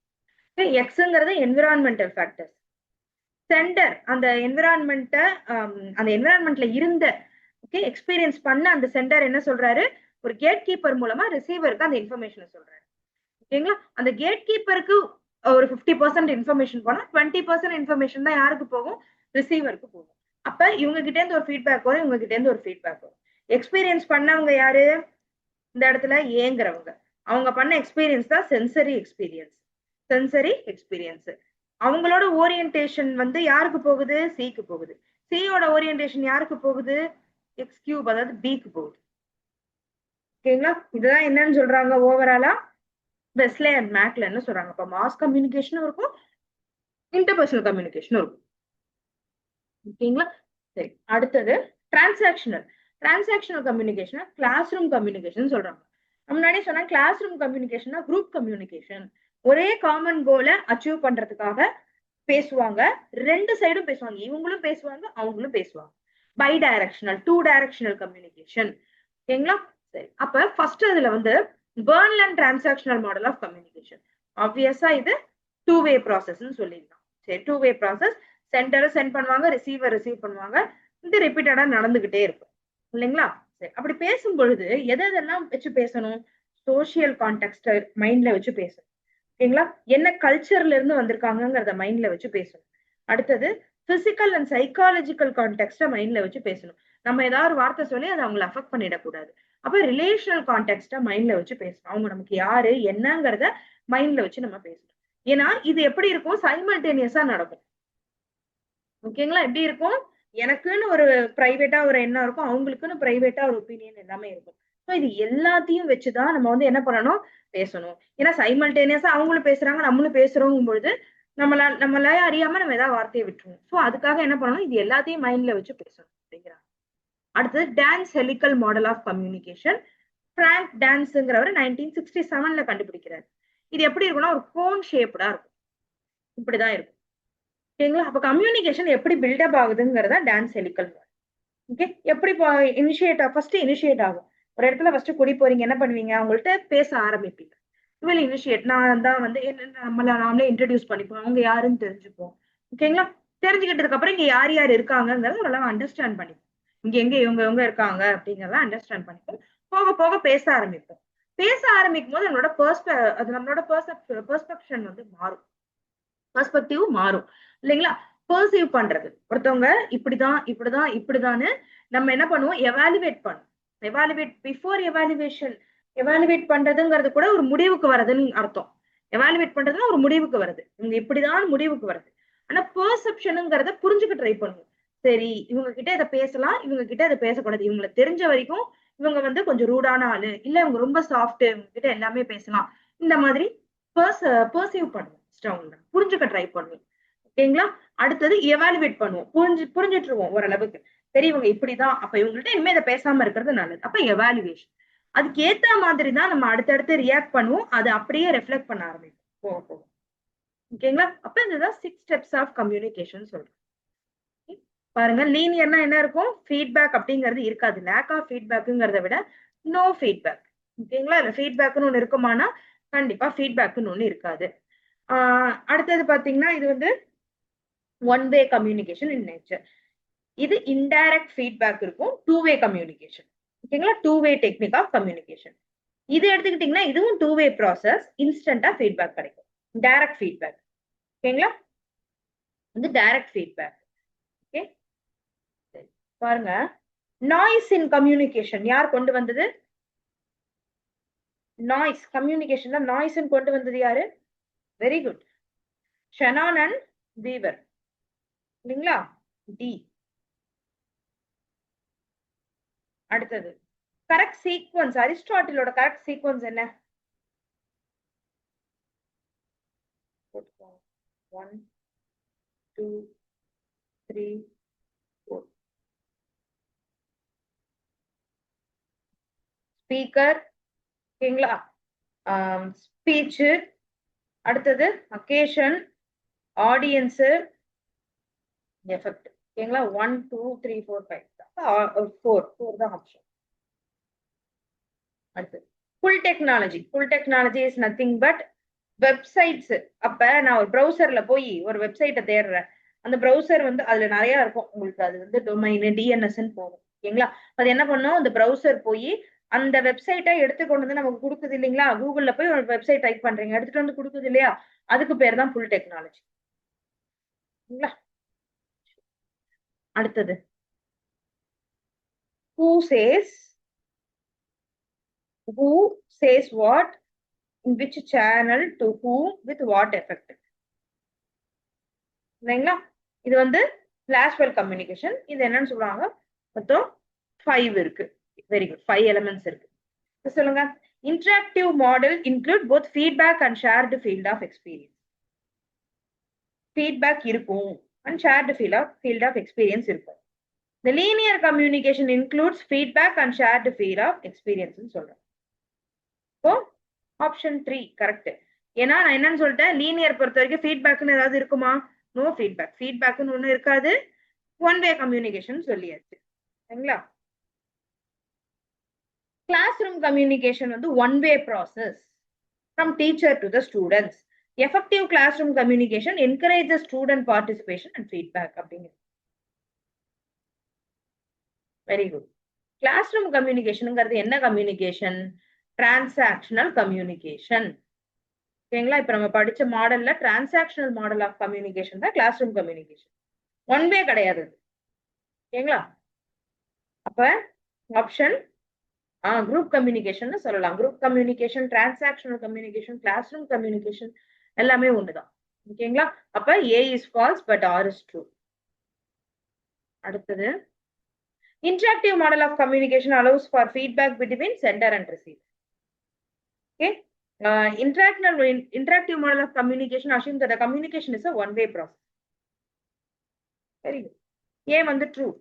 எக்ஸ்ங்கிறது என்விரான்மெண்டல் ஃபேக்டர்ஸ். சென்டர் அந்த என்விரான்மெண்ட்ட அந்த என்விரான்மெண்ட்ல இருந்த எக்ஸ்பீரியன்ஸ் பண்ண அந்த சென்டர் என்ன சொல்றாரு, ஒரு கேட் கீப்பர் மூலமா ரிசீவருக்கு அந்த இன்ஃபர்மேஷனை சொல்றாரு. ஓகேங்களா? அந்த கேட் கீப்பருக்கு ஒரு 50% இன்ஃபர்மேஷன் போனா 20% இன்ஃபர்மேஷன் தான் யாருக்கு போகும், ரிசீவருக்கு போகும். அப்ப இவங்க கிட்ட இருந்து ஒரு ஃபீட்பேக் வரும், இவங்க கிட்ட இருந்து ஒரு ஃபீட்பேக் வரும். எக்ஸ்பீரியன்ஸ் பண்ணவங்க யாரு இந்த இடத்துல? ஏங்குறவங்க. அவங்க பண்ண எக்ஸ்பீரியன்ஸ் தான் சென்சரி எக்ஸ்பீரியன்ஸ். Sensory experience. அவங்களோட ஓரியன்டேஷன் வந்து யாருக்கு போகுது, சிக்கு போகுது. சியோட ஓரியன்டேஷன் யாருக்கு போகுது, எக்ஸ் கியூப் அதாவது பிக்கு போகுது. ஓகேங்களா? இதுதான் என்னன்னு சொல்றாங்க ஓவராலா வெஸ்லே அண்ட் மேக்லன்னு சொல்றாங்க. அப்ப மாஸ் கம்யூனிகேஷனும் இருக்கும், இன்டர்பர்சனல் கம்யூனிகேஷனும் இருக்கும். ஓகேங்களா? சரி. அடுத்தது transactional. Transactional communication classroom communication சொல்றாங்க. முன்னாடி சொன்னா classroom communication group communication. ஒரே காமன் கோலை அச்சீவ் பண்றதுக்காக பேசுவாங்க. ரெண்டு சைடும் பேசுவாங்க. இவங்களும் பேசுவாங்க, அவங்களும் பேசுவாங்க. Bidirectional, two directional communication. ஓகேங்களா? சரி. அப்ப ஃபர்ஸ்ட் அதுல வந்து Barnlund transactional model of communication. ஆப்வியஸா இது டூ வே ப்ராசஸ்ன்னு சொல்லிடலாம். சரி, டூ வே ப்ராசஸ். சென்டரை சென்ட் பண்ணுவாங்க, ரிசீவர் ரிசீவ் பண்ணுவாங்க. இது ரிப்பீட்டடா நடந்துகிட்டே இருக்கும் இல்லைங்களா? சரி. அப்படி பேசும் பொழுது எதெல்லாம் வச்சு பேசணும்? சோசியல் கான்டெக்ட் மைண்ட்ல வச்சு பேசணும். ஓகேங்களா? என்ன கல்ச்சர்ல இருந்து வந்திருக்காங்கிறத மைண்ட்ல வச்சு பேசணும். அடுத்தது பிசிக்கல் அண்ட் சைக்காலஜிக்கல் கான்டெக்ட மைண்ட்ல வச்சு பேசணும். நம்ம ஏதாவது ஒரு வார்த்தை சொல்லி அதை அவங்களை அஃபெக்ட் பண்ணிடக்கூடாது. அப்ப ரிலேஷனல் கான்டெக்ட மைண்ட்ல வச்சு பேசணும். அவங்க நமக்கு யாரு என்னங்கிறத மைண்ட்ல வச்சு நம்ம பேசணும். ஏன்னா இது எப்படி இருக்கும், சைமல்டேனியஸா நடக்கும். ஓகேங்களா? எப்படி இருக்கும், எனக்குன்னு ஒரு பிரைவேட்டா ஒரு எண்ணம் இருக்கும், அவங்களுக்குன்னு பிரைவேட்டா ஒரு ஒப்பீனியன் எல்லாமே இருக்கும். ஸோ இது எல்லாத்தையும் வச்சுதான் நம்ம வந்து என்ன பண்ணணும், பேசணும். ஏன்னா சைமல்டேனியஸா அவங்களும் பேசுறாங்க, நம்மளும் பேசுறோங்கும் பொழுது நம்மள அறியாம நம்ம ஏதாவது வார்த்தையை விட்டுருவோம். ஸோ அதுக்காக என்ன பண்ணணும், இது எல்லாத்தையும் மைண்ட்ல வச்சு பேசணும் அப்படிங்கிறாங்க. அடுத்தது Dance helical model of communication. Frank டான்ஸ்ங்கிறவர் 1967ல கண்டுபிடிக்கிறார். இது எப்படி இருக்கும்னா ஒரு கோன் ஷேப்டா இருக்கும். இப்படிதான் இருக்கும். ஓகேங்களா? அப்ப கம்யூனிகேஷன் எப்படி பில்டப் ஆகுதுங்கிறதா டான்ஸ் ஹெலிக்கல் மாடல். ஓகே, எப்படி ஃபர்ஸ்ட் இனிஷியேட் ஆகும். ஒரு இடத்துல ஃபர்ஸ்ட் குடி போறீங்க, என்ன பண்ணுவீங்க, அவங்கள்ட்ட பேச ஆரம்பிப்பீங்க. வில் இனிஷியேட், நான் தான் வந்து நம்மள நாமளே இன்ட்ரடியூஸ் பண்ணிப்போம், அவங்க யாருன்னு தெரிஞ்சுப்போம். ஓகேங்களா? தெரிஞ்சுக்கிட்டதுக்கு அப்புறம் இங்க யார் யார் இருக்காங்கிறத நல்லா அண்டர்ஸ்டாண்ட் பண்ணிப்போம். இங்க எங்க இவங்க இருக்காங்க அப்படிங்கறத அண்டர்ஸ்டாண்ட் பண்ணிப்போம். போக போக பேச ஆரம்பிப்போம். பேச ஆரம்பிக்கும் போது நம்மளோட பெர்ஸ்பெக்ஷன் வந்து மாறும். பெர்ஸ்பெக்டிவ் மாறும் இல்லைங்களா? பெர்சீவ் பண்றது, ஒருத்தவங்க இப்படிதான் இப்படிதான் இப்படிதான்னு நம்ம என்ன பண்ணுவோம், எவாலுவேட் பண்ணுவோம். Before evaluation. எவாலுவேட் பண்றதுங்கிறது கூட ஒரு முடிவுக்கு வர்றதுன்னு அர்த்தம். எவாலுவேட் பண்றதுன்னா ஒரு முடிவுக்கு வருது, இவங்க இப்படிதான் முடிவுக்கு வருது. ஆனா பெர்செப்ஷனுங்கிறத புரிஞ்சுக்க ட்ரை பண்ணுவோம். சரி, இவங்க கிட்ட இதை பேசலாம், இவங்க கிட்ட இதை பேசக்கூடாது, இவங்களை தெரிஞ்ச வரைக்கும் இவங்க வந்து கொஞ்சம் ரூடான ஆளு, இல்ல இவங்க ரொம்ப சாஃப்ட், இவங்க கிட்ட எல்லாமே பேசலாம். இந்த மாதிரி பெர்சீவ் பண்ணுவோம். புரிஞ்சுக்க ட்ரை பண்ணுவோம். ஓகேங்களா? அடுத்தது எவாலுவேட் பண்ணுவோம். புரிஞ்சிட்டுருவோம் ஓரளவுக்கு. சரி, இவங்க இப்படிதான், அப்ப இவங்கள்ட்ட இனிமே இதை பேசாம இருக்கிறது நல்லது. அப்ப எவாலுவேஷன். அதுக்கு ஏத்த மாதிரி தான் நம்ம அடுத்தடுத்து ரியாக்ட் பண்ணுவோம். அது அப்படியே ரெஃப்ளெக்ட் பண்ண ஆரம்பிக்கும் போக போக. ஓகேங்களா? அப்ப இதுதான் 6 ஸ்டெப்ஸ் ஆஃப் கம்யூனிகேஷன் சொல்றோம். பாருங்க, லீனியர்னா என்ன இருக்கும், ஃபீட்பேக் அப்படிங்கிறது இருக்காது. லேக் ஆஃப் ஃபீட்பேக்குங்கிறத விட நோ ஃபீட்பேக். ஓகேங்களா? இல்ல ஃபீட்பேக்னு ஒண்ணு இருக்குமானா கண்டிப்பா ஃபீட்பேக்னு ஒண்ணு இருக்காது. அடுத்தது பாத்தீங்கன்னா இது வந்து one way communication in nature. இது இன்டைரக்ட் ஃபீட்பேக் இருக்கும், டூ வே கம்யூனிகேஷன். ஓகேங்களா? Two way technique of communication. இது எடுத்துக்கிட்டீங்கன்னா இதுவும் டூ வே ப்ராசஸ், இன்ஸ்டன்டா ஃபீட்பேக் கிடைக்கும். Direct feedback. ஓகேங்களா? வந்து டைரக்ட் ஃபீட்பேக். ஓகே, பாருங்க, நாய்ஸ் இன் கம்யூனிகேஷன் யார் கொண்டு வந்தது? நாய்ஸ் கம்யூனிகேஷன்ல நாய்ஸ் கொண்டு வந்தது யாரு? Very good, Shannon and Weaver இல்லைங்களா? டி. அடுத்தது கரெக்ட் சீக்வன்ஸ். அரிஸ்டாட்டிலோட கரெக்ட் சீக்வன்ஸ் என்ன? 1 2 3 4 ஸ்பீக்கர் ஓகேங்களா ஸ்பீச் அடுத்தது அக்கேஷன் ஆடியன்ஸ் எஃபெக்ட் ஓகேங்களா 1 2 3 4 5 4 தான் ஆப்ஷன் அடுத்து full technology is nothing but websites அப்ப நான் ஒரு ப்ரௌசர்ல போய் ஒரு வெப்சைட்டை தேடுறேன் அந்த ப்ரௌசர் வந்து அதுல நிறைய இருக்கும் உங்களுக்கு அது வந்து டொமைனு டிஎன்எஸ்ன்னு போகும் ஓகேங்களா அது என்ன பண்ணும் அந்த ப்ரௌசர் போய் அந்த வெப்சைட்டை எடுத்து கொண்டு வந்து நமக்கு கொடுக்குது இல்லைங்களா கூகுள்ல போய் ஒரு வெப்சைட் டைப் பண்றீங்க எடுத்துட்டு வந்து கொடுக்குது இல்லையா அதுக்கு பேர் தான் ஃபுல் டெக்னாலஜி அடுத்தது who says what in which channel to whom with what effect இல்லைங்களா இது வந்து ஃபிளாஷ்வெல் கம்யூனிகேஷன் இது என்னன்னு சொல்றாங்க மொத்தம் 5 இருக்கு வெரி குட் 5 எலிமெண்ட்ஸ் இருக்கு சொல்லுங்க interactive model include both feedback and shared field of experience feedback இருக்கும் and shared field of experience இருக்கும் The linear communication includes feedback and shared field of experience ன்னு சொல்றேன் இப்போ ஆப்ஷன் 3 கரெக்ட் ஏன்னா நான் என்னன்னு சொல்லிட்டேன் லீனியர் பொறுத்த வரைக்கும் ஃபீட்பேக்னு ஏதாவது இருக்குமா நோ ஃபீட்பேக்னு ஒண்ணு இருக்காது ஒன் வே கம்யூனிகேஷன் சொல்லியாச்சு சரிங்களா கிளாஸ் ரூம் கம்யூனிகேஷன் வந்து one way process from teacher to the students effective classroom communication encourages student participation and feedback அப்படிங்கிறது வெரி குட் கிளாஸ் ரூம் கம்யூனிகேஷனுங்கிறது என்ன கம்யூனிகேஷன் டிரான்சாக்ஷனல் கம்யூனிகேஷன் ஓகேங்களா இப்ப நம்ம படிச்ச மாடல்ல டிரான்சாக்ஷனல் மாடல் ஆஃப் கம்யூனிகேஷன் தான் classroom communication one way கிடையாது ஓகேங்களா அப்ப ஆப்ஷன் குரூப் கம்யூனிகேஷன் சொல்லலாம் group communication transactional communication classroom communication எல்லாமே ஒண்ணுதான் ஓகேங்களா அப்ப A is false but or is true அடுத்தது interactive model of communication allows for feedback between sender and receiver okay interactive model of communication assumes that the communication is a one way process very good a வந்து true